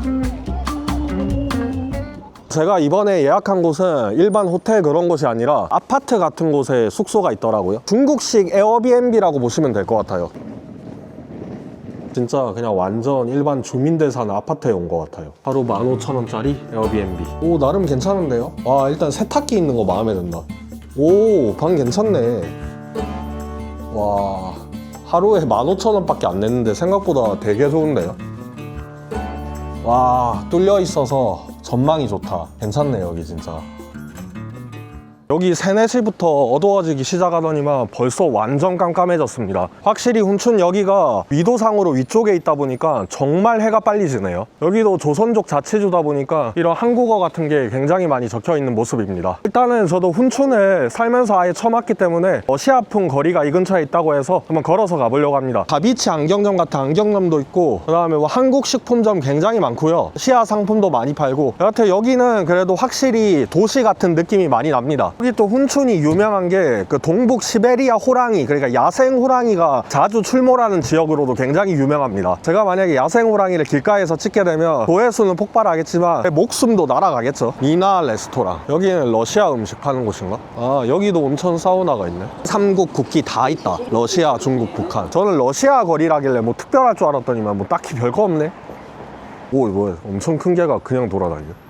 제가 이번에 예약한 곳은 일반 호텔 그런 곳이 아니라 아파트 같은 곳에 숙소가 있더라고요. 중국식 에어비앤비라고 보시면 될 것 같아요. 진짜 그냥 완전 일반 주민들 사는 아파트에 온 것 같아요. 하루 15,000원짜리 에어비앤비. 오, 나름 괜찮은데요? 와, 일단 세탁기 있는 거 마음에 든다. 오, 방 괜찮네. 와, 하루에 15,000원밖에 안 냈는데 생각보다 되게 좋은데요? 와, 뚫려 있어서 전망이 좋다. 괜찮네, 여기 진짜. 여기 3, 4시부터 어두워지기 시작하더니만 벌써 완전 깜깜해졌습니다. 확실히 훈춘 여기가 위도상으로 위쪽에 있다 보니까 정말 해가 빨리 지네요. 여기도 조선족 자치주다 보니까 이런 한국어 같은 게 굉장히 많이 적혀있는 모습입니다. 일단은 저도 훈춘을 살면서 아예 처음 왔기 때문에 러시아풍 거리가 이 근처에 있다고 해서 한번 걸어서 가보려고 합니다. 다비치 안경점 같은 안경점도 있고, 그 다음에 뭐 한국 식품점 굉장히 많고요. 시아 상품도 많이 팔고. 여하튼 여기는 그래도 확실히 도시 같은 느낌이 많이 납니다. 여기 또 훈춘이 유명한 게 그 동북 시베리아 호랑이, 그러니까 야생 호랑이가 자주 출몰하는 지역으로도 굉장히 유명합니다. 제가 만약에 야생 호랑이를 길가에서 찍게 되면 조회수는 폭발하겠지만 목숨도 날아가겠죠. 미나 레스토랑. 여기는 러시아 음식 파는 곳인가? 아, 여기도 온천 사우나가 있네. 3국 국기 다 있다. 러시아, 중국, 북한. 저는 러시아 거리라길래 뭐 특별할 줄 알았더니만 뭐 딱히 별거 없네. 오, 뭐야, 엄청 큰 개가 그냥 돌아다니네.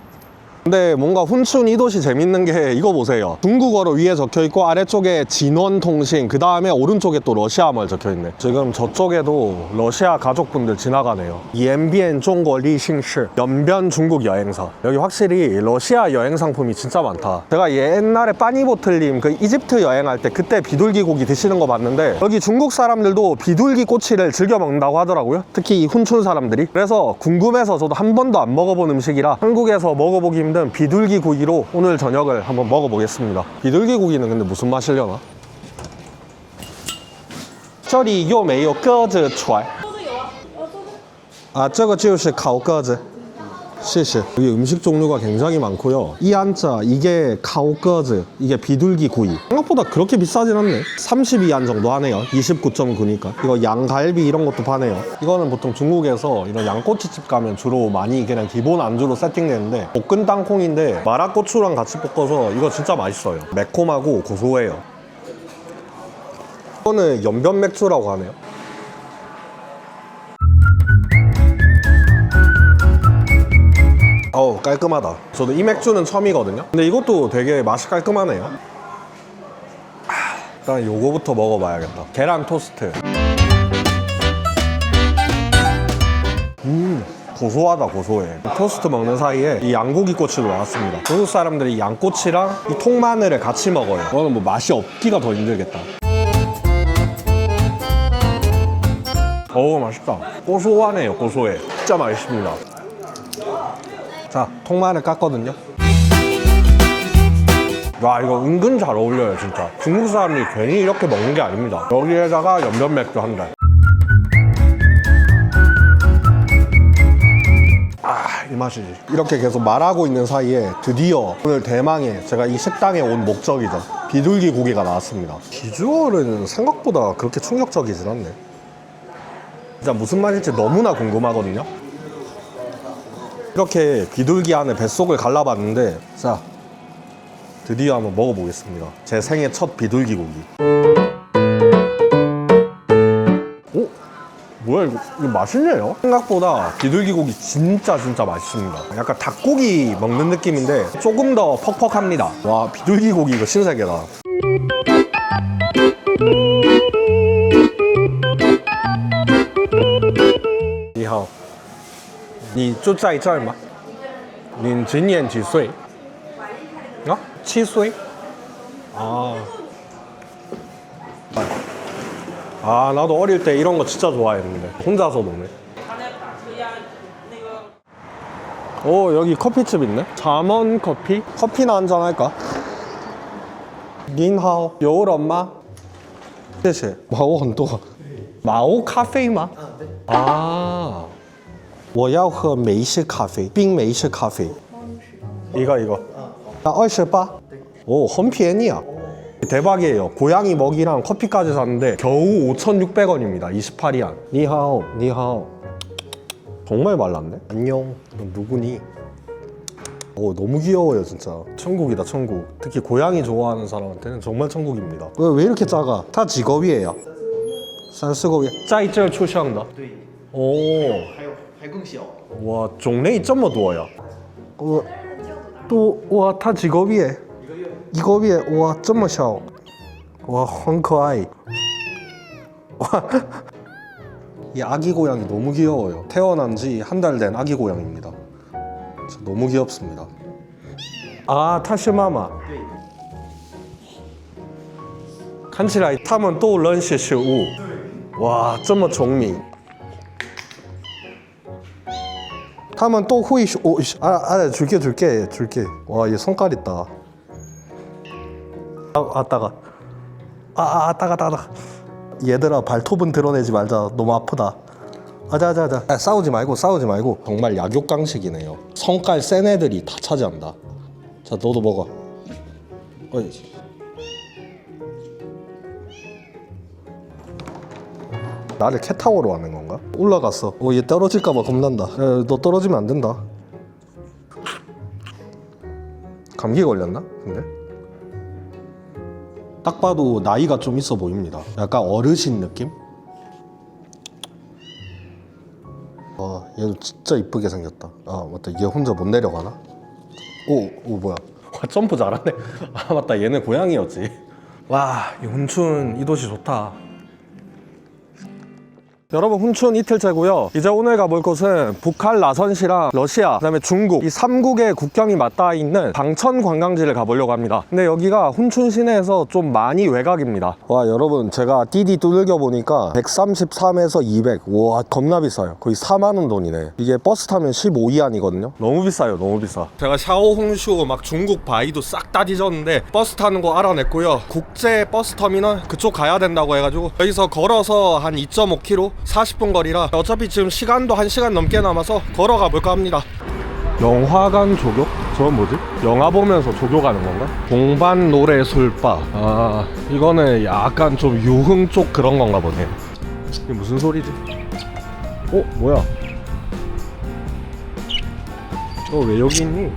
근데 뭔가 훈춘 이 도시 재밌는 게 이거 보세요. 중국어로 위에 적혀있고 아래쪽에 진원통신, 그 다음에 오른쪽에 또 러시아말 적혀있네. 지금 저쪽에도 러시아 가족분들 지나가네요. 연변 중국 리싱시, 연변 중국 여행사. 여기 확실히 러시아 여행 상품이 진짜 많다. 제가 옛날에 빠니보틀님 그 이집트 여행할 때 그때 비둘기 고기 드시는 거 봤는데 여기 중국 사람들도 비둘기 꼬치를 즐겨 먹는다고 하더라고요. 특히 이 훈춘 사람들이. 그래서 궁금해서 저도 한 번도 안 먹어본 음식이라 한국에서 먹어보기 힘든 비둘기 고기로 오늘 저녁을 한번 먹어보겠습니다. 비둘기 고기는 근데 무슨 맛이려나? 这里有没有鸽子船? 아, 这个就是烤鸽子. 谢谢. 여기 음식 종류가 굉장히 많고요. 이 한자, 이게 카오꺼즈, 이게 비둘기 구이. 생각보다 그렇게 비싸진 않네. 32안 정도 하네요. 29.9니까. 이거 양갈비 이런 것도 파네요. 이거는 보통 중국에서 이런 양꼬치집 가면 주로 많이 그냥 기본 안주로 세팅되는데 볶은 땅콩인데 마라고추랑 같이 볶아서 이거 진짜 맛있어요. 매콤하고 고소해요. 이거는 연변 맥주라고 하네요. 어우, 깔끔하다. 저도 이 맥주는 처음이거든요. 근데 이것도 되게 맛이 깔끔하네요. 일단 요거부터 먹어봐야겠다. 계란 토스트. 고소하다, 고소해. 토스트 먹는 사이에 이 양고기 꼬치도 나왔습니다. 중국 사람들이 양꼬치랑 이 통마늘을 같이 먹어요. 이거는 뭐 맛이 없기가 더 힘들겠다. 어우, 맛있다. 고소하네요, 고소해. 진짜 맛있습니다. 자, 통마늘 깠거든요. 와, 이거 은근 잘 어울려요, 진짜. 중국 사람들이 괜히 이렇게 먹는 게 아닙니다. 여기에다가 연변 맥주 한 잔. 아, 이 맛이지. 이렇게 계속 말하고 있는 사이에 드디어 오늘 대망의 제가 이 식당에 온 목적이죠. 비둘기 고기가 나왔습니다. 비주얼은 생각보다 그렇게 충격적이진 않네. 진짜 무슨 맛일지 너무나 궁금하거든요. 이렇게 비둘기 안에 뱃속을 갈라봤는데, 자, 드디어 한번 먹어보겠습니다. 제 생애 첫 비둘기 고기. 오? 뭐야 이거 맛있네요? 생각보다 비둘기 고기 진짜 맛있습니다. 약간 닭고기 먹는 느낌인데 조금 더 퍽퍽합니다. 와, 비둘기 고기 이거 신세계다. 你好，你住在这儿吗？你今年几岁？啊，7岁。아, 나도 어릴 때 이런 거 진짜 좋아했는데 혼자서 노네. 오, 여기 커피집 있네. 자먼 커피? 커피나 한잔 할까? 您好，有人吗？谢谢。哇，我很多。毛咖啡吗？啊，我要喝美式咖啡，冰美式咖啡。이거. 나 28. 오, 很便宜啊. 대박이에요. 고양이 먹이랑 커피까지 샀는데 겨우 5,600원입니다. 28위안. 니하오, 니하오. 정말 말랐네. 안녕. 넌 누구니? 오, 너무 귀여워요, 진짜. 천국이다, 천국. 특히 고양이 좋아하는 사람한테는 정말 천국입니다. 왜 이렇게 작아? 다 직업이에요. 30个月，在这出生的。哦，还更小。哇，种类这么多呀！哇，它几个月？一个月，哇，这么小，哇，很可爱。와, 이 아기 고양이 너무 귀여워요. 태어난 지 한 달 된 아기 고양이입니다. 진짜 너무 귀엽습니다. 아, 它是妈妈。看起来他们都认识食物。 와, 这么聪明. 他们都会说, 줄게. 와, 얘 손깔 있다. 따가. 따가. 얘들아, 발톱은 드러내지 말자. 너무 아프다. 아자. 싸우지 말고. 정말 약육강식이네요. 성깔 센 애들이 다 차지한다. 자, 너도 먹어. 어이. 나를 캣타워로 하는 건가? 올라갔어. 얘 떨어질까봐 겁난다. 야, 너 떨어지면 안 된다. 감기 걸렸나? 근데? 딱 봐도 나이가 좀 있어 보입니다. 약간 어르신 느낌? 얘도 진짜 이쁘게 생겼다. 아, 맞다. 얘 혼자 못 내려가나? 오, 뭐야. 와, 점프 잘하네. 아, 맞다. 얘는 고양이였지. 와, 이 훈춘 이 도시 좋다. 여러분, 훈춘 이틀째고요. 이제 오늘 가볼 곳은 북한 라선시랑 러시아, 그다음에 중국, 이 3국의 국경이 맞닿아 있는 방천 관광지를 가보려고 합니다. 근데 여기가 훈춘 시내에서 좀 많이 외곽입니다. 와, 여러분, 제가 디디 두들겨 보니까 133에서 200. 와, 겁나 비싸요. 거의 4만 원 돈이네. 이게 버스 타면 15위안이거든요. 너무 비싸요, 너무 비싸. 제가 샤오홍슈 막 중국 바이도 싹 다 뒤졌는데 버스 타는 거 알아냈고요. 국제 버스 터미널 그쪽 가야 된다고 해가지고 여기서 걸어서 한 2.5km 40분 거리라 어차피 지금 시간도 1시간 넘게 남아서 걸어가 볼까 합니다. 영화관 조교? 저건 뭐지? 영화 보면서 조교가는 건가? 동반 노래 술바. 아, 이거는 약간 좀 유흥 쪽 그런 건가 보네. 이게 무슨 소리지? 뭐야? 왜 여기 있니?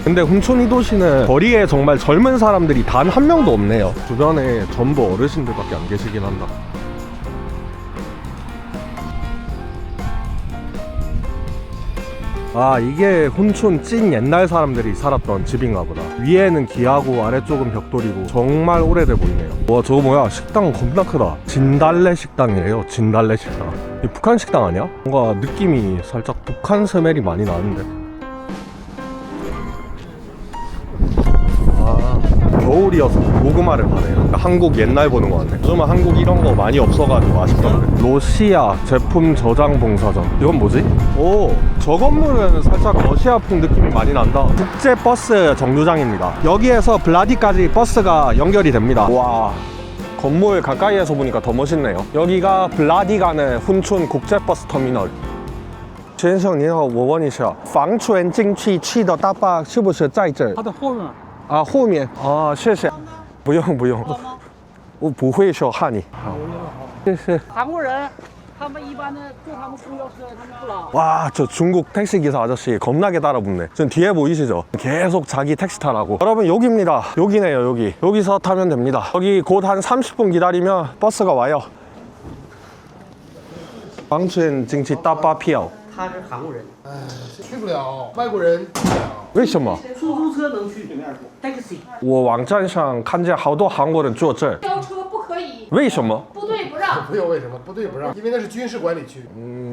근데 훈춘 이 도시는 거리에 정말 젊은 사람들이 단 한 명도 없네요. 주변에 전부 어르신들밖에 안 계시긴 한다. 아, 이게 훈춘 찐 옛날 사람들이 살았던 집인가 보다. 위에는 기하고 아래쪽은 벽돌이고 정말 오래돼 보이네요. 와, 저거 뭐야? 식당 겁나 크다. 진달래 식당이래요. 진달래 식당. 이 북한 식당 아니야? 뭔가 느낌이 살짝 북한 스멜이 많이 나는데. 겨울이어서 고구마를 파네요. 그러니까 한국 옛날 보는 거 같네. 요즘은 한국 이런 거 많이 없어가지고 아쉽던데. 러시아 제품 저장 봉사점. 이건 뭐지? 오, 저 건물은 살짝 러시아풍 느낌이 많이 난다. 국제 버스 정류장입니다. 여기에서 블라디까지 버스가 연결이 됩니다. 와, 건물 가까이에서 보니까 더 멋있네요. 여기가 블라디 가는 훈춘 국제 버스 터미널. 先生您好，我问一下，房船进去的大坝是不是在这儿？它的后面。啊，后面。哦，谢谢。不用不用，我不会说汉语。好，谢谢。韩国人，他们一般的坐他们公交车，他们不拉。와, 저 중국 택시기사 아저씨 겁나게 따라붙네. 지금 뒤에 보이시죠? 계속 자기 택시 타라고. 여러분 여기입니다. 여기네요, 여기. 여기서 타면 됩니다. 여기 곧 한 30분 기다리면 버스가 와요. 방춘 징치 따빠票. 他是韩国人，去不了，外国人去不了。为什么？出租车能去，taxi。我网站上看见好多韩国人坐这儿。飙车不可以。为什么？部队不让。不用为什么？部队不让，因为那是军事管理区。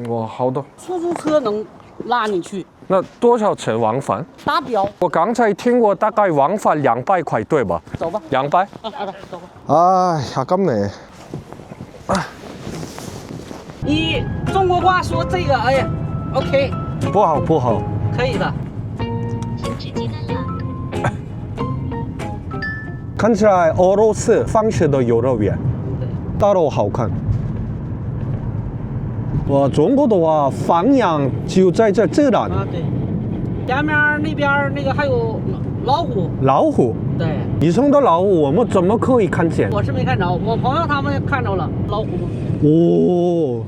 我好的。出租车能拉你去。那多少钱往返？达标。我刚才听过大概往返200块，对吧？走吧。200？啊，200，走吧。 아, 아깝네. 你中国话说这个，哎呀 ，OK。不好不好。可以的。看起来俄罗斯方式的游乐园，따로好看。我中国的话，放羊就在这自然。啊，对。前面那边那个还有老虎。老虎。对。野生的老虎我们怎么可以看见？我是没看着，我朋友他们看着了老虎。哦。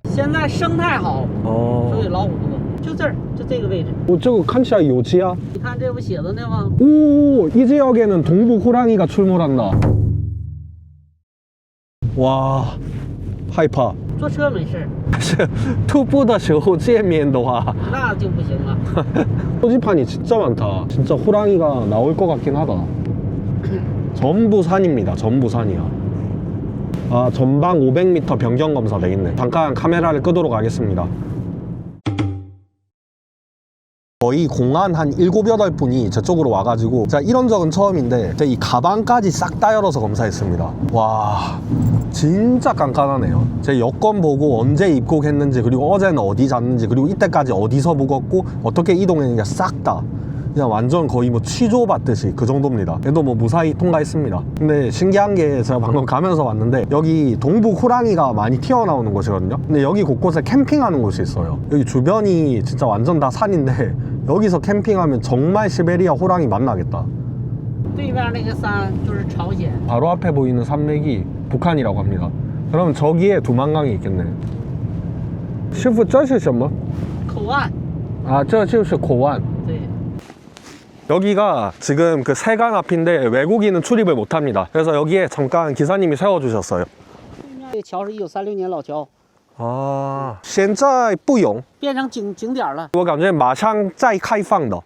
现在生态好，所以老虎多，就这儿，就这个位置。这个看起来有机啊。你看这不写着呢吗？ 오, 이 지역에는 동북 호랑이가 출몰한다. 와, 害怕。坐车没事。是徒步的时候见面的话，那就不行了。 표지판이 진짜 많다. 진짜 호랑이가 나올 것 같긴 하다. 전부 산입니다. 전부 산이야. 아, 전방 500m 변경 검사 되겠네. 잠깐 카메라를 끄도록 하겠습니다. 거의 공안 한 7, 8분이 제 쪽으로 와가지고 제가 이런 적은 처음인데 제가 이 가방까지 싹 다 열어서 검사했습니다. 와, 진짜 깐깐하네요. 제 여권 보고 언제 입국했는지, 그리고 어제는 어디 잤는지, 그리고 이때까지 어디서 묵었고 어떻게 이동했는지 싹 다 그냥 완전 거의 뭐 취조 받듯이 그 정도입니다. 얘도 뭐 무사히 통과했습니다. 근데 신기한 게 제가 방금 가면서 봤는데 여기 동북 호랑이가 많이 튀어나오는 곳이거든요. 근데 여기 곳곳에 캠핑하는 곳이 있어요. 여기 주변이 진짜 완전 다 산인데 여기서 캠핑하면 정말 시베리아 호랑이 만나겠다. 바로 앞에 보이는 산맥이 북한이라고 합니다. 그럼 저기에 두만강이 있겠네. 师傅这是什么？口岸。啊，这就是口岸。 여기가 지금 그 세관 앞인데 외국인은 출입을 못합니다. 그래서 여기에 잠깐 기사님이 세워주셨어요. 这桥是1936年老桥。 아, 现在不用变成景点了。我感觉马上再开放的。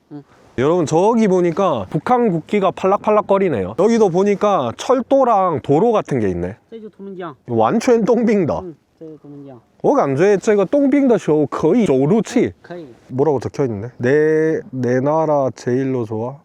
여러분 저기 보니까 북한 국기가 팔락팔락거리네요. 여기도 보니까 철도랑 도로 같은 게 있네. 这就图们江。 완전 동빙다. 这是图们江。我感觉这个东兵的时候可以走路去。可以。 뭐라고 적혀있네? 내 나라 제일로 좋아?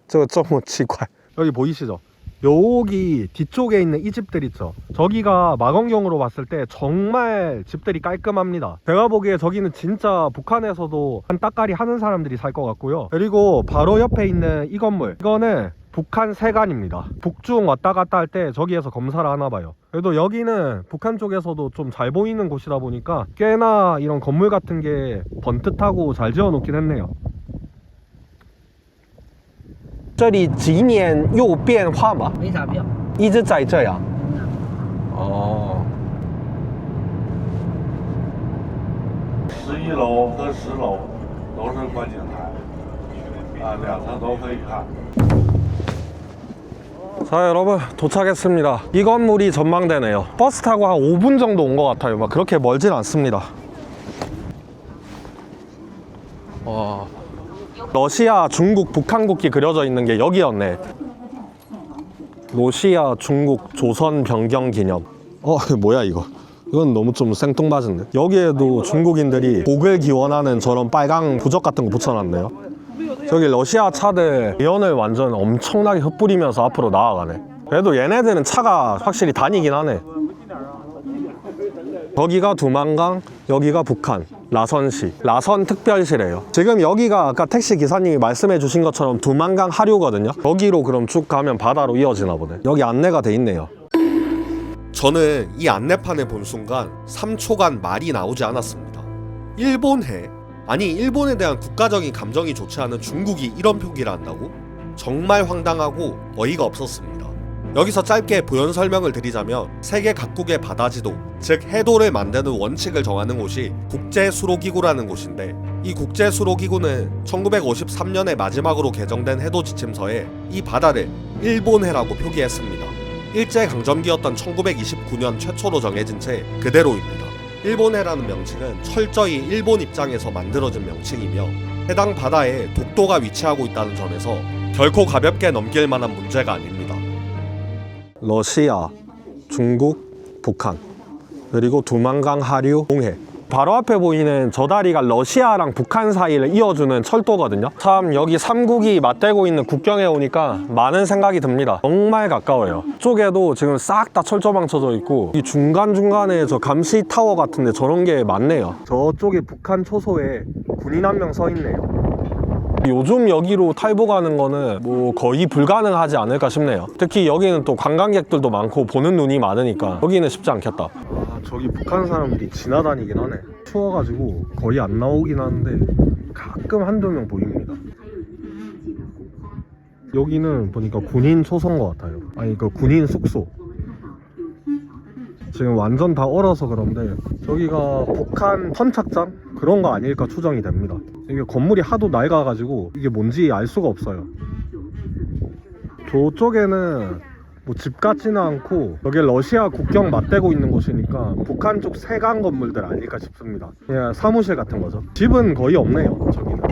저거 좀奇怪. 여기 보이시죠? 여기 뒤쪽에 있는 이 집들 있죠? 저기가 망원경으로 봤을 때 정말 집들이 깔끔합니다. 제가 보기에 저기는 진짜 북한에서도 한 따까리 하는 사람들이 살 것 같고요. 그리고 바로 옆에 있는 이 건물, 이거는 북한 세관입니다. 북중 왔다 갔다 할 때 저기에서 검사를 하나 봐요. 그래도 여기는 북한 쪽에서도 좀 잘 보이는 곳이다 보니까 꽤나 이런 건물 같은 게 번듯하고 잘 지어 놓긴 했네요. 这里几年又变化吗？没啥变，一直在这样。哦。11楼和10楼都是观景台，啊，2层都可以看。 자, 여러분 도착했습니다. 이 건물이 전망대네요. 버스 타고 한 5분 정도 온 것 같아요. 막 그렇게 멀진 않습니다. 와, 러시아, 중국, 북한 국기 그려져 있는 게 여기였네. 러시아, 중국, 조선 변경 기념. 뭐야 이거? 이건 너무 좀 생뚱맞은데. 여기에도 중국인들이 복을 기원하는 저런 빨강 부적 같은 거 붙여놨네요. 저기 러시아 차들 연을 완전 엄청나게 흩뿌리면서 앞으로 나아가네. 그래도 얘네들은 차가 확실히 다니긴 하네. 여기가 두만강, 여기가 북한. 라선시, 라선 특별시래요. 지금 여기가 아까 택시 기사님이 말씀해 주신 것처럼 두만강 하류거든요. 여기로 그럼 쭉 가면 바다로 이어지나 보네. 여기 안내가 돼 있네요. 저는 이 안내판을 본 순간 3초간 말이 나오지 않았습니다. 일본해? 아니 일본에 대한 국가적인 감정이 좋지 않은 중국이 이런 표기를 한다고? 정말 황당하고 어이가 없었습니다. 여기서 짧게 부연 설명을 드리자면 세계 각국의 바다지도, 즉 해도를 만드는 원칙을 정하는 곳이 국제수로기구라는 곳인데, 이 국제수로기구는 1953년에 마지막으로 개정된 해도 지침서에 이 바다를 일본해라고 표기했습니다. 일제강점기였던 1929년 최초로 정해진 채 그대로입니다. 일본해라는 명칭은 철저히 일본 입장에서 만들어진 명칭이며 해당 바다에 독도가 위치하고 있다는 점에서 결코 가볍게 넘길 만한 문제가 아닙니다. 러시아, 중국, 북한, 그리고 두만강 하류, 동해. 바로 앞에 보이는 저 다리가 러시아랑 북한 사이를 이어주는 철도거든요. 참 여기 3국이 맞대고 있는 국경에 오니까 많은 생각이 듭니다. 정말 가까워요. 이쪽에도 지금 싹 다 철조망 쳐져 있고, 이 중간중간에 저 감시 타워 같은데 저런 게 많네요. 저쪽에 북한 초소에 군인 한 명 서 있네요. 요즘 여기로 탈북하는 거는 뭐 거의 불가능하지 않을까 싶네요. 특히 여기는 또 관광객들도 많고 보는 눈이 많으니까 여기는 쉽지 않겠다. 아, 저기 북한 사람들이 지나다니긴 하네. 추워가지고 거의 안 나오긴 하는데 가끔 한두 명 보입니다. 여기는 보니까 군인 초소인 것 같아요. 아니 그 군인 숙소. 지금 완전 다 얼어서 그런데 저기가 북한 선착장? 그런 거 아닐까 추정이 됩니다. 이게 건물이 하도 낡아가지고 이게 뭔지 알 수가 없어요. 저쪽에는 뭐 집 같지는 않고 여기 러시아 국경 맞대고 있는 곳이니까 북한 쪽 세관 건물들 아닐까 싶습니다. 그냥 사무실 같은 거죠. 집은 거의 없네요, 저기는.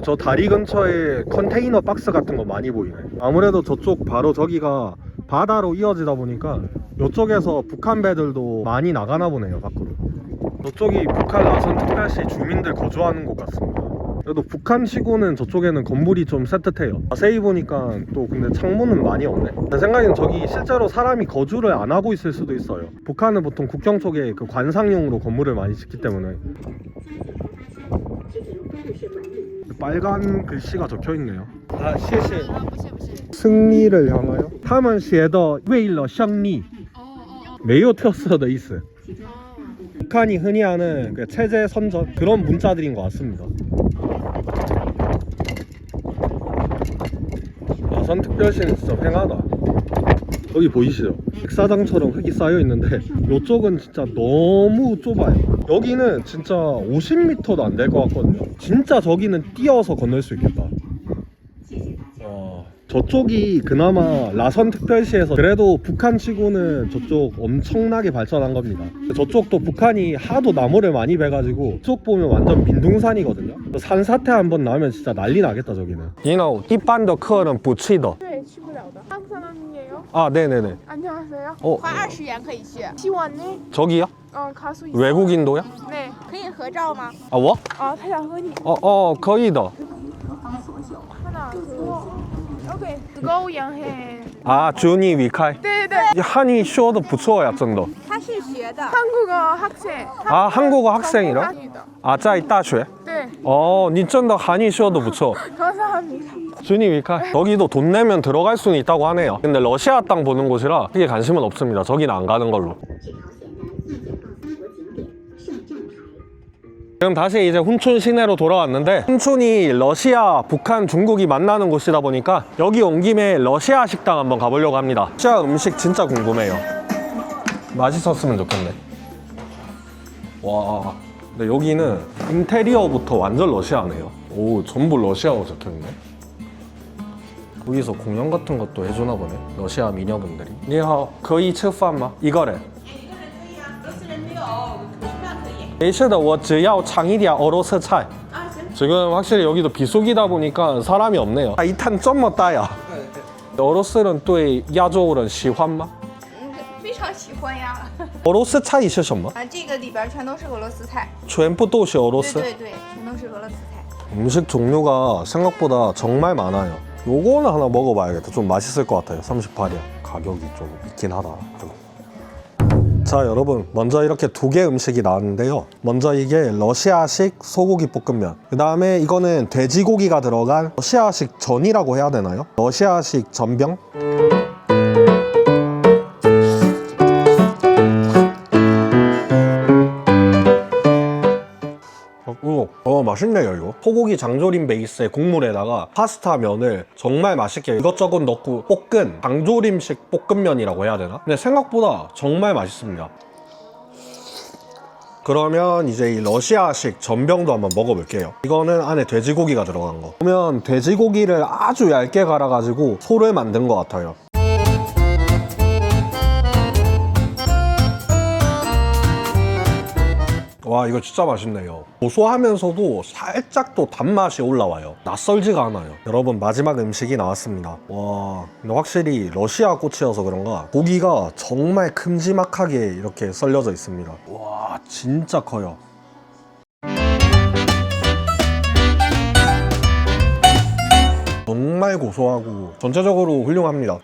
저 다리 근처에 컨테이너 박스 같은 거 많이 보이네. 아무래도 저쪽 바로 저기가 바다로 이어지다 보니까 이쪽에서 북한 배들도 많이 나가나 보네요, 밖으로. 저쪽이 북한 라선 특별시 주민들 거주하는 곳 같습니다. 그래도 북한치고는 저쪽에는 건물이 좀 새뜻해요. 자세히 보니까 또 근데 창문은 많이 없네. 제 생각에는 저기 실제로 사람이 거주를 안 하고 있을 수도 있어요. 북한은 보통 국경 쪽에 그 관상용으로 건물을 많이 짓기 때문에. 빨간 글씨가 적혀있네요. 아, 시시. 승리를 향하여? 他们写的为了胜利没有特色的意思. 북한이 흔히 하는 그 체제 선전 그런 문자들인 것 같습니다. 라선 특별시는 진짜 횡하다. 여기 보이시죠? 백사장처럼 흙이 쌓여 있는데 이쪽은 진짜 너무 좁아요. 여기는 진짜 50m도 안 될 것 같거든요. 진짜 저기는 뛰어서 건널 수 있겠다. 저쪽이 그나마 라선 특별시에서 그래도 북한 치고는 저쪽 엄청나게 발전한 겁니다. 저쪽도 북한이 하도 나무를 많이 베가지고 쪽 보면 완전 빈둥산이거든요. 산사태 한번 나면 진짜 난리 나겠다 저기는. You know, 一般的客人不去的. 네, 去不了的. 한국 사람이에요? 아, 네네네. 안녕하세요. 花20元可以去。 시원네? 저기요? 갈 수 있어요. 외국인도요? 네. 可以合照吗？ 아, 뭐? 他想和你。可以的. 하나, 둘. OK， 狗养黑。 아, 준이 위카이. 对对对。 한이 说的不错呀，真的. 他是学的。 한국어 학생. 아, 한국어 학생이라? 아, 在大学? 네. 你真的韩语说的不错. 감사합니다. 준이 위카이. 여기도 돈 내면 들어갈 수는 있다고 하네요. 근데 러시아 땅 보는 곳이라 크게 관심은 없습니다. 저기는 안 가는 걸로. 지금 다시 이제 훈춘 시내로 돌아왔는데, 훈춘이 러시아, 북한, 중국이 만나는 곳이다 보니까 여기 온 김에 러시아 식당 한번 가보려고 합니다. 러시아 음식 진짜 궁금해요. 맛있었으면 좋겠네. 와, 근데 여기는 인테리어부터 완전 러시아네요. 오, 전부 러시아어 적혀있네. 여기서 공연 같은 것도 해주나 보네, 러시아 미녀분들이. 你好，可以吃饭吗？一个人。 没事的，我只要尝一点俄罗斯菜。 지금 확실히 여기도 비수기다 보니까 사람이 없네요. 아, 이 탄这么大呀? 俄罗斯人对亚洲人喜欢吗? 非常喜欢呀。俄罗斯菜是什么? 这个里边全都是俄罗斯菜。全部都是俄罗斯? 对对对，全都是俄罗斯菜。 음식 종류가 생각보다 정말 많아요. 요거는 하나 먹어봐야겠다. 좀 맛있을 것 같아요. 38이야. 가격이 좀 있긴 하다. 자 여러분, 먼저 이렇게 2개 음식이 나왔는데요. 먼저 이게 러시아식 소고기 볶음면, 그 다음에 이거는 돼지고기가 들어간 러시아식 전이라고 해야 되나요? 러시아식 전병? 맛있네요. 이거 소고기 장조림 베이스의 국물에다가 파스타 면을 정말 맛있게 이것저것 넣고 볶은 장조림식 볶음면이라고 해야 되나? 근데 생각보다 정말 맛있습니다. 그러면 이제 이 러시아식 전병도 한번 먹어볼게요. 이거는 안에 돼지고기가 들어간 거. 보면 돼지고기를 아주 얇게 갈아가지고 소를 만든 것 같아요. 와, 이거 진짜 맛있네요. 고소하면서도 살짝 또 단맛이 올라와요. 낯설지가 않아요. 여러분, 마지막 음식이 나왔습니다. 와, 근데 확실히 러시아 꼬치여서 그런가 고기가 정말 큼지막하게 이렇게 썰려져 있습니다. 와, 진짜 커요. 정말 고소하고 전체적으로 훌륭합니다.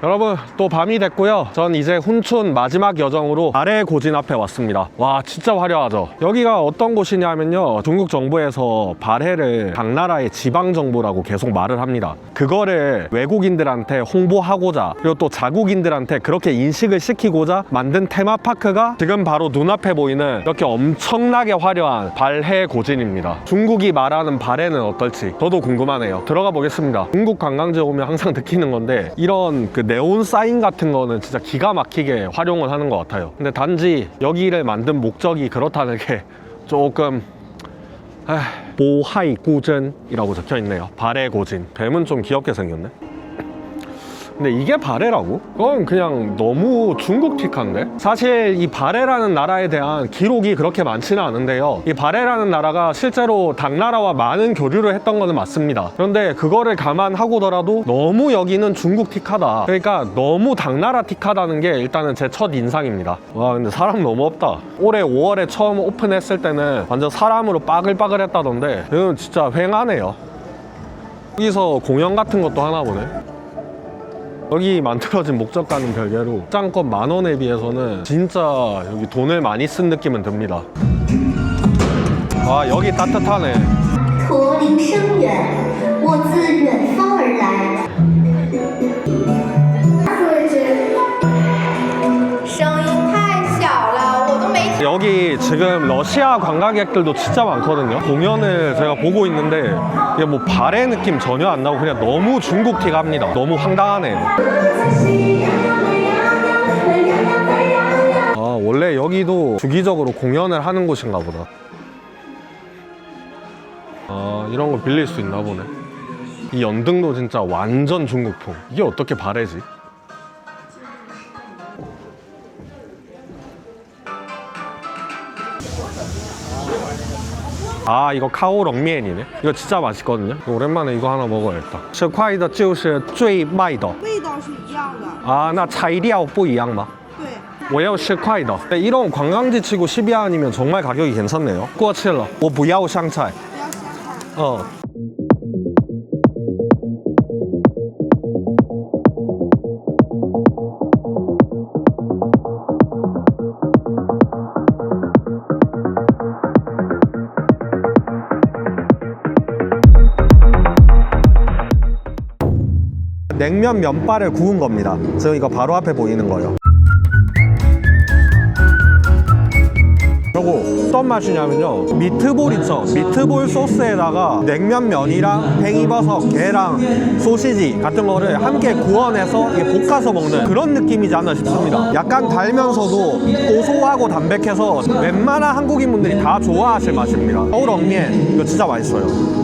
여러분, 또 밤이 됐고요. 전 이제 훈춘 마지막 여정으로 발해 고진 앞에 왔습니다. 와, 진짜 화려하죠? 여기가 어떤 곳이냐면요, 중국 정부에서 발해를 각 나라의 지방 정부라고 계속 말을 합니다. 그거를 외국인들한테 홍보하고자, 그리고 또 자국인들한테 그렇게 인식을 시키고자 만든 테마파크가 지금 바로 눈앞에 보이는 이렇게 엄청나게 화려한 발해 고진입니다. 중국이 말하는 발해는 어떨지 저도 궁금하네요. 들어가 보겠습니다. 중국 관광지에 오면 항상 느끼는 건데, 이런 그 네온 사인 같은 거는 진짜 기가 막히게 활용을 하는 것 같아요. 근데 단지 여기를 만든 목적이 그렇다는 게 조금 보하이구전이라고 적혀있네요. 발해 고진. 뱀은 좀 귀엽게 생겼네. 근데 이게 발해라고? 그건 그냥 너무 중국틱한데? 사실 이 발해라는 나라에 대한 기록이 그렇게 많지는 않은데요, 이 발해라는 나라가 실제로 당나라와 많은 교류를 했던 거는 맞습니다. 그런데 그거를 감안하고더라도 너무 여기는 중국틱하다, 그러니까 너무 당나라틱하다는 게 일단은 제 첫 인상입니다. 와, 근데 사람 너무 없다. 올해 5월에 처음 오픈했을 때는 완전 사람으로 빠글빠글 했다던데 이건 진짜 휑하네요. 여기서 공연 같은 것도 하나 보네. 여기 만들어진 목적과는 별개로 입장권 10,000원에 비해서는 진짜 여기 돈을 많이 쓴 느낌은 듭니다. 아, 여기 따뜻하네. 驼铃声远，我自远方而来。声音太小了，我都没听。 여기 지금 러시아 관광객들도 진짜 많거든요. 공연을 제가 보고 있는데 이게 뭐 발해 느낌 전혀 안 나고 그냥 너무 중국틱 합니다. 너무 황당하네요. 아, 원래 여기도 주기적으로 공연을 하는 곳인가 보다. 아, 이런 거 빌릴 수 있나 보네. 이 연등도 진짜 완전 중국풍. 이게 어떻게 발해지? 아, 이거 카오롱면이네. 이거 진짜 맛있거든요. 오랜만에 이거 하나 먹어야겠다. 10块的就是最卖的味道是一样的。啊，那材料不一样吗？对。我要10块的。 이런 관광지 치고 12안이면 정말 가격이 괜찮네요. 过期了，我不要香菜。不要香菜。 냉면 면발을 구운 겁니다. 지금 이거 바로 앞에 보이는 거예요. 그리고 어떤 맛이냐면요, 미트볼 있죠? 미트볼 소스에다가 냉면 면이랑 팽이버섯, 게랑 소시지 같은 거를 함께 구워내서 이게 볶아서 먹는 그런 느낌이지 않나 싶습니다. 약간 달면서도 고소하고 담백해서 웬만한 한국인 분들이 다 좋아하실 맛입니다. 카오롱면 이거 진짜 맛있어요.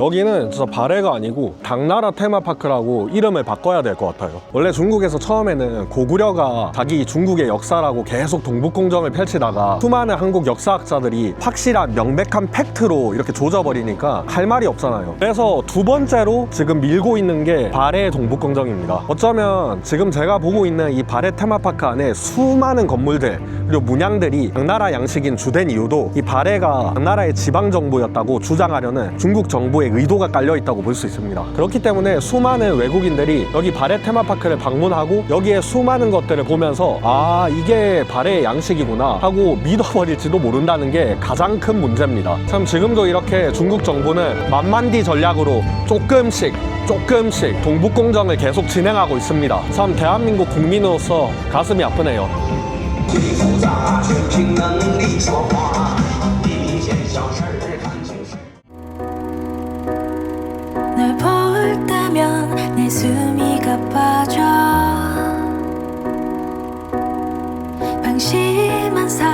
여기는 진짜 발해가 아니고 당나라 테마파크라고 이름을 바꿔야 될 것 같아요. 원래 중국에서 처음에는 고구려가 자기 중국의 역사라고 계속 동북공정을 펼치다가 수많은 한국 역사학자들이 확실한 명백한 팩트로 이렇게 조져버리니까 할 말이 없잖아요. 그래서 두 번째로 지금 밀고 있는 게 발해 동북공정입니다. 어쩌면 지금 제가 보고 있는 이 발해 테마파크 안에 수많은 건물들 그리고 문양들이 당나라 양식인 주된 이유도 이 발해가 당나라의 지방정부였다고 주장하려는 중국 정부의 의도가 깔려 있다고 볼 수 있습니다. 그렇기 때문에 수많은 외국인들이 여기 발해 테마파크를 방문하고 여기에 수많은 것들을 보면서 아, 이게 발해의 양식이구나 하고 믿어버릴지도 모른다는 게 가장 큰 문제입니다. 참 지금도 이렇게 중국 정부는 만만디 전략으로 조금씩 동북공정을 계속 진행하고 있습니다. 참 대한민국 국민으로서 가슴이 아프네요. 널 볼 때면 내 숨이 가빠져 방심한 사